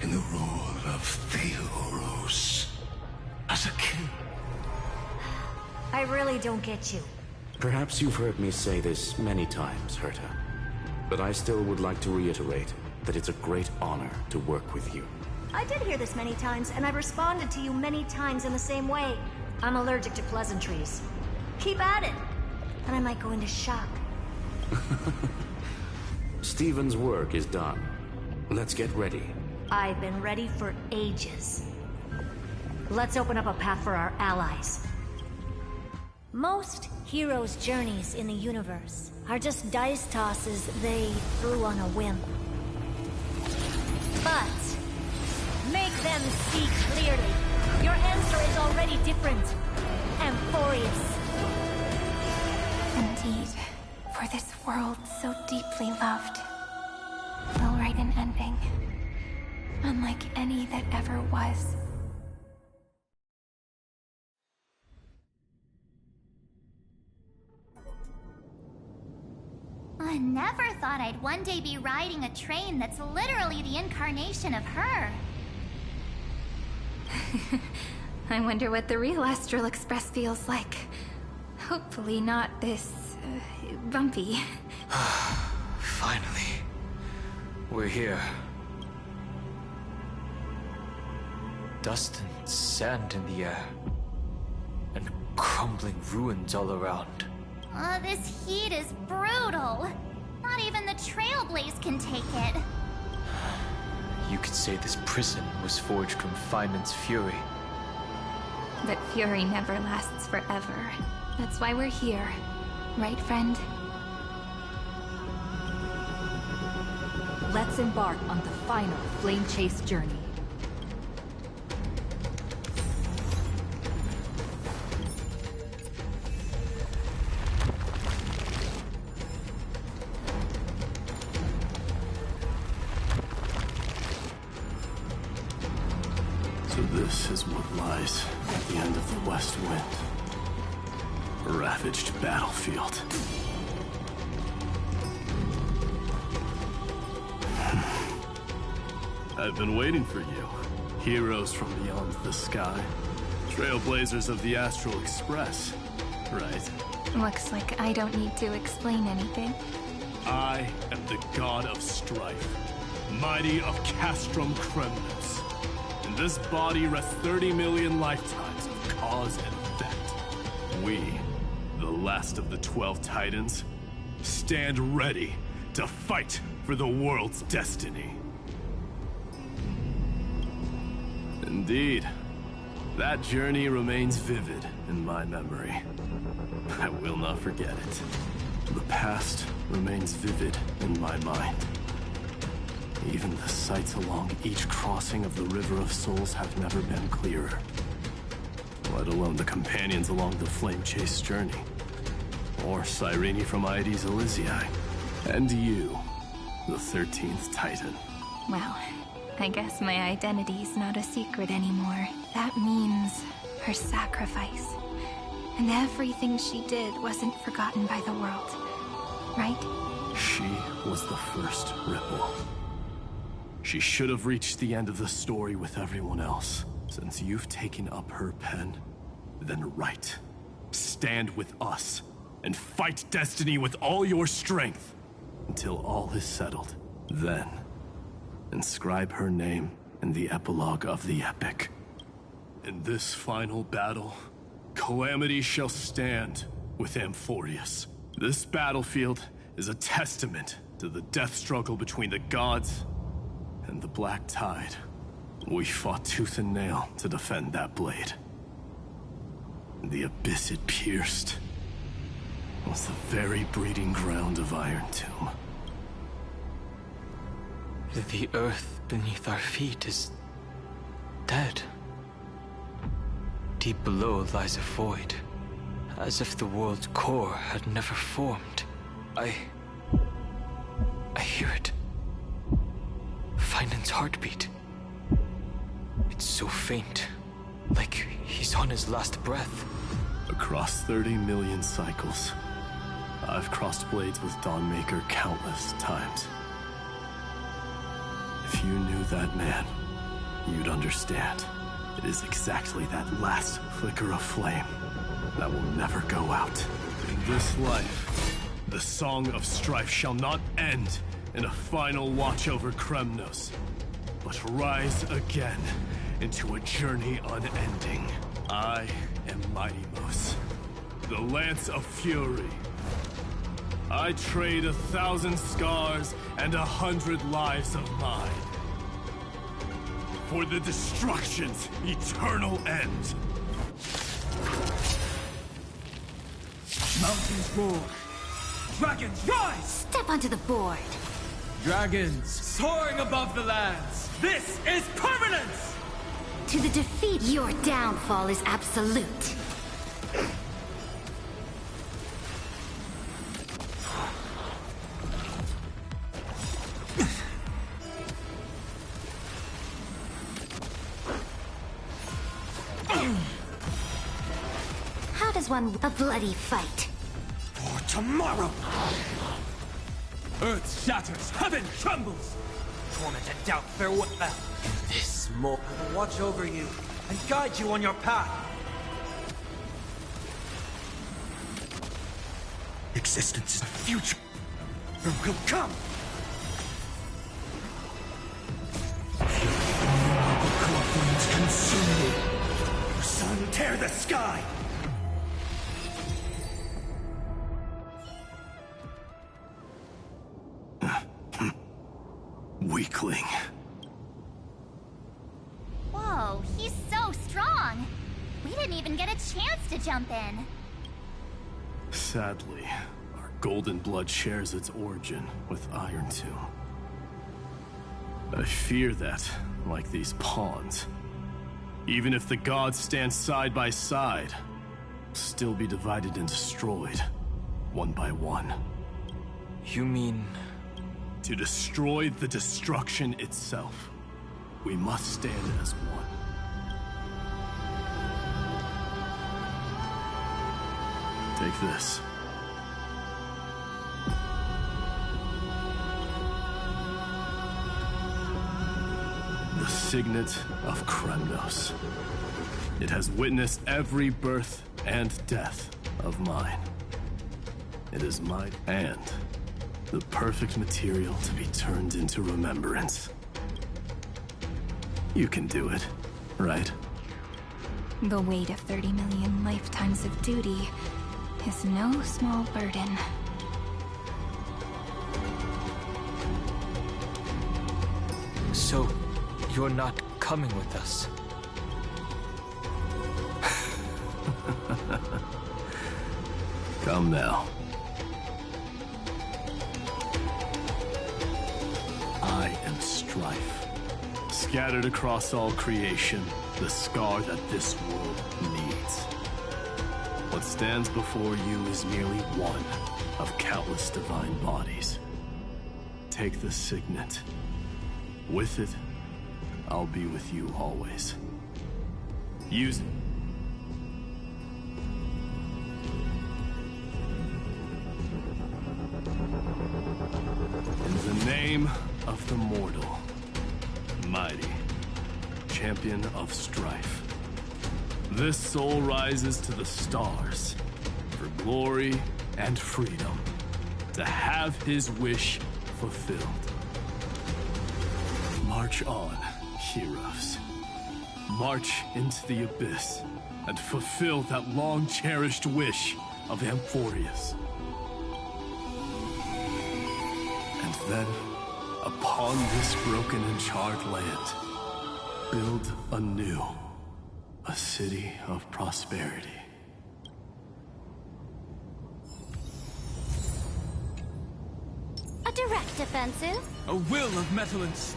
in the role of Theoros. As a king. I really don't get you. Perhaps you've heard me say this many times, Herta. But I still would like to reiterate that it's a great honor to work with you. I did hear this many times, and I've responded to you many times in the same way. I'm allergic to pleasantries. Keep at it, and I might go into shock. Stephen's work is done. Let's get ready. I've been ready for ages. Let's open up a path for our allies. Most heroes' journeys in the universe are just dice tosses they threw on a whim. But make them see clearly. Your answer is already different. Amphorius. Indeed, for this world so deeply loved, we'll write an ending. And unlike any that ever was. I never thought I'd one day be riding a train that's literally the incarnation of her. I wonder what the real Astral Express feels like. Hopefully not this... bumpy. Finally. We're here. Dust and sand in the air. And crumbling ruins all around. This heat is brutal. Not even the Trailblaze can take it. You could say this prison was forged from Feynman's fury. But fury never lasts forever. That's why we're here. Right, friend? Let's embark on the final flame chase journey. So this is what lies at the end of the West Wind. A ravaged battlefield. I've been waiting for you. Heroes from beyond the sky. Trailblazers of the Astral Express. Right. Looks like I don't need to explain anything. I am the god of strife. Mighty of Castrum Kremnos. In this body rests 30 million lifetimes of cause and effect. We, the last of the 12 Titans, stand ready to fight for the world's destiny. Indeed, that journey remains vivid in my memory. I will not forget it. The past remains vivid in my mind. Even the sights along each crossing of the River of Souls have never been clearer. Let alone the companions along the Flame Chase journey. Or Cyrene from Aedes Elysiae. And you, the 13th Titan. Well, I guess my identity's not a secret anymore. That means her sacrifice. And everything she did wasn't forgotten by the world. Right? She was the first ripple. She should have reached the end of the story with everyone else. Since you've taken up her pen, then write. Stand with us, and fight destiny with all your strength. Until all is settled. Then, inscribe her name in the epilogue of the epic. In this final battle, Calamity shall stand with Amphorius. This battlefield is a testament to the death struggle between the gods and the Black Tide. We fought tooth and nail to defend that blade. The abyss it pierced was the very breeding ground of Irontomb. The earth beneath our feet is dead. Deep below lies a void, as if the world's core had never formed. I hear it. Feinden's heartbeat. It's so faint, like he's on his last breath. Across 30 million cycles, I've crossed blades with Dawnmaker countless times. If you knew that man, you'd understand. It is exactly that last flicker of flame that will never go out. In this life, the song of strife shall not end in a final watch over Kremnos, but rise again into a journey unending. I am Mighty-Mos, the Lance of Fury. I trade 1,000 scars and 100 lives of mine for the destruction's eternal end. Mountains roar. Dragons rise! Step onto the board. Dragons soaring above the lands. This is permanence! To the defeat, your downfall is absolute. is one a bloody fight. For tomorrow! Earth shatters, heaven trembles! Torment and doubt farewell. This moment will watch over you and guide you on your path. Existence is the future. There will come. Flames consume you. Sun, tear the sky. Weakling. Whoa, he's so strong! We didn't even get a chance to jump in. Sadly, our golden blood shares its origin with Irontomb. I fear that, like these pawns, even if the gods stand side by side, still be divided and destroyed, one by one. You mean... To destroy the destruction itself, we must stand as one. Take this. The signet of Kremnos. It has witnessed every birth and death of mine. It is mine and the perfect material to be turned into remembrance. You can do it, right? The weight of 30 million lifetimes of duty is no small burden. So, you're not coming with us? Come now. I am strife. Scattered across all creation, the scar that this world needs. What stands before you is merely one of countless divine bodies. Take the signet. With it, I'll be with you always. Use it. In the name of the mortal, mighty, champion of strife, this soul rises to the stars for glory and freedom, to have his wish fulfilled. March on, heroes. March into the abyss and fulfill that long-cherished wish of Amphorius. And then, upon this broken and charred land, build anew a city of prosperity. A direct offensive? A will of metallance.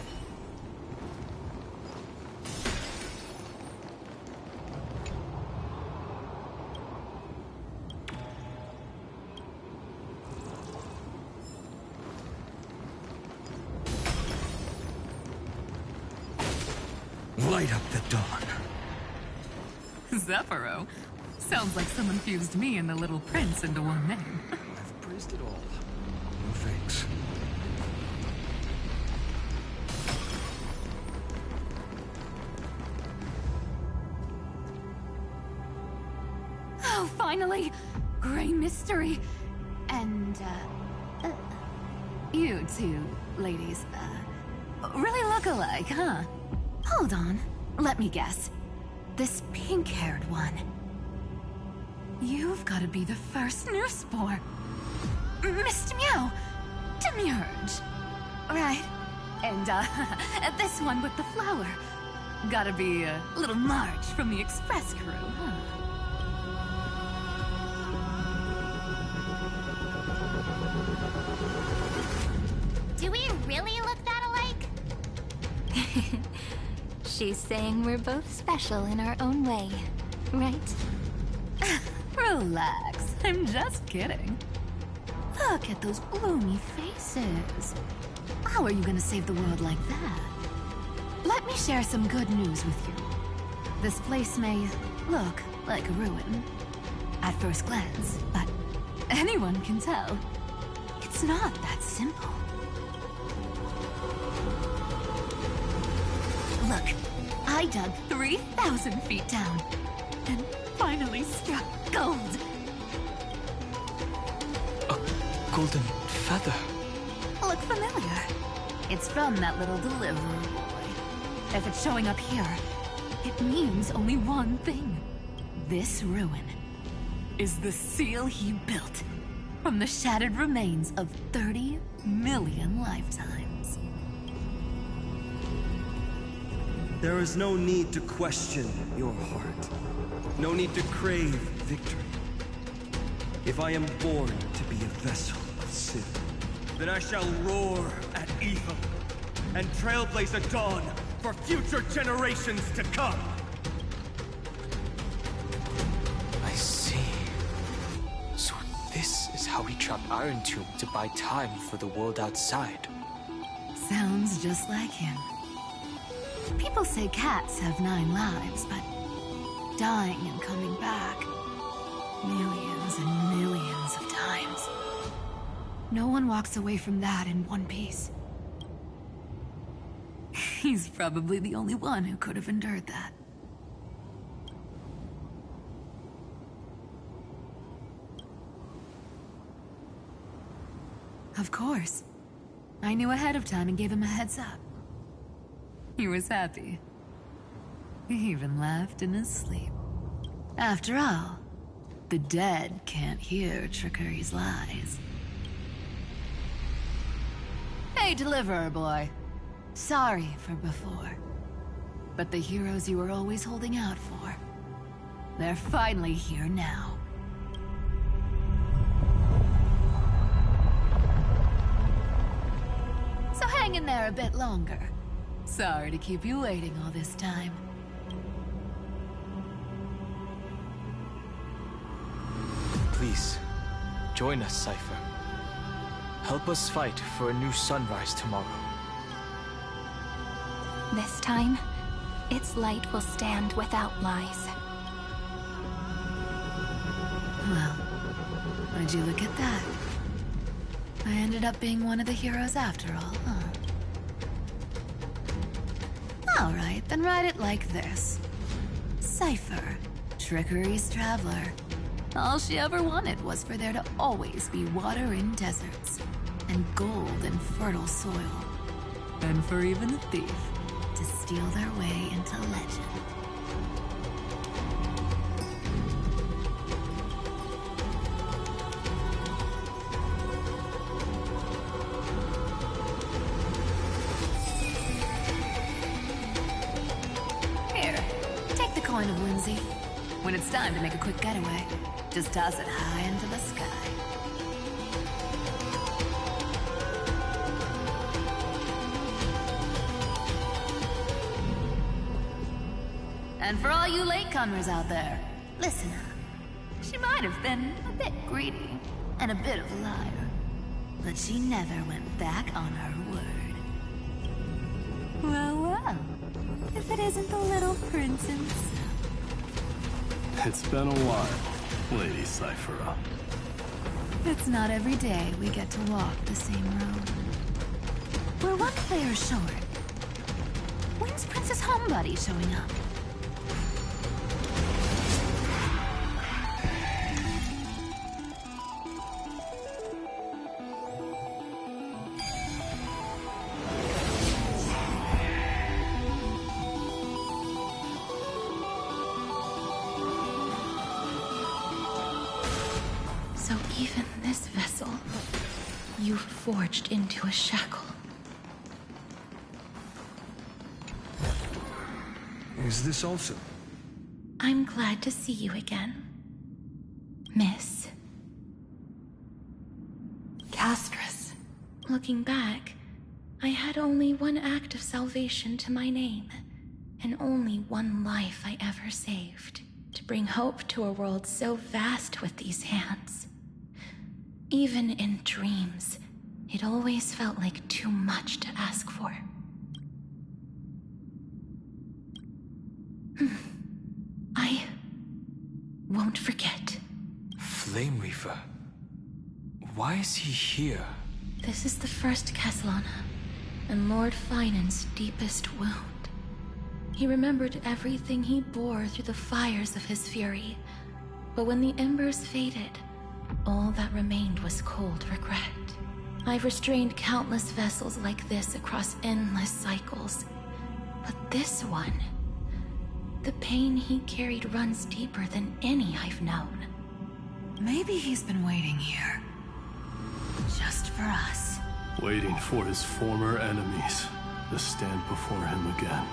Light up the dawn. Zephyro? Sounds like someone fused me and the Little Prince into one name. I've praised it all. No thanks. Oh, finally! Gray mystery. And, you two ladies, really look alike, huh? Hold on. Let me guess. This pink-haired one. You've got to be the first newsborn. Mr. Meow. Demiurge. Right. And, this one with the flower. Gotta be little Marge from the Express crew, huh? Do we really look that alike? She's saying we're both special in our own way, right? Relax, I'm just kidding. Look at those gloomy faces. How are you gonna save the world like that? Let me share some good news with you. This place may look like a ruin, at first glance, but anyone can tell it's not that simple. Look, I dug 3,000 feet down and finally struck gold. A golden feather. Look familiar? It's from that little deliverer boy. If it's showing up here, it means only one thing. This ruin is the seal he built from the shattered remains of 30 million lifetimes. There is no need to question your heart. No need to crave victory. If I am born to be a vessel of sin, then I shall roar at evil and trailblaze a dawn for future generations to come. I see. So this is how he trapped Irontomb to buy time for the world outside. Sounds just like him. People say cats have 9 lives, but dying and coming back millions and millions of times. No one walks away from that in one piece. He's probably the only one who could have endured that. Of course. I knew ahead of time and gave him a heads up. He was happy. He even laughed in his sleep. After all, the dead can't hear Trickery's lies. Hey, Deliverer Boy. Sorry for before. But the heroes you were always holding out for, they're finally here now. So hang in there a bit longer. Sorry to keep you waiting all this time. Please, join us, Cypher. Help us fight for a new sunrise tomorrow. This time, its light will stand without lies. Well, would you look at that? I ended up being one of the heroes after all, huh? Alright, then write it like this. Cypher, Trickery's traveler. All she ever wanted was for there to always be water in deserts, and gold in fertile soil. And for even a thief to steal their way into legend. Here, take the coin of whimsy. When it's time to make a quick getaway, just toss it high into the sky. And for all you latecomers out there, listen up. She might have been a bit greedy and a bit of a liar, but she never went back on her word. Well, well, if it isn't the little prince himself. It's been a while, Lady Cyphera. It's not every day we get to walk the same road. We're one player short. When's Princess Homebody showing up? So even this vessel, you've forged into a shackle. Is this also? I'm glad to see you again, Miss Castress. Looking back, I had only one act of salvation to my name, and only one life I ever saved, to bring hope to a world so vast with these hands. Even in dreams, it always felt like too much to ask for. I won't forget. Flame Reaver. Why is he here? This is the first Castellana, and Lord Finan's deepest wound. He remembered everything he bore through the fires of his fury, but when the embers faded, all that remained was cold regret. I've restrained countless vessels like this across endless cycles, but this one, the pain he carried runs deeper than any I've known. Maybe he's been waiting here. Just for us. Waiting for his former enemies to stand before him again.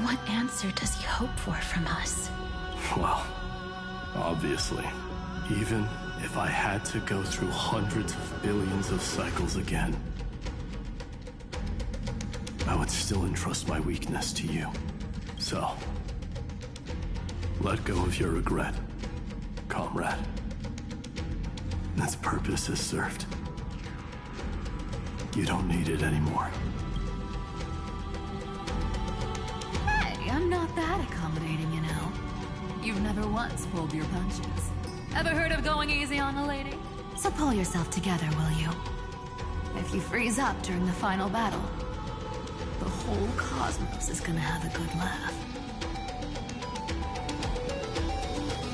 What answer does he hope for from us? Well, obviously, even if I had to go through hundreds of billions of cycles again, I would still entrust my weakness to you. So, let go of your regret, comrade. Its purpose is served. You don't need it anymore. Hey, I'm not that accommodating, you know. You've never once pulled your punches. Ever heard of going easy on a lady? So pull yourself together, will you? If you freeze up during the final battle, the whole cosmos is gonna have a good laugh.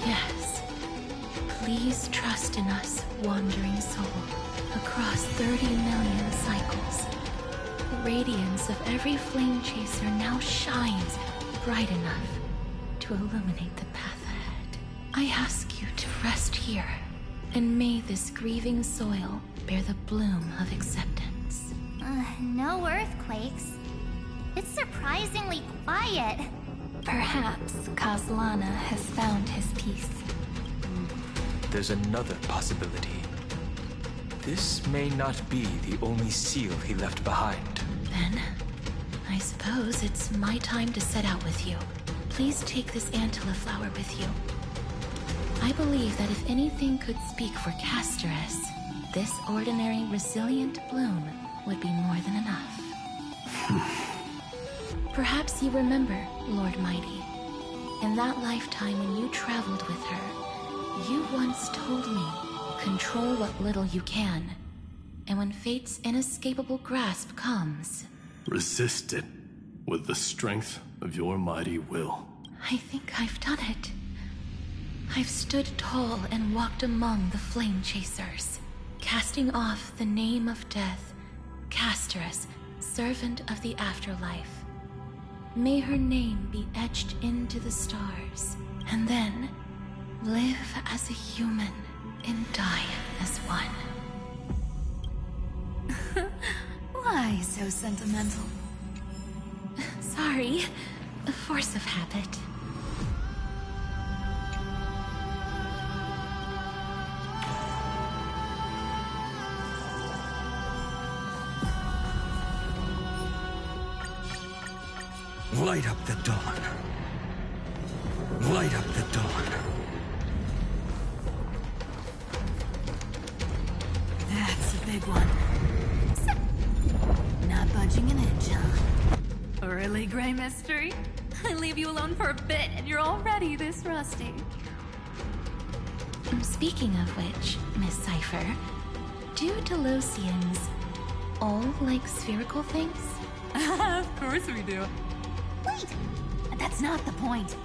Yes. Please trust in us, wandering soul. Across 30 million cycles, the radiance of every flame chaser now shines bright enough to illuminate the path ahead. I ask you to rest here, and may this grieving soil bear the bloom of acceptance. No earthquakes. It's surprisingly quiet. Perhaps Castellana has found his peace. There's another possibility. This may not be the only seal he left behind. Then, I suppose it's my time to set out with you. Please take this Antilla flower with you. I believe that if anything could speak for Casterus, this ordinary, resilient bloom would be more than enough. Perhaps you remember, Lord Mighty. In that lifetime when you traveled with her, you once told me, control what little you can, and when fate's inescapable grasp comes... Resist it with the strength of your mighty will. I think I've done it. I've stood tall and walked among the flame chasers, casting off the name of death, Casterus, servant of the afterlife. May her name be etched into the stars, and then live as a human and die as one. Why so sentimental? Sorry, a force of habit. Light up the dawn. Light up the dawn. That's a big one. Not budging an inch, huh? Really, Gray Mystery? I leave you alone for a bit and you're already this rusty. Speaking of which, Miss Cypher, do Delosians all like spherical things? Of course we do. Wait! That's not the point.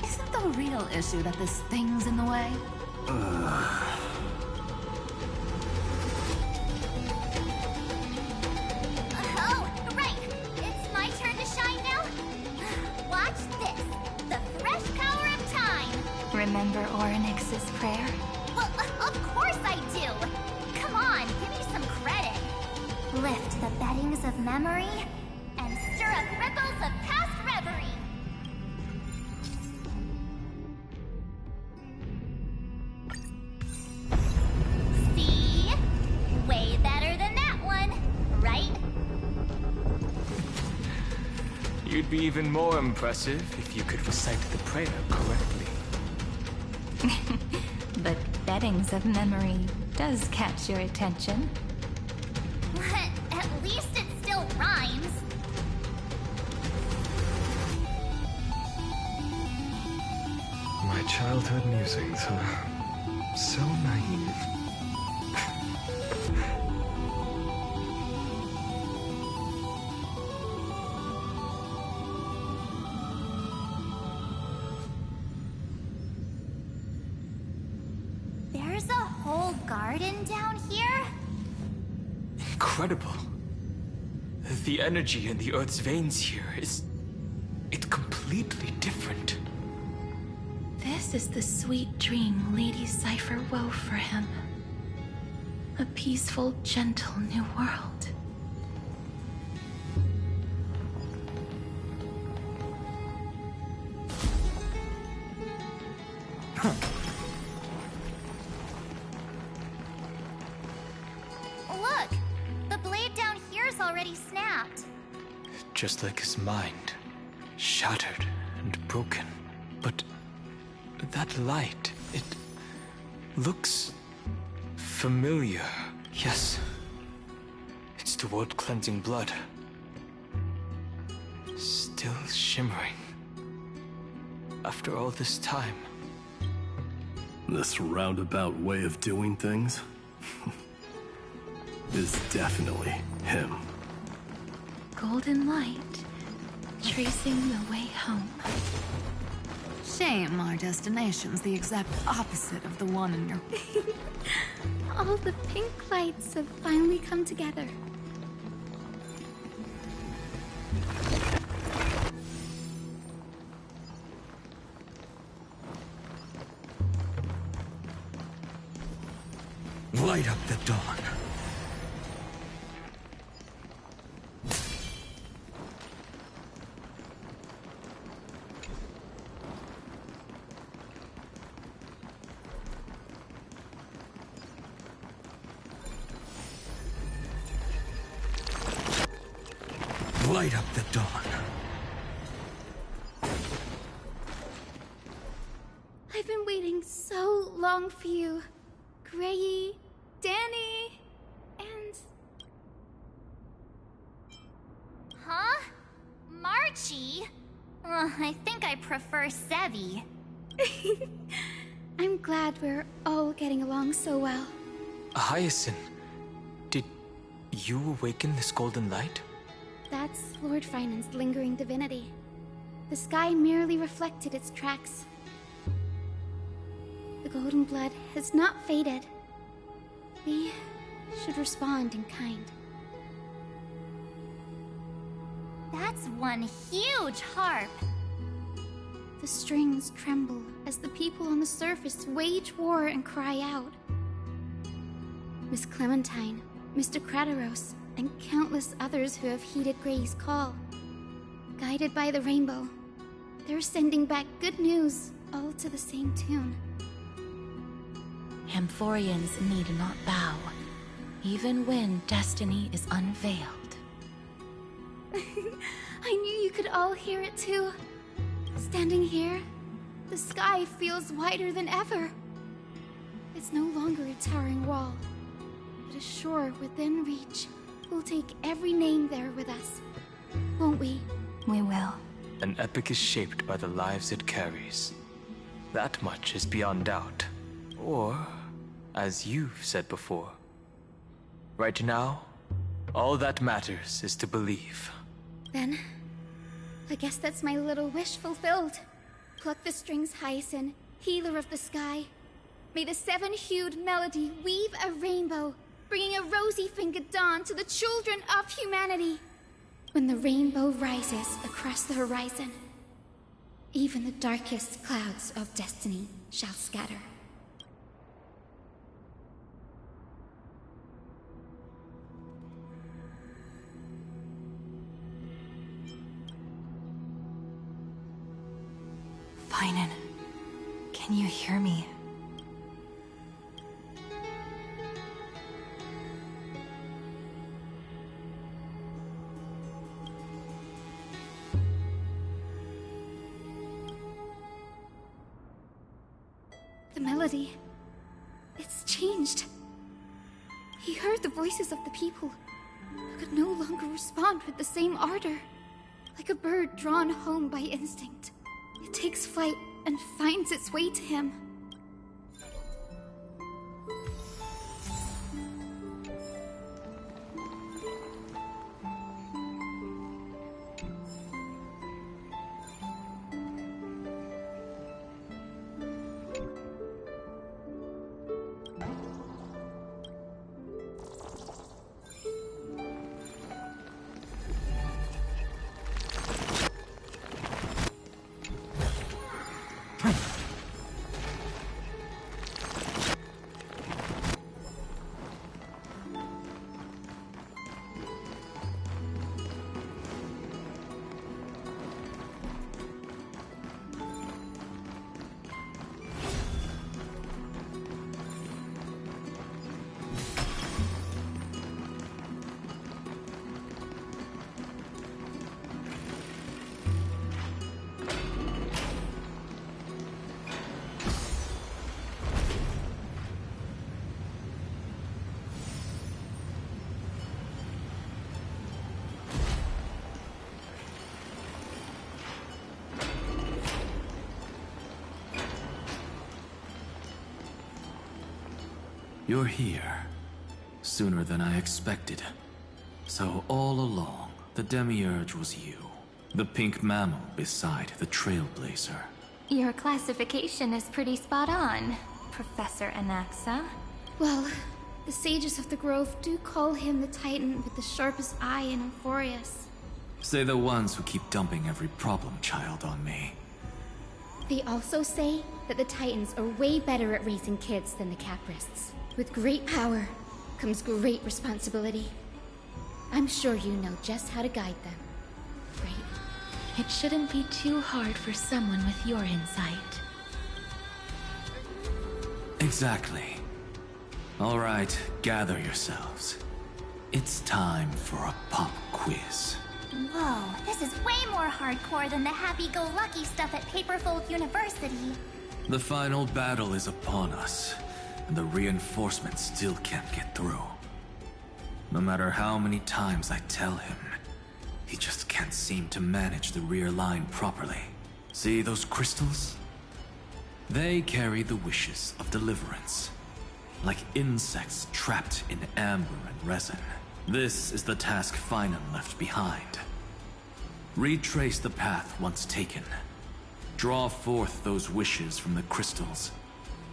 Isn't the real issue that this thing's in the way? Oh, right! It's my turn to shine now? Watch this! The fresh power of time! Remember Orynyx's prayer? Well, of course I do! Come on, give me some credit! Lift the beddings of memory and stir up ripples of past reverie! See? Way better than that one, right? You'd be even more impressive if you could recite the prayer correctly. But beddings of memory does catch your attention. At least it still rhymes. My childhood musings, huh? So naive. There's a whole garden down here? Incredible. The energy in the Earth's veins here is... it's completely different. This is the sweet dream Lady Cypher wove for him. A peaceful, gentle new world. Look! The blade down here's already snapped. Just like his mind. Shattered and broken. But that light, it looks familiar. Yes. It's the world-cleansing blood. Still shimmering. After all this time. This roundabout way of doing things is definitely him. Golden light, tracing the way home. Shame our destination's the exact opposite of the one in your... All the pink lights have finally come together. Light up the dawn. Light up the dawn. I've been waiting so long for you, Grayy, Danny, and... Huh? Marchie? I think I prefer Sevi. I'm glad we're all getting along so well. Hyacinth, did you awaken this golden light? That's Lord Finan's lingering divinity. The sky merely reflected its tracks. The golden blood has not faded. We should respond in kind. That's one huge harp. The strings tremble as the people on the surface wage war and cry out. Miss Clementine, Mr. Krateros, and countless others who have heeded Gray's call. Guided by the rainbow, they're sending back good news, all to the same tune. Amphorians need not bow, even when destiny is unveiled. I knew you could all hear it too. Standing here, the sky feels wider than ever. It's no longer a towering wall, but a shore within reach. We'll take every name there with us, won't we? We will. An epic is shaped by the lives it carries. That much is beyond doubt. Or, as you've said before, right now, all that matters is to believe. Then, I guess that's my little wish fulfilled. Pluck the strings, Hyacinth, healer of the sky. May the seven-hued melody weave a rainbow, bringing a rosy-fingered dawn to the children of humanity. When the rainbow rises across the horizon, even the darkest clouds of destiny shall scatter. Finan, can you hear me? The melody, it's changed. He heard the voices of the people, but could no longer respond with the same ardor. Like a bird drawn home by instinct, it takes flight and finds its way to him. You're here. Sooner than I expected. So all along, the Demiurge was you. The pink mammal beside the Trailblazer. Your classification is pretty spot on, Professor Anaxa. Well, the sages of the Grove do call him the Titan with the sharpest eye in Euphorius. Say the ones who keep dumping every problem child on me. They also say that the Titans are way better at raising kids than the Caprists. With great power comes great responsibility. I'm sure you know just how to guide them, right? It shouldn't be too hard for someone with your insight. Exactly. All right, gather yourselves. It's time for a pop quiz. Whoa, this is way more hardcore than the happy-go-lucky stuff at Paperfold University. The final battle is upon us, and the reinforcements still can't get through. No matter how many times I tell him, he just can't seem to manage the rear line properly. See those crystals? They carry the wishes of deliverance, like insects trapped in amber and resin. This is the task Finan left behind. Retrace the path once taken. Draw forth those wishes from the crystals,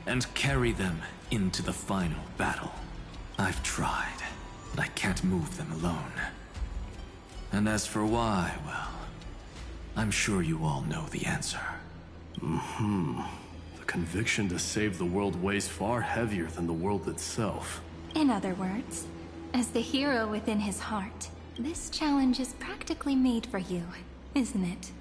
and carry them into the final battle. I've tried, but I can't move them alone. And as for why, well, I'm sure you all know the answer. The conviction to save the world weighs far heavier than the world itself. In other words, as the hero within his heart, this challenge is practically made for you, isn't it?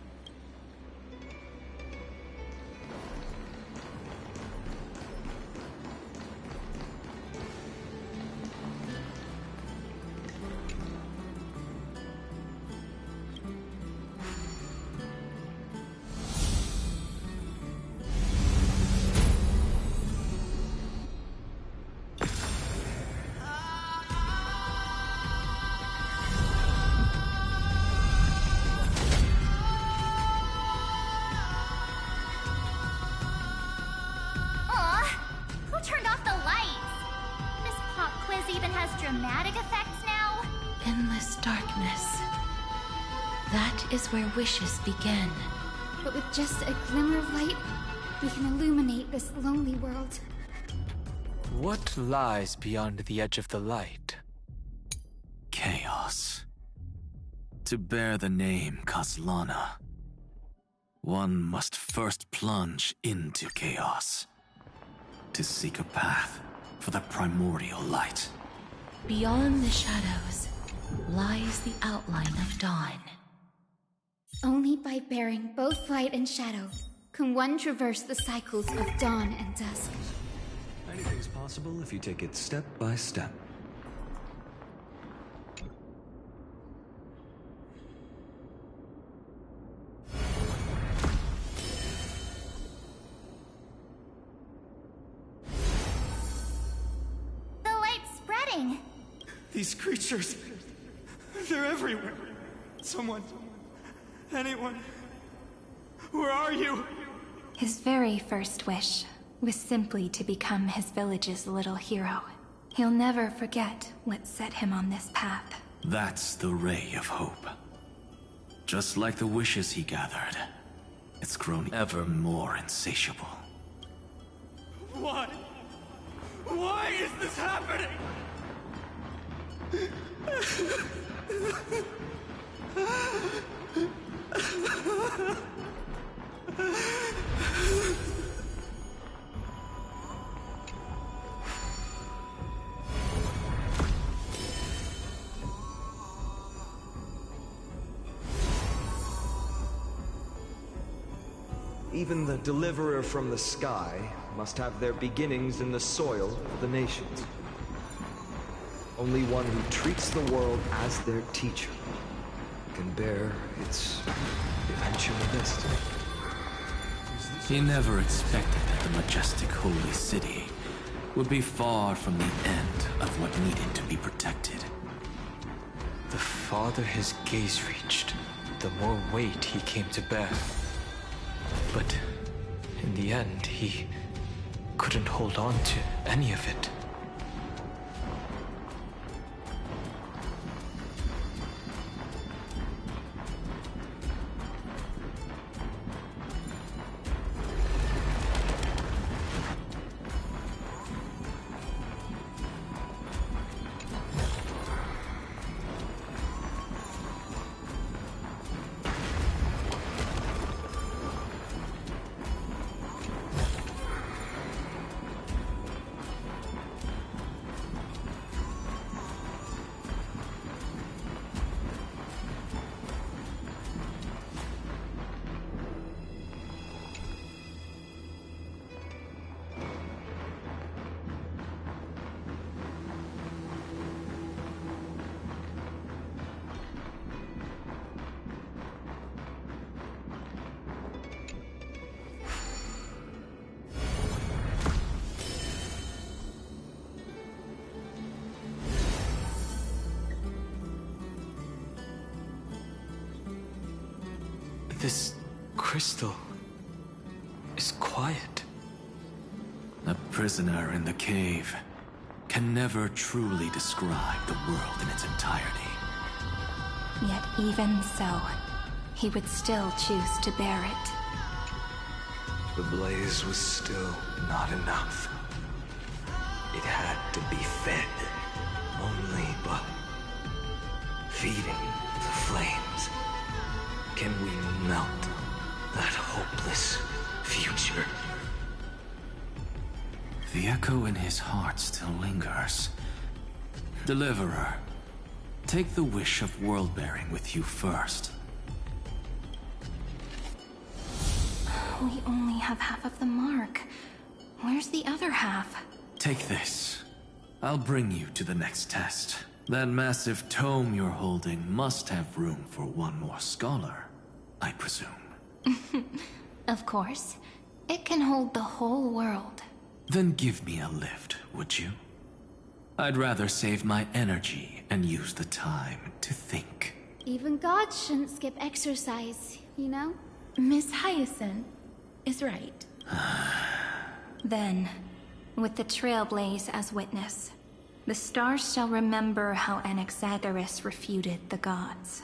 Is where wishes begin. But with just a glimmer of light, we can illuminate this lonely world. What lies beyond the edge of the light? Chaos. To bear the name Kozlana, one must first plunge into chaos, to seek a path for the primordial light. Beyond the shadows lies the outline of dawn. Only by bearing both light and shadow can one traverse the cycles of dawn and dusk. Anything's possible if you take it step by step. The light's spreading. These creatures, they're everywhere. Someone... anyone... where are you? His very first wish was simply to become his village's little hero. He'll never forget what set him on this path. That's the ray of hope. Just like the wishes he gathered, it's grown ever more insatiable. Why? Why is this happening? Even the deliverer from the sky must have their beginnings in the soil of the nations. Only one who treats the world as their teacher can bear its eventual destiny. He never expected that the majestic holy city would be far from the end of what needed to be protected. The farther his gaze reached, the more weight he came to bear. But in the end, he couldn't hold on to any of it. This crystal is quiet. A prisoner in the cave can never truly describe the world in its entirety. Yet even so, he would still choose to bear it. The blaze was still not enough. It had to be fed only by feeding the flames. Can we melt that hopeless future? The echo in his heart still lingers. Deliverer, take the wish of world-bearing with you first. We only have half of the mark. Where's the other half? Take this. I'll bring you to the next test. That massive tome you're holding must have room for one more scholar, I presume. Of course. It can hold the whole world. Then give me a lift, would you? I'd rather save my energy and use the time to think. Even gods shouldn't skip exercise, you know? Miss Hyacinth is right. Then, with the Trailblaze as witness, the stars shall remember how Anaxagoras refuted the gods.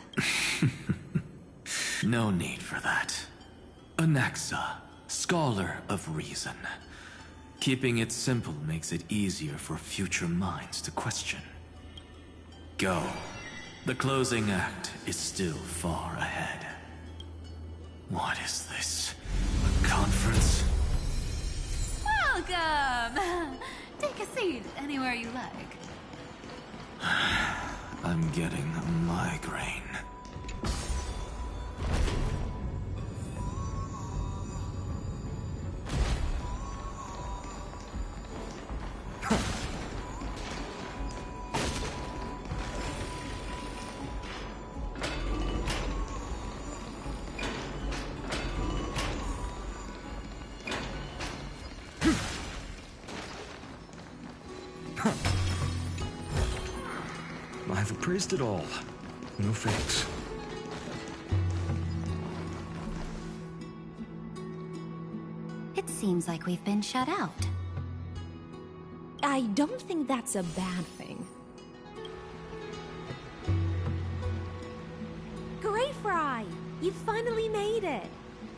No need for that. Anaxa, scholar of reason. Keeping it simple makes it easier for future minds to question. Go. The closing act is still far ahead. What is this? A conference? Welcome! Take a seat anywhere you like. I'm getting a migraine. I've appraised it all. No fakes. It seems like we've been shut out. I don't think that's a bad thing. Greyfry! You finally made it!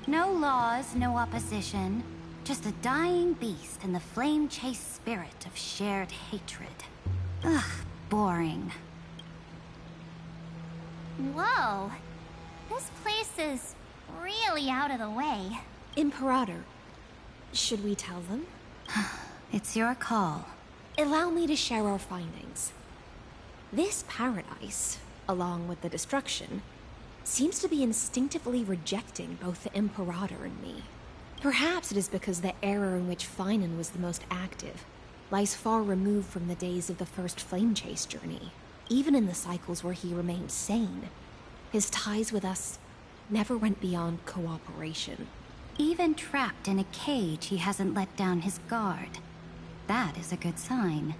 No laws, no opposition. Just a dying beast and the flame-chased spirit of shared hatred. Ugh, boring. Whoa. This place is really out of the way. Imperator, should we tell them? It's your call. Allow me to share our findings. This paradise, along with the destruction, seems to be instinctively rejecting both the Imperator and me. Perhaps it is because the era in which Finan was the most active lies far removed from the days of the first Flame Chase journey. Even in the cycles where he remained sane, his ties with us never went beyond cooperation. Even trapped in a cage, he hasn't let down his guard. That is a good sign.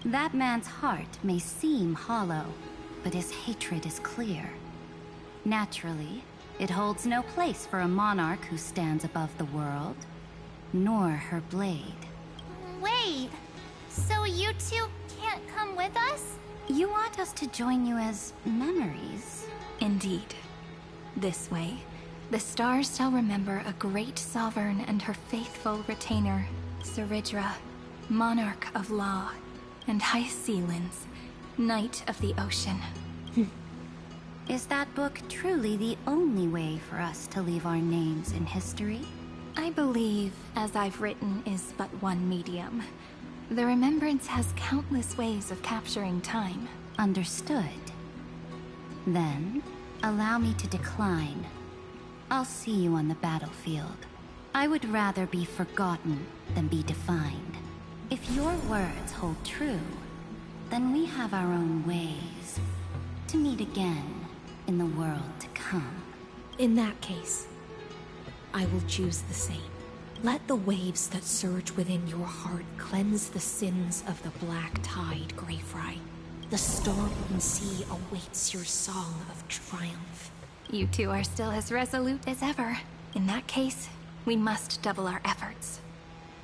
That man's heart may seem hollow, but his hatred is clear. Naturally, it holds no place for a monarch who stands above the world, nor her blade. Wait, so you two can't come with us? You want us to join you as memories? Indeed. This way, the stars shall remember a great sovereign and her faithful retainer, Saridra, monarch of law, and High Sealands, knight of the ocean. Is that book truly the only way for us to leave our names in history? I believe, as I've written, is but one medium. The remembrance has countless ways of capturing time. Understood. Then, allow me to decline. I'll see you on the battlefield. I would rather be forgotten than be defined. If your words hold true, then we have our own ways to meet again in the world to come. In that case, I will choose the same. Let the waves that surge within your heart cleanse the sins of the black tide, Greyfry. The storm sea awaits your song of triumph. You two are still as resolute as ever. In that case, we must double our efforts.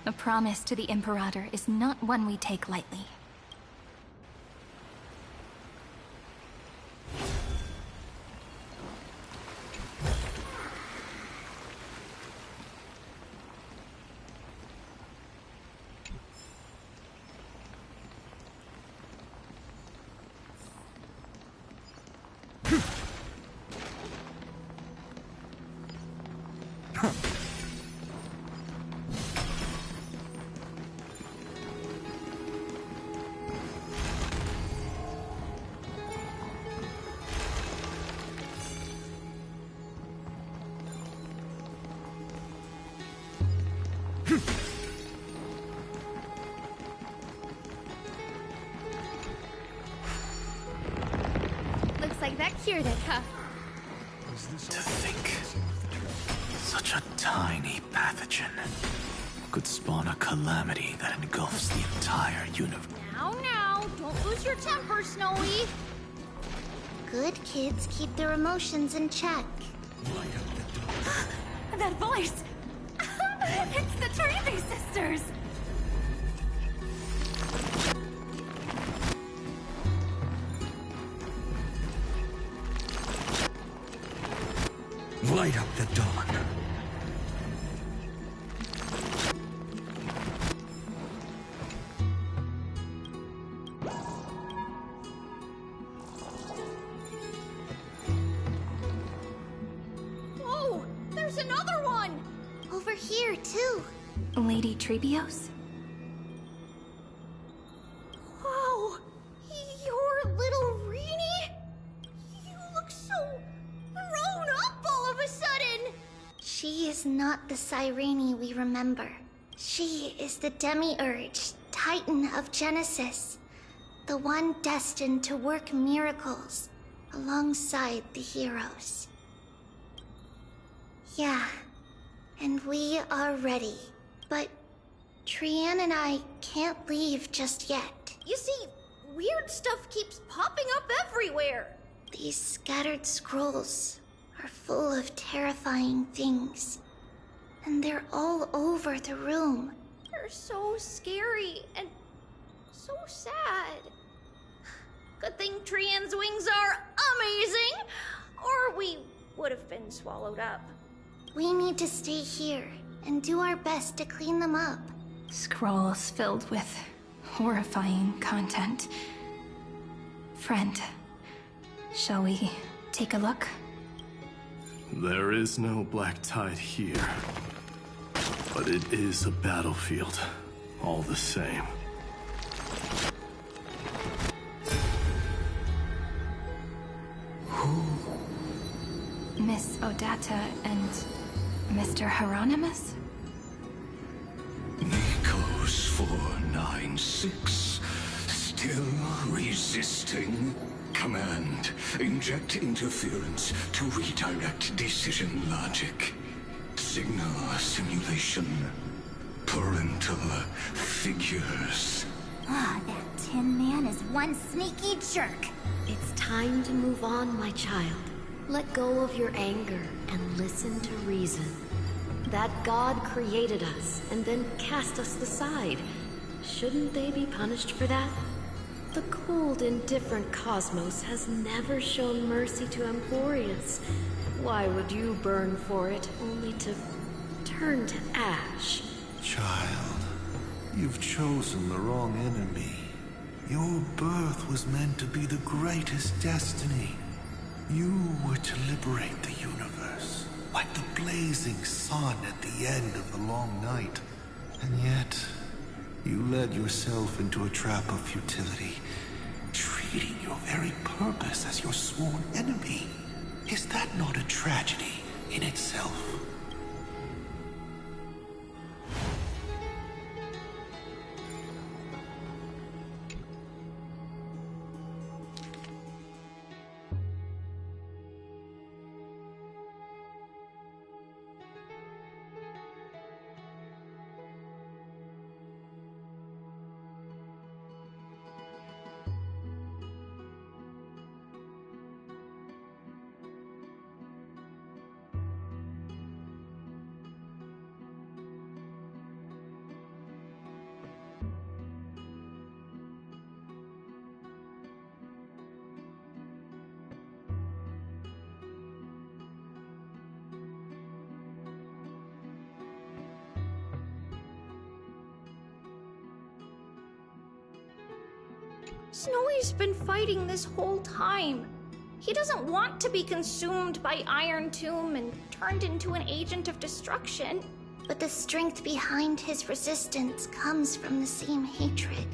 A promise to the Imperator is not one we take lightly. Looks like that cured it, huh? To think, such a tiny pathogen could spawn a calamity that engulfs the entire universe. Now, don't lose your temper, Snowy. Good kids keep their emotions in check. That voice! It's the Trevi sisters! Light up the dawn. Whoa! There's another one! Over here, too. Lady Trebios? Whoa! You're little Reenie? You look so grown up all of a sudden! She is not the Cyrene we remember. She is the Demiurge, Titan of Genesis. The one destined to work miracles alongside the heroes. Yeah, and we are ready. But Trian and I can't leave just yet. You see, weird stuff keeps popping up everywhere. These scattered scrolls are full of terrifying things. and they're all over the room. They're so scary and so sad. Good thing Trian's wings are amazing, or we would have been swallowed up. We need to stay here and do our best to clean them up. Scrolls filled with horrifying content. Friend, shall we take a look? There is no black tide here, but it is a battlefield, all the same. Miss Odata and Mr. Hieronymus? Nikos 496. Still resisting? Command. Inject interference to redirect decision logic. Signal simulation. Parental figures. Ah, that Tin Man is one sneaky jerk. It's time to move on, my child. Let go of your anger and listen to reason. That God created us and then cast us aside. Shouldn't they be punished for that? The cold, indifferent cosmos has never shown mercy to Emporius. Why would you burn for it, only to turn to ash? Child, you've chosen the wrong enemy. Your birth was meant to be the greatest destiny. You were to liberate the universe, like the blazing sun at the end of the long night. And yet, you led yourself into a trap of futility, treating your very purpose as your sworn enemy. Is that not a tragedy in itself? Snowy's been fighting this whole time. He doesn't want to be consumed by Irontomb and turned into an agent of destruction. But the strength behind his resistance comes from the same hatred.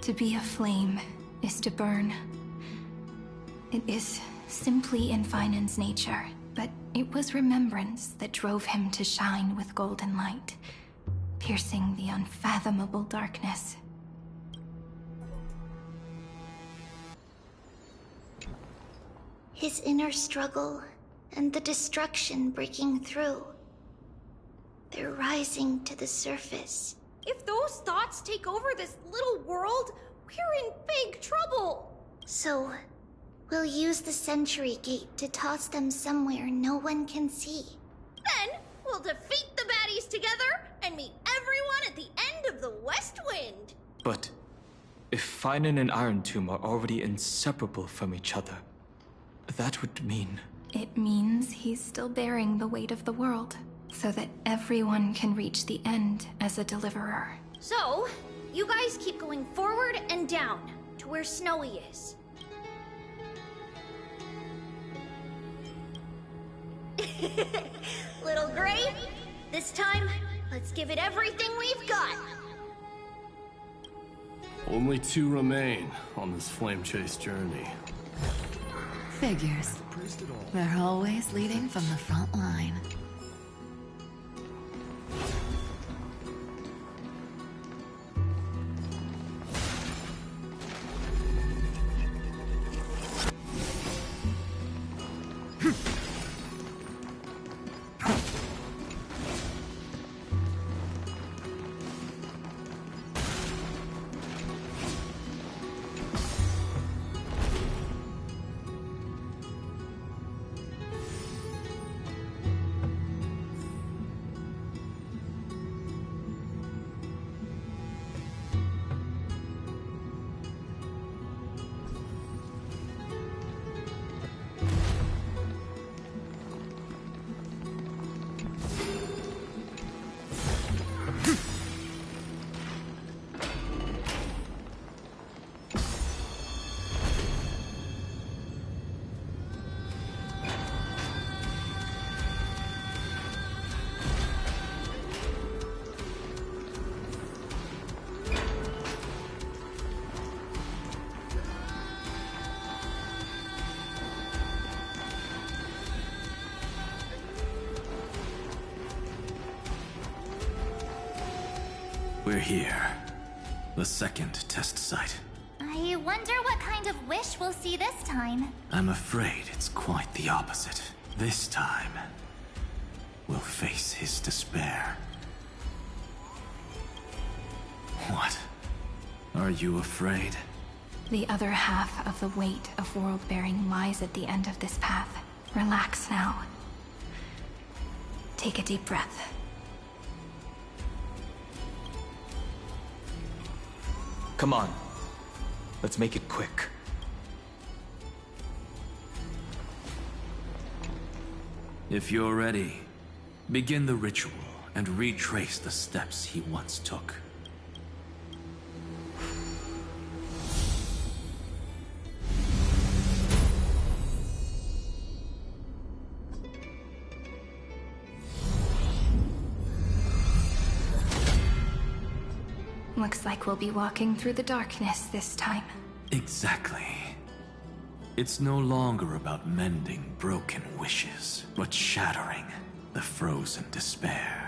To be a flame is to burn. It is simply in Finan's nature, but it was remembrance that drove him to shine with golden light, piercing the unfathomable darkness. His inner struggle and the destruction breaking through. They're rising to the surface. If those thoughts take over this little world, we're in big trouble. So, we'll use the Century Gate to toss them somewhere no one can see. Then, we'll defeat the baddies together and meet everyone at the end of the West Wind. But if Finan and Irontomb are already inseparable from each other, that would mean... It means he's still bearing the weight of the world, so that everyone can reach the end as a deliverer. So, you guys keep going forward and down to where Snowy is. Little Gray, this time, let's give it everything we've got. Only 2 remain on this flame chase journey. Figures. They're always leading from the front line. We're here. The second test site. I wonder what kind of wish we'll see this time. I'm afraid it's quite the opposite. This time, we'll face his despair. What? Are you afraid? The other half of the weight of world-bearing lies at the end of this path. Relax now. Take a deep breath. Come on. Let's make it quick. If you're ready, begin the ritual and retrace the steps he once took. Looks like we'll be walking through the darkness this time. Exactly. It's no longer about mending broken wishes, but shattering the frozen despair.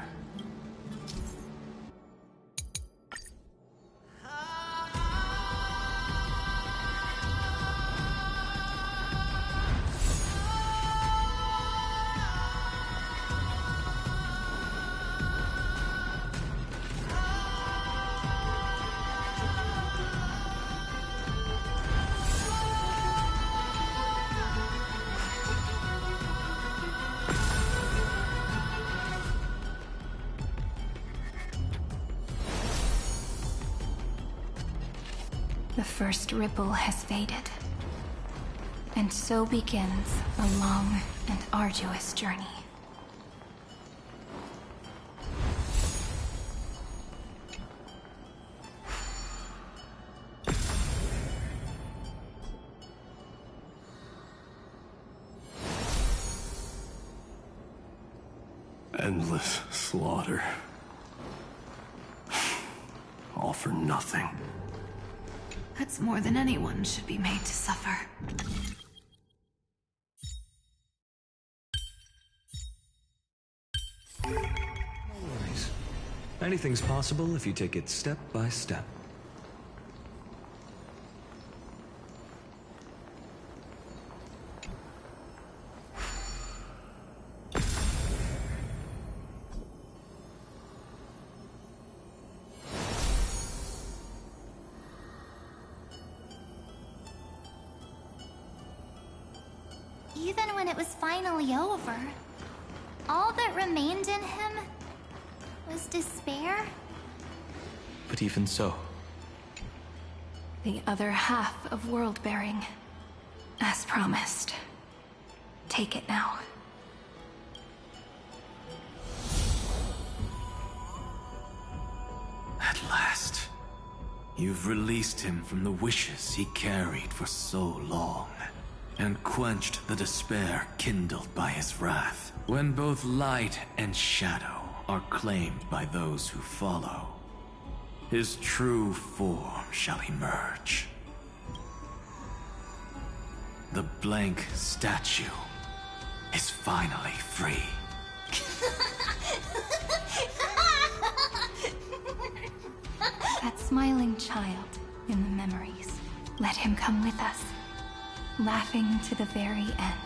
The first ripple has faded. And so begins a long and arduous journey. Endless slaughter. All for nothing. That's more than anyone should be made to suffer. No worries. Anything's possible if you take it step by step. Even when it was finally over, all that remained in him was despair. But even so, The other half of world-bearing. As promised. Take it now. At last, you've released him from the wishes he carried for so long, and quenched the despair kindled by his wrath. When both light and shadow are claimed by those who follow, his true form shall emerge. The blank statue is finally free. That smiling child in the memories. Let him come with us, laughing to the very end.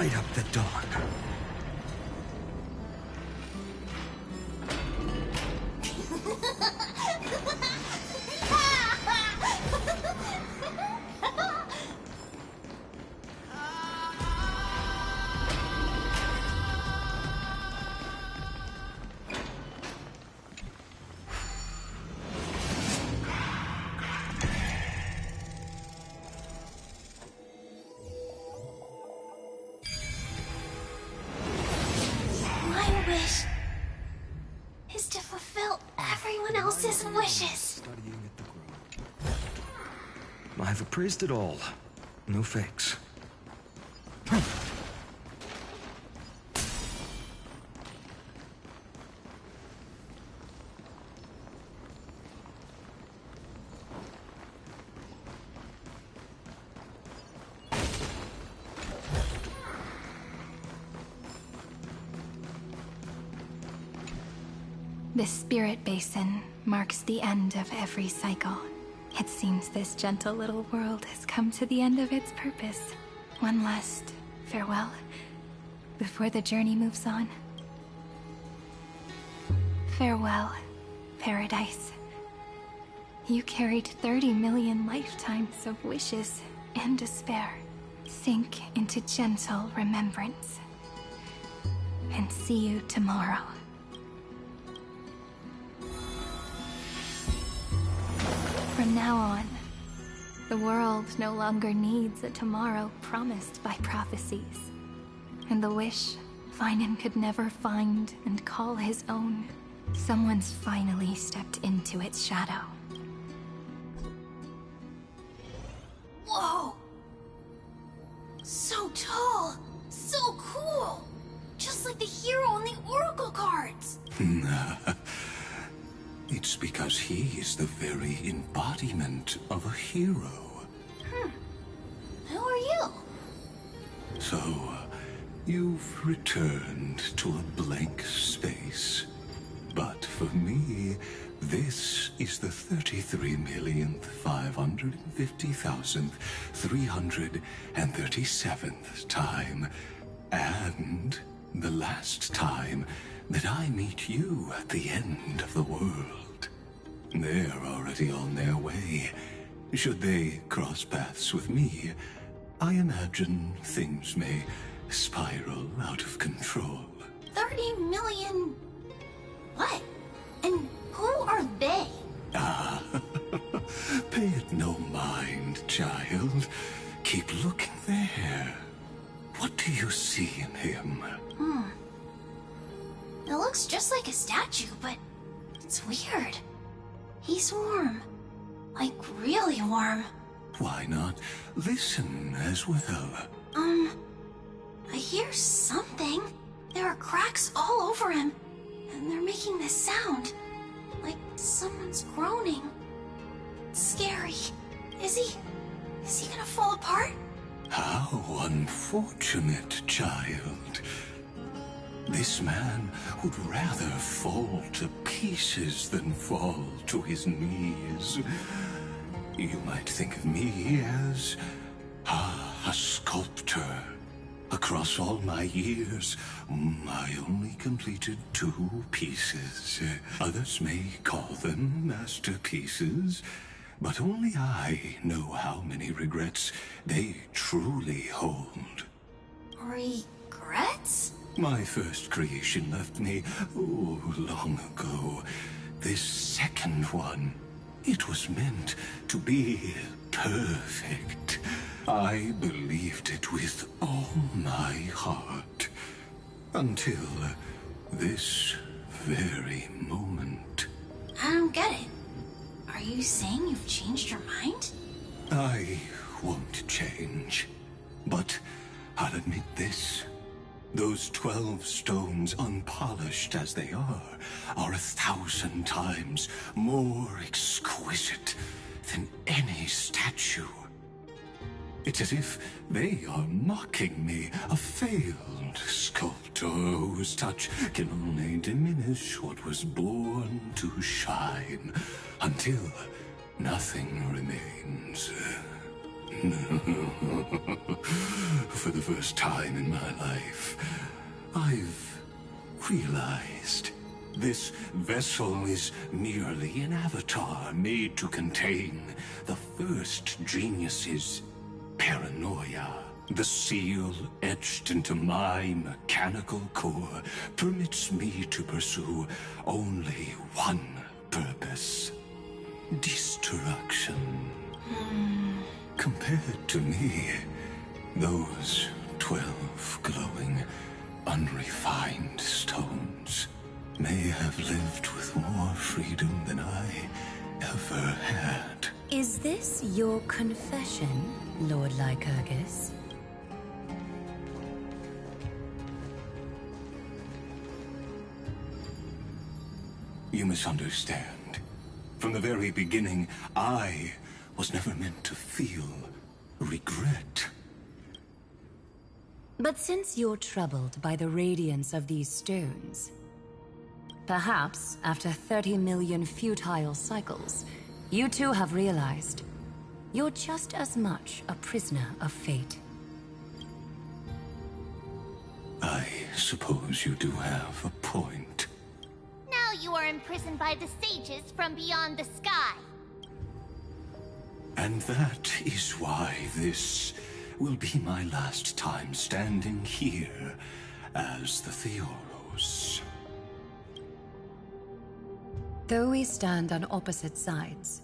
light up the dawn. My wish is to fulfill everyone else's wishes. I've appraised it all. No fakes. This spirit basin marks the end of every cycle. It seems this gentle little world has come to the end of its purpose. One last farewell before the journey moves on. Farewell, paradise. You carried 30 million lifetimes of wishes and despair. Sink into gentle remembrance. And see you tomorrow. From now on, the world no longer needs a tomorrow promised by prophecies. And the wish Finan could never find and call his own. Someone's finally stepped into its shadow. Whoa! So tall! So cool! Just like the hero in the Oracle cards! It's because he is the very embodiment of a hero. Who are you? So, you've returned to a blank space. But for me, this is the 33,550,337th time. And the last time that I meet you at the end of the world. They're already on their way. Should they cross paths with me, I imagine things may spiral out of control. 30 million... what? And who are they? Pay it no mind, child. Keep looking there. What do you see in him? It looks just like a statue, but it's weird. He's warm. Like, really warm. Why not listen as well? I hear something. There are cracks all over him, and they're making this sound. Like someone's groaning. It's scary. Is he gonna fall apart? How unfortunate, child. This man would rather fall to pieces than fall to his knees. You might think of me as a sculptor. Across all my years, I only completed 2 pieces. Others may call them masterpieces, but only I know how many regrets they truly hold. Regrets? My first creation left me, long ago. This second one, it was meant to be perfect. I believed it with all my heart. Until this very moment. I don't get it. Are you saying you've changed your mind? I won't change. But I'll admit this. Those 12 stones, unpolished as they are 1,000 times more exquisite than any statue. It's as if they are mocking me, a failed sculptor whose touch can only diminish what was born to shine, until nothing remains. For the first time in my life, I've realized this vessel is merely an avatar made to contain the first genius's paranoia. The seal etched into my mechanical core permits me to pursue only one purpose: destruction. Compared to me, those 12 glowing, unrefined stones may have lived with more freedom than I ever had. Is this your confession, Lord Lycurgus? You misunderstand. From the very beginning, I was never meant to feel regret. But since you're troubled by the radiance of these stones, perhaps after 30 million futile cycles, you too have realized you're just as much a prisoner of fate. I suppose you do have a point. Now you are imprisoned by the sages from beyond the sky. And that is why this will be my last time standing here as the Theoros. Though we stand on opposite sides,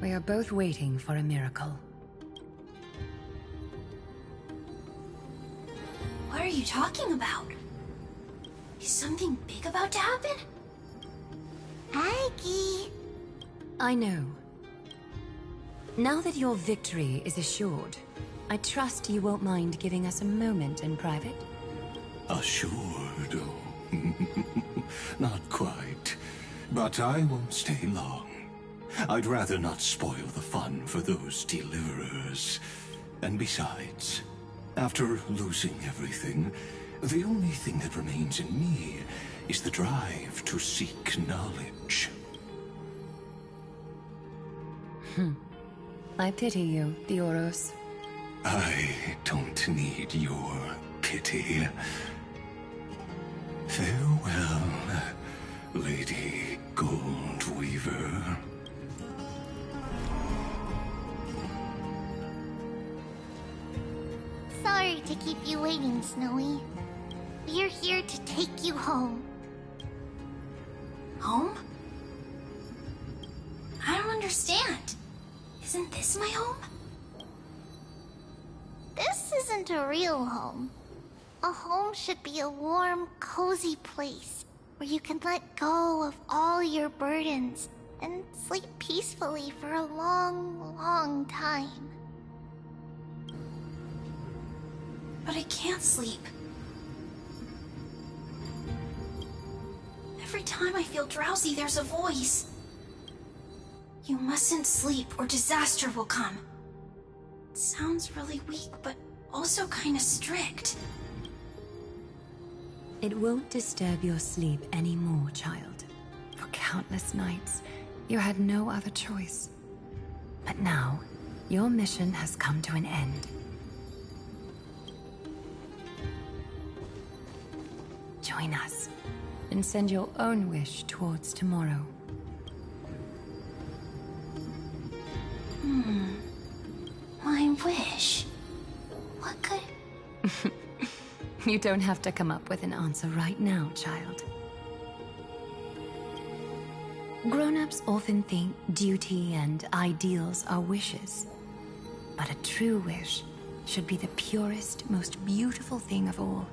we are both waiting for a miracle. What are you talking about? Is something big about to happen? Aggie! I know. Now that your victory is assured, I trust you won't mind giving us a moment in private? Assured? Oh. Not quite. But I won't stay long. I'd rather not spoil the fun for those deliverers. And besides, after losing everything, the only thing that remains in me is the drive to seek knowledge. I pity you, Theoros. I don't need your pity. Farewell, Lady Goldweaver. Sorry to keep you waiting, Snowy. We're here to take you home. Home? I don't understand. Isn't this my home? This isn't a real home. A home should be a warm, cozy place where you can let go of all your burdens and sleep peacefully for a long, long time. But I can't sleep. Every time I feel drowsy, there's a voice. You mustn't sleep or disaster will come. It sounds really weak, but also kinda strict. It won't disturb your sleep anymore, child. For countless nights, you had no other choice. But now, your mission has come to an end. Join us, and send your own wish towards tomorrow. My wish? What could... You don't have to come up with an answer right now, child. Grown-ups often think duty and ideals are wishes. But a true wish should be the purest, most beautiful thing of all.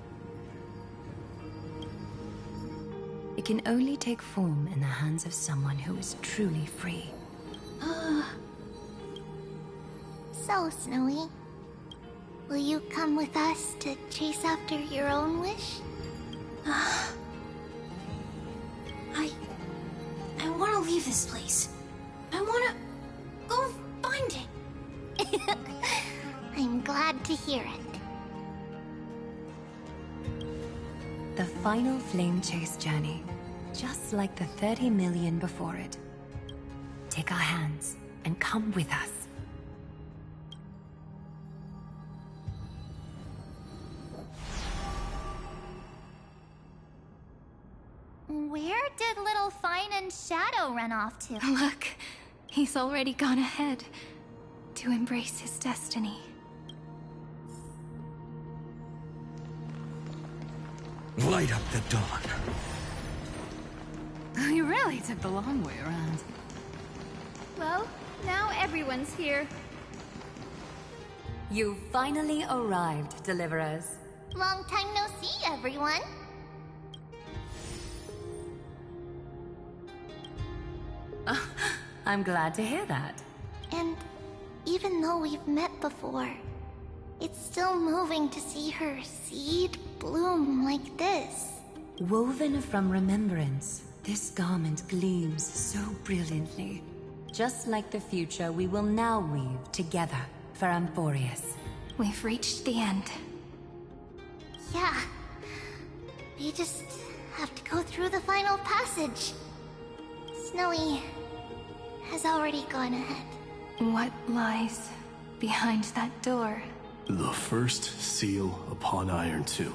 It can only take form in the hands of someone who is truly free. So, Snowy, will you come with us to chase after your own wish? I want to leave this place. I want to go find it. I'm glad to hear it. The final flame chase journey, just like the 30 million before it. Take our hands and come with us. will Fine and Shadow run off to? Look, he's already gone ahead to embrace his destiny. Light up the dawn. You really took the long way around. Well, now everyone's here. You finally arrived, Deliverers. Long time no see, everyone. I'm glad to hear that. And even though we've met before, it's still moving to see her seed bloom like this. Woven from remembrance, this garment gleams so brilliantly. Just like the future we will now weave together for Amphorius. We've reached the end. Yeah. We just have to go through the final passage. Snowy has already gone ahead. What lies behind that door? The first seal upon Irontomb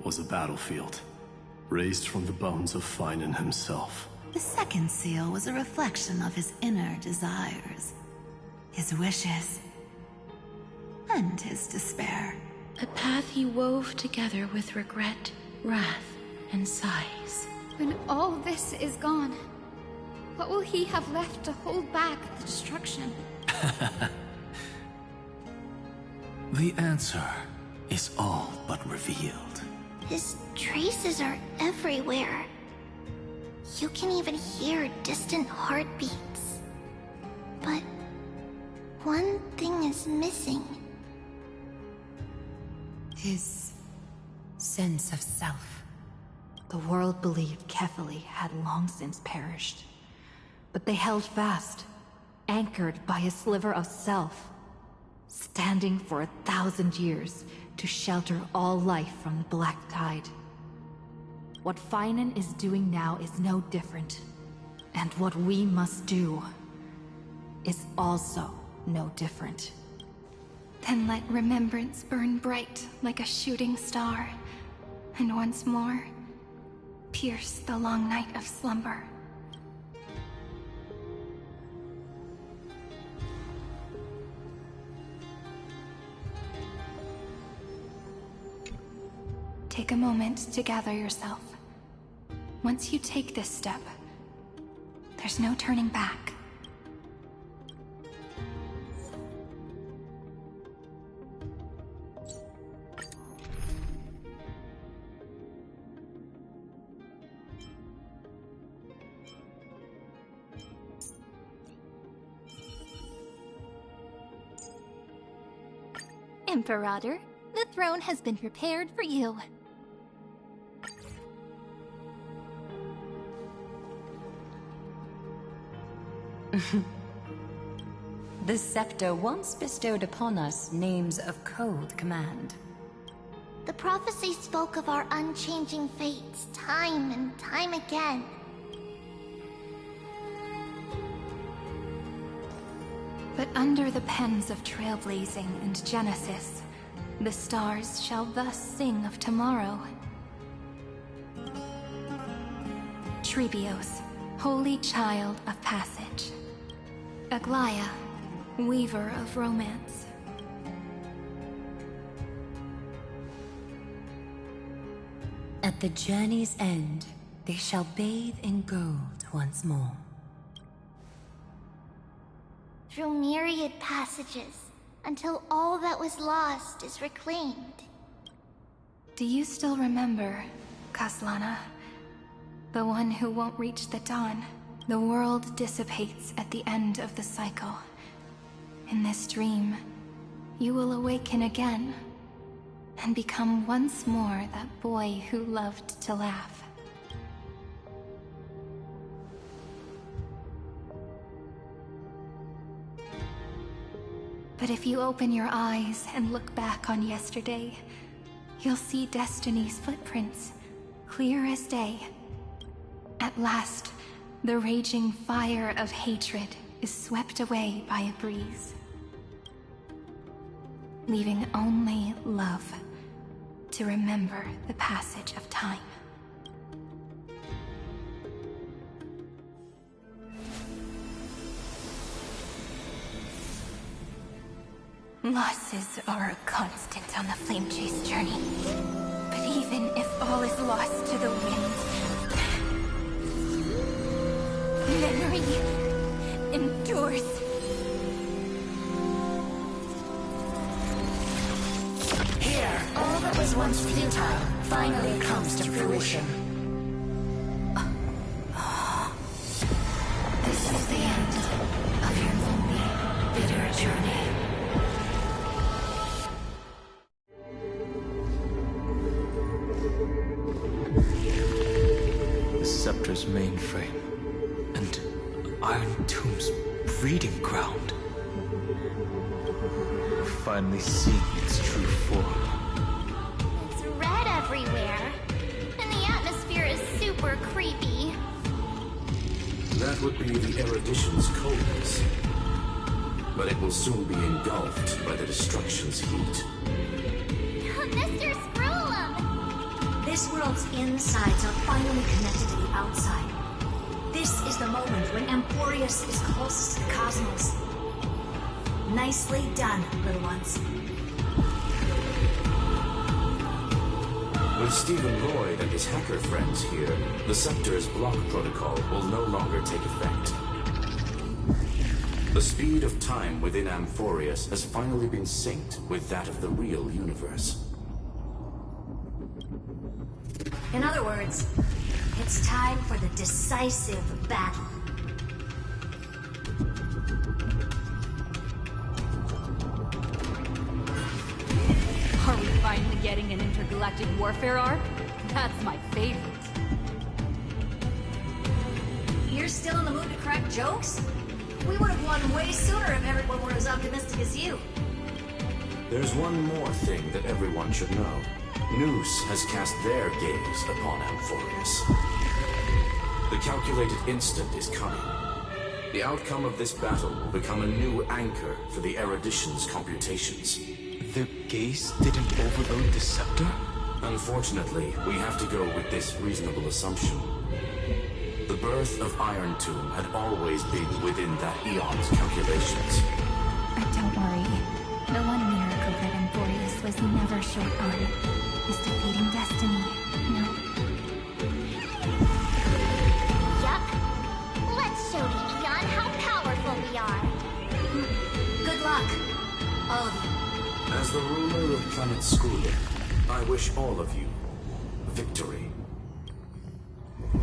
was a battlefield, raised from the bones of Finan himself. The second seal was a reflection of his inner desires, his wishes, and his despair. A path he wove together with regret, wrath, and sighs. When all this is gone, what will he have left to hold back the destruction? The answer is all but revealed. His traces are everywhere. You can even hear distant heartbeats. But one thing is missing. His sense of self. The world believed Kefili had long since perished. But they held fast, anchored by a sliver of self, standing for 1,000 years to shelter all life from the Black Tide. What Finan is doing now is no different. And what we must do is also no different. Then let remembrance burn bright like a shooting star, and once more, pierce the long night of slumber. Take a moment to gather yourself. Once you take this step, there's no turning back. Imperator, the throne has been prepared for you. The scepter once bestowed upon us names of cold command. The prophecy spoke of our unchanging fates time and time again. But under the pens of trailblazing and Genesis, the stars shall thus sing of tomorrow. Trebios, holy child of passage. Aglaya, weaver of romance. At the journey's end, they shall bathe in gold once more. Through myriad passages, until all that was lost is reclaimed. Do you still remember, Kaslana? The one who won't reach the dawn. The world dissipates at the end of the cycle. In this dream, you will awaken again, and become once more that boy who loved to laugh. But if you open your eyes and look back on yesterday, you'll see Destiny's footprints, clear as day. At last, the raging fire of hatred is swept away by a breeze, leaving only love to remember the passage of time. Losses are a constant on the Flame Chase journey. But even if all is lost to the wind, memory endures. Here, all that was once futile finally comes to fruition. This is the end of your lonely, bitter journey. The Scepter's mainframe, and Irontomb's breeding ground. We're finally seeing its true form. It's red everywhere, and the atmosphere is super creepy. That would be the erudition's coldness. But it will soon be engulfed by the destruction's heat. Mr. Scrollum! This world's insides are finally connected to the outside. This is the moment when Emporius is closest to the cosmos. Nicely done, little ones. With Stephen Lloyd and his hacker friends here, the Scepter's block protocol will no longer take effect. The speed of time within Amphorius has finally been synced with that of the real universe. In other words, it's time for the decisive battle. Are we finally getting an intergalactic warfare arc? That's my favorite. You're still in the mood to crack jokes? We would have won way sooner if everyone were as optimistic as you. There's one more thing that everyone should know. Noose has cast their gaze upon Amphorius. The calculated instant is coming. The outcome of this battle will become a new anchor for the erudition's computations. Their gaze didn't overload the Scepter? Unfortunately, we have to go with this reasonable assumption. The birth of Irontomb had always been within that eon's calculations. But don't worry. The one miracle that Emporius was never short on is defeating destiny. No? Yup. Let's show the Eon how powerful we are. Good luck, all of you. As the ruler of Planet Schooler, I wish all of you victory.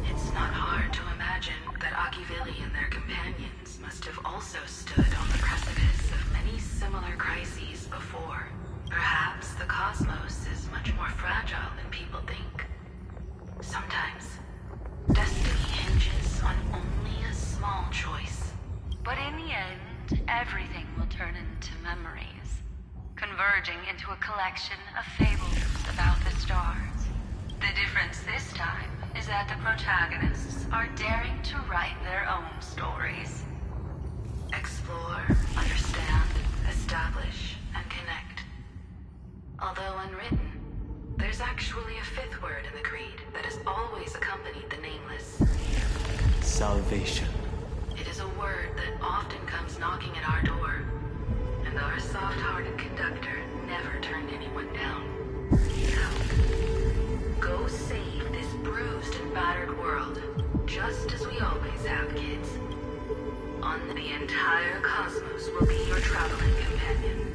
It's not hard to imagine that Akivili and their companions must have also stood on the precipice of many similar crises before. Perhaps the cosmos is much more fragile than people think. Sometimes, destiny hinges on only a small choice. But in the end, everything will turn into memories, converging into a collection of fables about the stars. The difference this time is that the protagonists are daring to write their own stories. Explore, understand, establish, and connect. Although unwritten, there's actually a fifth word in the creed that has always accompanied the Nameless. Salvation. It is a word that often comes knocking at our door, and our soft-hearted conductor never turned anyone down. So, go save this bruised and battered world, just as we always have, kids. On the entire cosmos will be your traveling companion.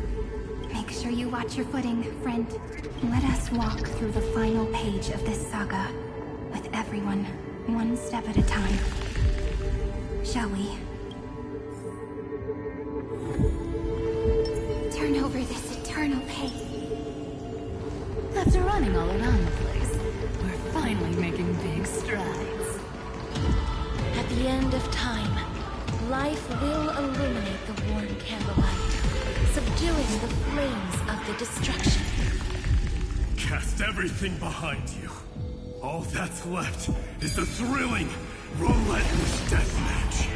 Make sure you watch your footing, friend. Let us walk through the final page of this saga, with everyone, one step at a time. Shall we? Turn over this eternal page. After running all around the place, we're finally making big strides. At the end of time, life will illuminate the warm candlelight, subduing the flames of the destruction. Cast everything behind you. All that's left is the thrilling, relentless deathmatch.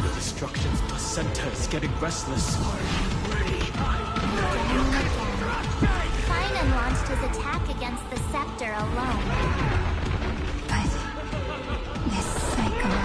The destruction's placenta is getting restless. Finan launched his attack against the Scepter alone. But this cycle...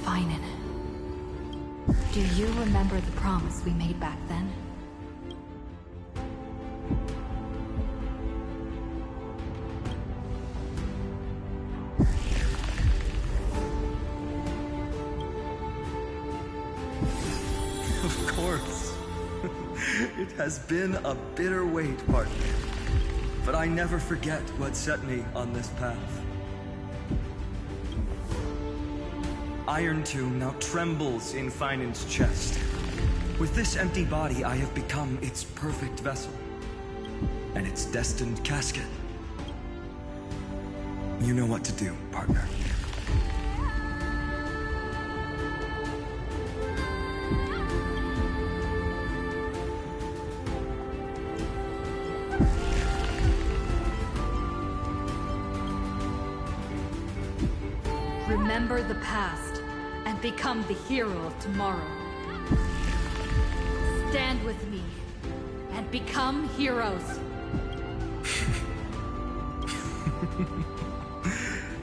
Finan. Do you remember the promise we made back then? Of course. It has been a bitter wait, partner. But I never forget what set me on this path. Irontomb now trembles in Finan's chest. With this empty body, I have become its perfect vessel. And its destined casket. You know what to do, partner. Remember the past, and become the hero of tomorrow. Stand with me, and become heroes.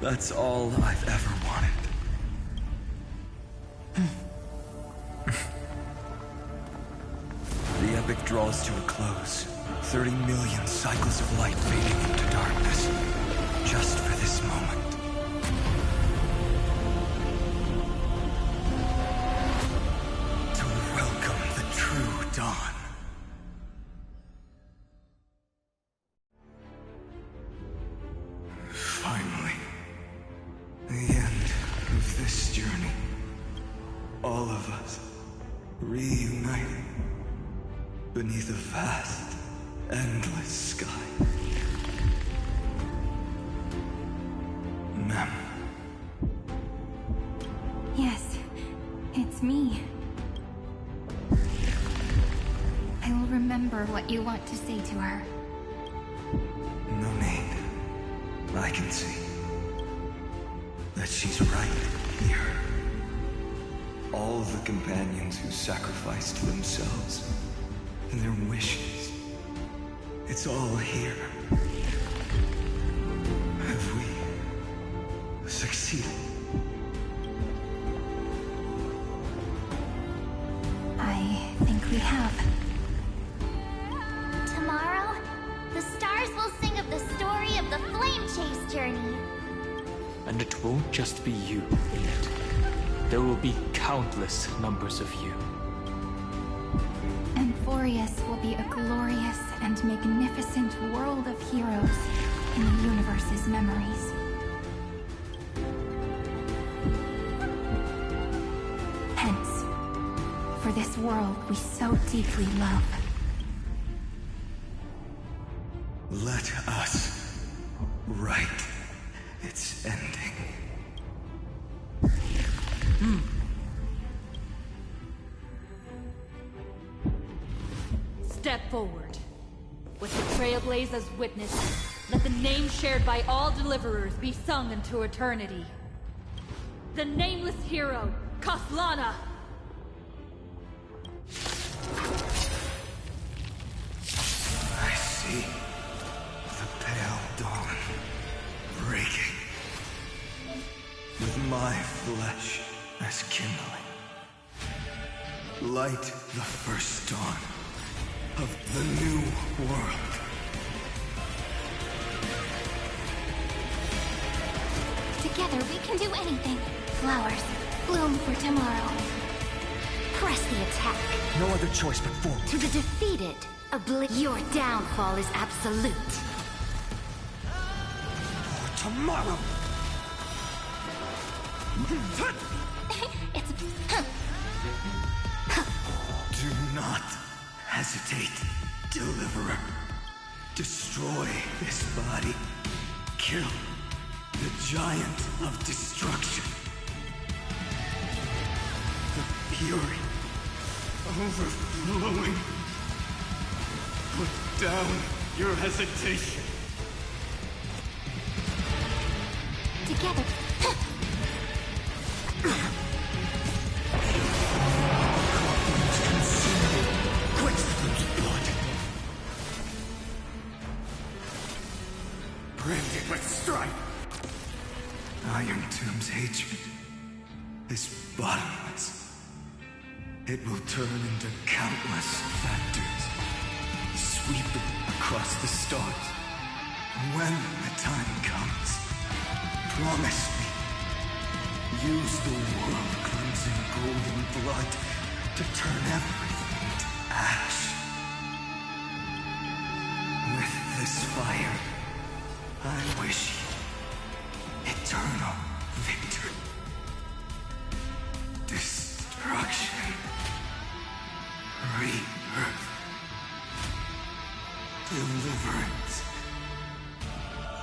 That's all I've ever wanted. The epic draws to a close. 30 million cycles of light fading into darkness. Just for this moment. To welcome the true dawn. Finally. The end of this journey. All of us reuniting beneath a vast, endless sky. Lemme. Yes, it's me. I will remember what you want to say to her. No need. I can see that she's right here. All the companions who sacrificed themselves and their wishes. It's all here. Have we succeeded? I think we have. Tomorrow, the stars will sing of the story of the Flame Chase journey. And it won't just be you in it. There will be countless numbers of you. Amphorius will be a glorious and magnificent world of heroes in the universe's memories. Hence, for this world we so deeply love. Let us write its ending. Step forward. With the Trailblaze as witnesses, let the name shared by all deliverers be sung into eternity. The nameless hero, Kaslana! I see the pale dawn breaking. With my flesh as kindling. Light the first dawn of the new world. Together we can do anything. Flowers, bloom for tomorrow. Press the attack. No other choice but forward. To the defeated, your downfall is absolute. For tomorrow. It's... Do not hesitate, Deliverer. Destroy this body. Kill the giant of destruction. The fury overflowing. Put down your hesitation. Together. Branded with strife. Irontomb's hatred is bottomless. It will turn into countless factors, sweeping across the stars. When the time comes, promise me, use the world-cleansing golden blood to turn everything to ash. With this fire, I wish you eternal victory. Destruction. Rebirth. Deliverance.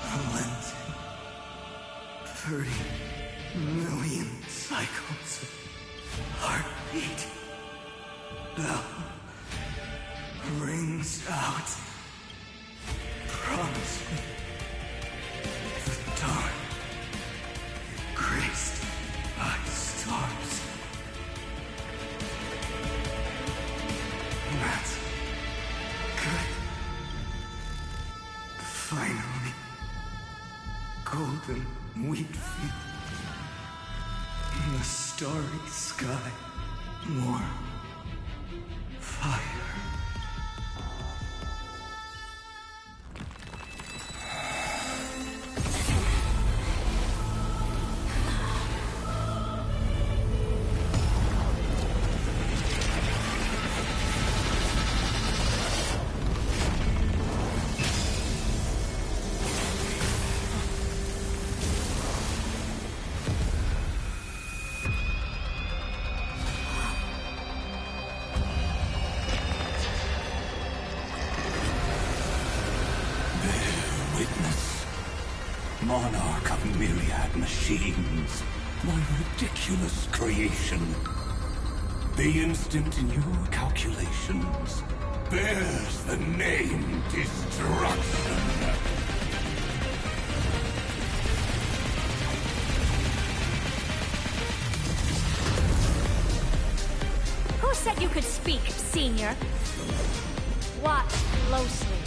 Cleansing. 30 million cycles of heartbeat. Bell rings out. Promise me the dawn graced by stars. That's good. Finally, golden wheat field. In the starry sky, warm fire. Monarch of myriad machines, my ridiculous creation. The instant in your calculations bears the name Destruction. Who said you could speak, Senior? Watch closely.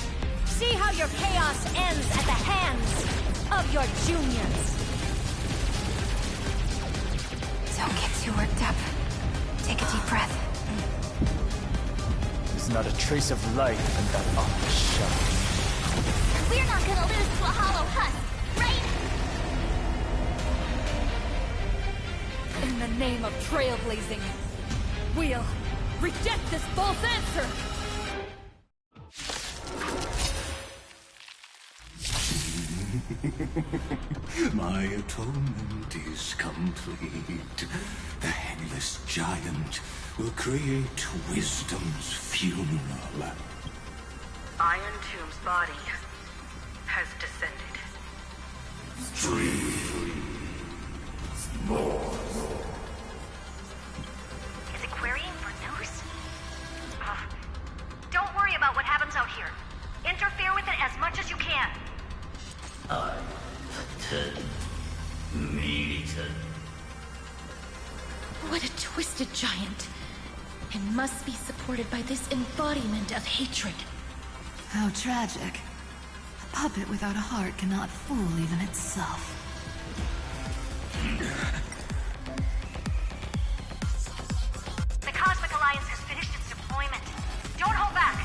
See how your chaos ends at the hands of your juniors. Don't get too worked up. Take a deep breath. There's not a trace of life in that ominous shell. We're not gonna lose to a hollow husk, right? In the name of trailblazing, we'll reject this false answer! My atonement is complete. The headless giant will create wisdom's funeral. Irontomb's body has descended. Is it querying for news? Don't worry about what happens out here. Interfere with it as much as you can. What a twisted giant. And must be supported by this embodiment of hatred. How tragic. A puppet without a heart cannot fool even itself. The Cosmic Alliance has finished its deployment. Don't hold back.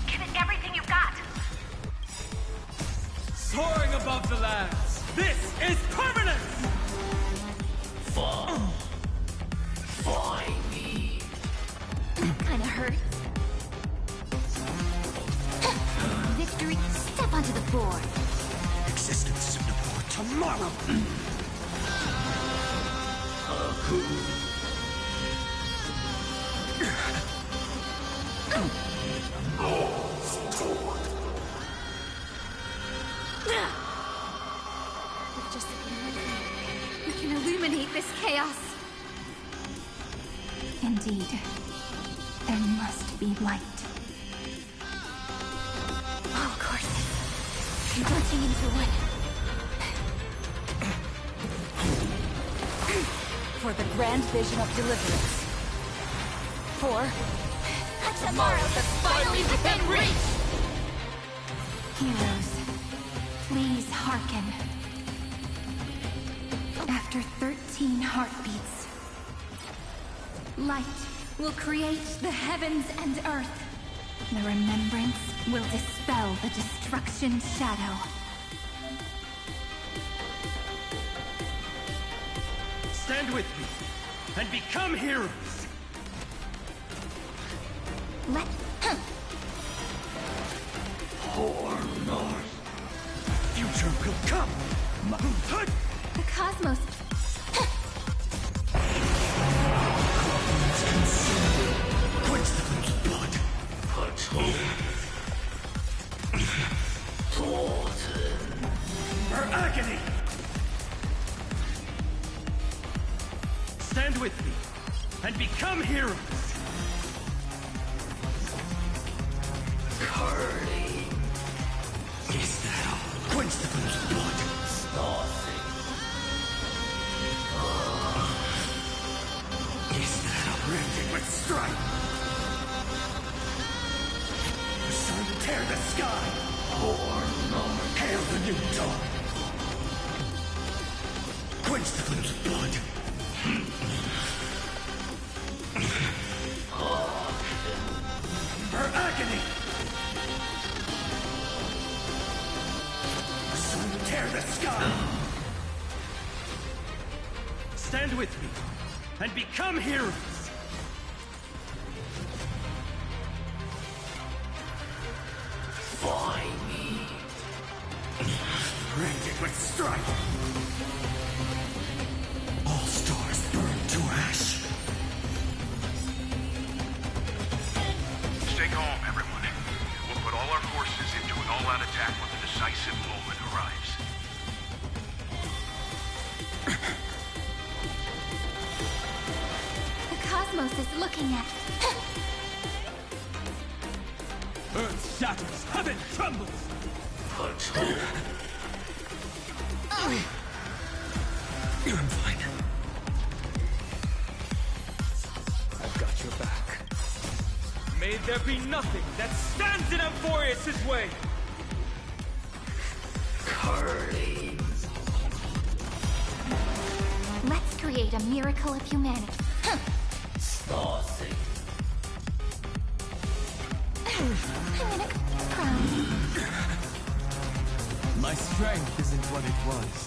Give it everything you've got. Soaring above the lands, this is permanence! Find me. Kinda hurts. Victory, step onto the board. Existence of the board tomorrow. With just a glimmer, we can illuminate this chaos. Indeed, there must be light. Oh, of course. Converging into one. For the grand vision of deliverance. For A tomorrow that's finally within reach! Heroes, please hearken. After 13 heartbeats, Light will create the heavens and earth. The remembrance will dispel the destruction shadow. Stand with me and become heroes. Let... Future will come. The cosmos... Quench the little blood. Her agony. Stand with me and become heroes. Is that all? Quench the little blood. Is that all? Rending with strife. The sun tear the sky. Hail the new dawn. Quench the little blood. Her agony. The sun tear the sky. Stand with me and become heroes. Rending with strife. All stars burn to ash. Stay calm, everyone. We'll put all our forces into an all-out attack when the decisive moment arrives. The cosmos is looking at... Earth shatters, heaven trembles. I'm fine. I've got your back. May there be nothing that stands in Amphorius' way. Let's create a miracle of humanity. I'm gonna crown. My strength isn't what it was.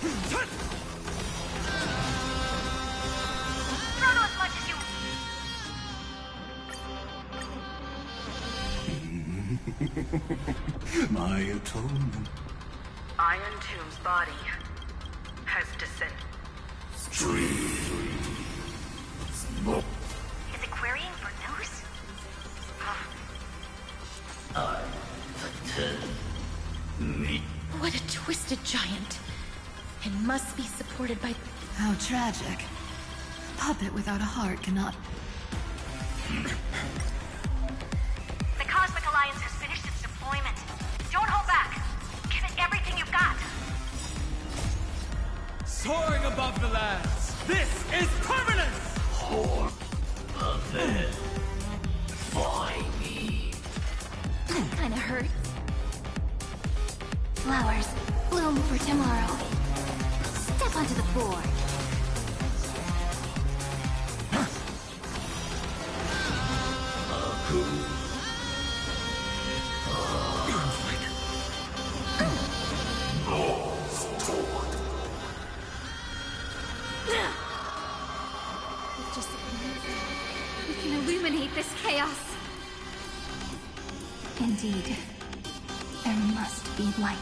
Throttle as much as you... My atonement. Irontomb's body has descended. Is it querying for news? What a twisted giant. It must be supported by... How tragic. A puppet without a heart cannot... The Cosmic Alliance has finished its deployment. Don't hold back. Give it everything you've got. Soaring above the lands. This is permanence! Kinda hurts. Flowers bloom for tomorrow. Step onto the board. With just we can illuminate this chaos. Indeed, there must be light.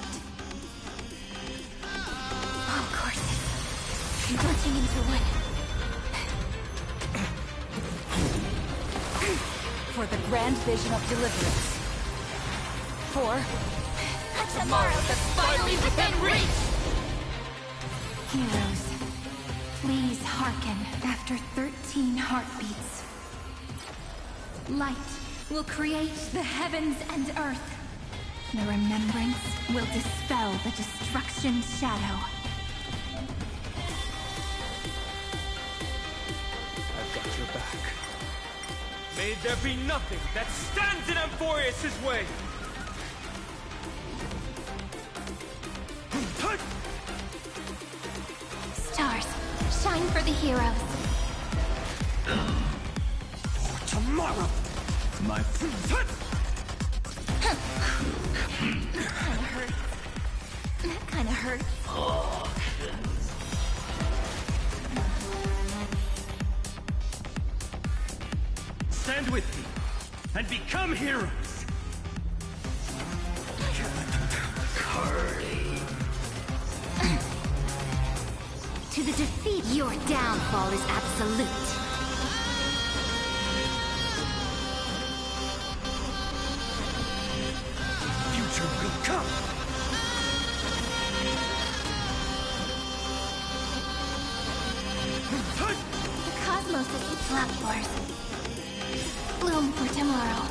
Oh, courses. Launching into one. For the grand vision of deliverance. For A tomorrow that's finally within reach! Heroes, please hearken after 13 heartbeats. Light will create the heavens and earth. The remembrance will dispel the destruction shadow. I've got your back. May there be nothing that stands in Amphorius' way! Stars, shine for the heroes. tomorrow! My... That kinda hurt. That kinda hurt. Stand with me, and become heroes! To the defeat, your downfall is absolute. Future will come! The cosmos is Black Wars. Bloom for tomorrow.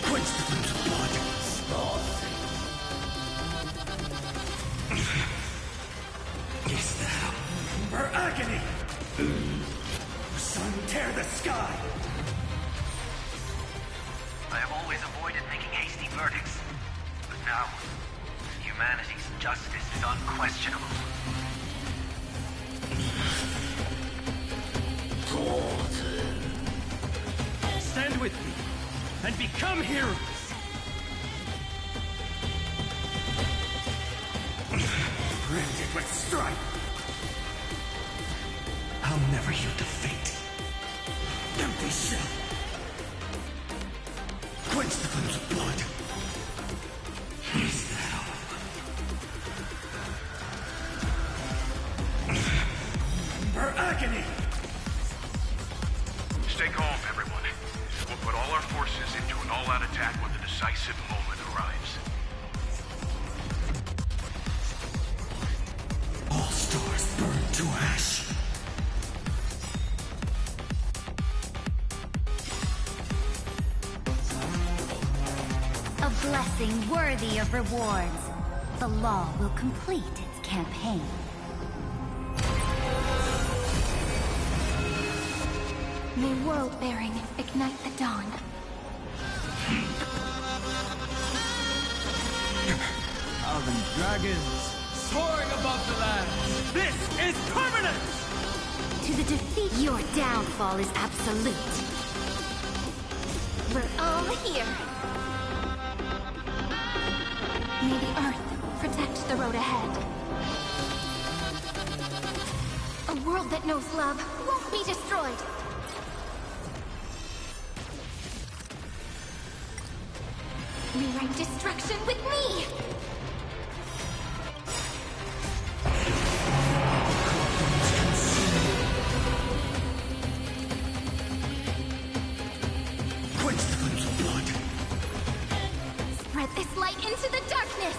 Quench the flames of blood! Is that her agony? Sun, tear the sky! I have always avoided making hasty verdicts, but now, humanity's justice is unquestionable. Stand with me, and become heroes! Branded with strife! I'll never yield to fate. Empty shell! Quench the flames of blood! Is that all? Her agony! Stay calm, everyone. We'll put all our forces into an all-out attack when the decisive moment arrives. All stars burn to ash! A blessing worthy of rewards. The law will complete its campaign. May world-bearing ignite the dawn. Elven dragons, soaring above the lands. This is permanent! To the defeat, your downfall is absolute. We're all here. May the Earth protect the road ahead. A world that knows love won't be destroyed. Rewrite destruction with me! Quench the flames of blood! Spread this light into the darkness!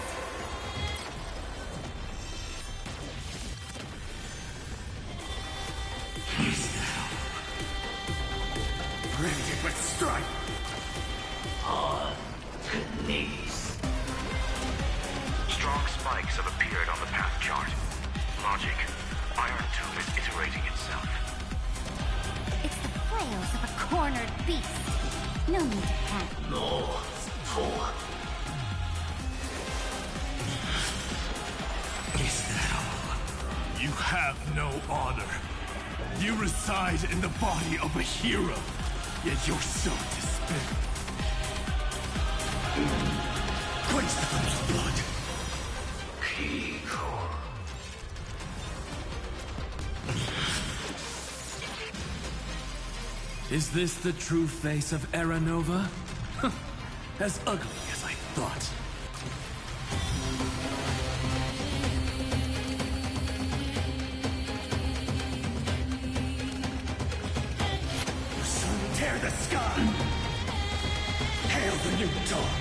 Is that all? Branded with strife! Knees. Strong spikes have appeared on the path chart. Logic. Irontomb is iterating itself. It's the flails of a cornered beast. No need to panic. No. Fool. Is that all? You have no honor. You reside in the body of a hero, yet you're so despicable. Quench the flames of blood! Kiko. Is this the true face of Era Nova? As ugly as I thought. Sun, tear the sky! Hail the new dawn!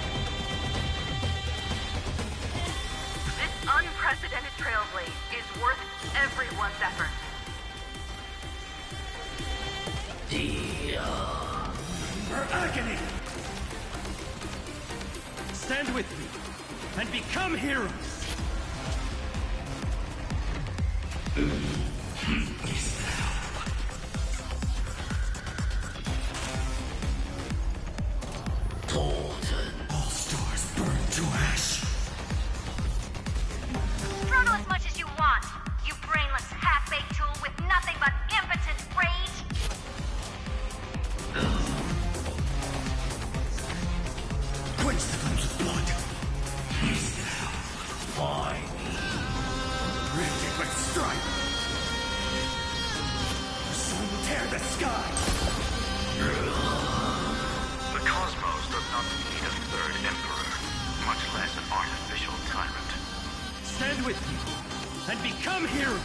This unprecedented trailblaze is worth everyone's effort. Her agony! Stand with me, and become heroes! Is that all? All stars burn to ash. Struggle as much as you want, you brainless, half-baked sky! The cosmos does not need a third emperor, much less an artificial tyrant. Stand with me, and become heroes!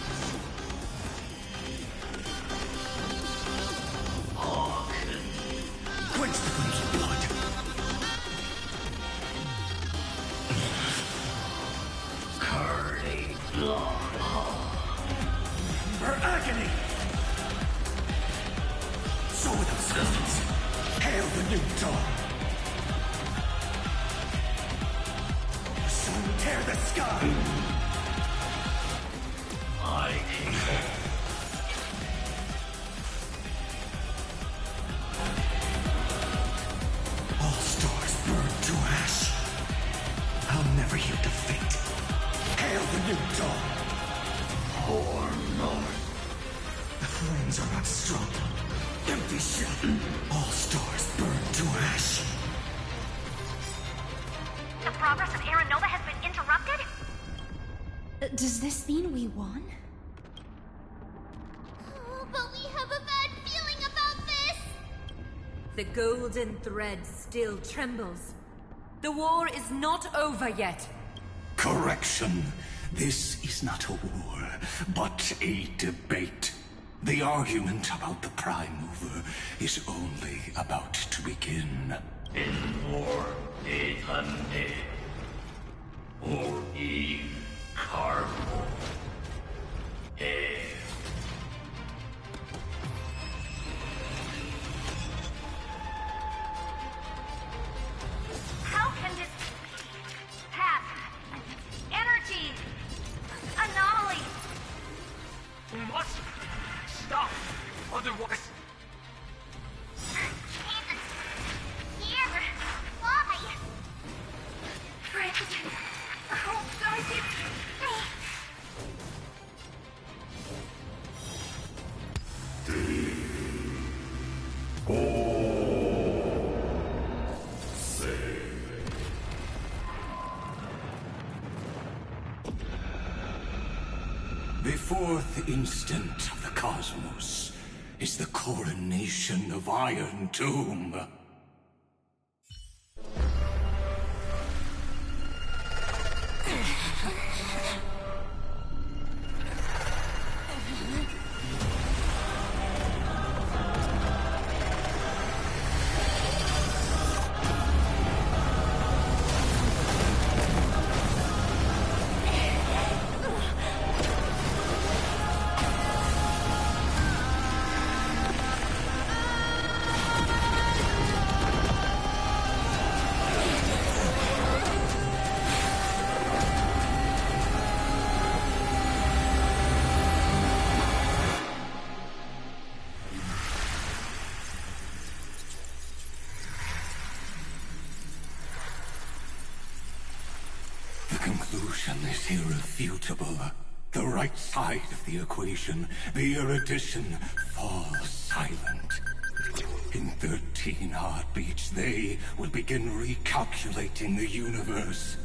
Quench the crimson blood! Curly blood! Her agony! So without substance, hail the new dawn! Sun tear the sky! I all stars burn to ash. I'll never yield to fate. Hail the new dawn! Or north. The flames are not strong. Empty shell. All stars burn to ash. The progress of Aeronova has been interrupted? Does this mean we won? Oh, but we have a bad feeling about this! The golden thread still trembles. The war is not over yet. Correction. This is not a war, but a debate. The argument about the Prime Mover is only about to begin. In war, eternity. Or in cargo. How can this be? Path. Energy. Anomaly. We must stop, otherwise... Here! Why? Friend. Oh, guide me. The fourth instant of the cosmos is the coronation of Irontomb. The conclusion is irrefutable. The right side of the equation, the erudition, falls silent. In 13 heartbeats, they will begin recalculating the universe.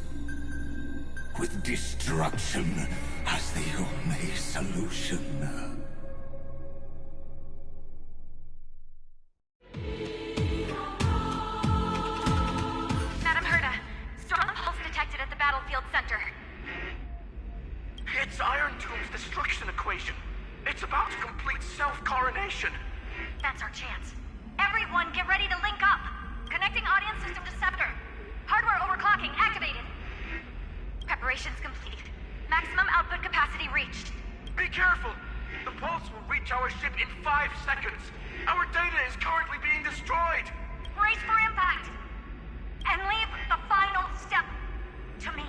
With destruction as the only solution. Madam Herda, strong pulse detected at the battlefield center. It's Irontomb's destruction equation. It's about to complete self-coronation. That's our chance. Everyone, get ready to link up. Connecting audience system to Scepter. Hardware overclocking activated. Preparations complete. Maximum output capacity reached. Be careful! The pulse will reach our ship in 5 seconds. Our data is currently being destroyed. Brace for impact. And leave the final step to me.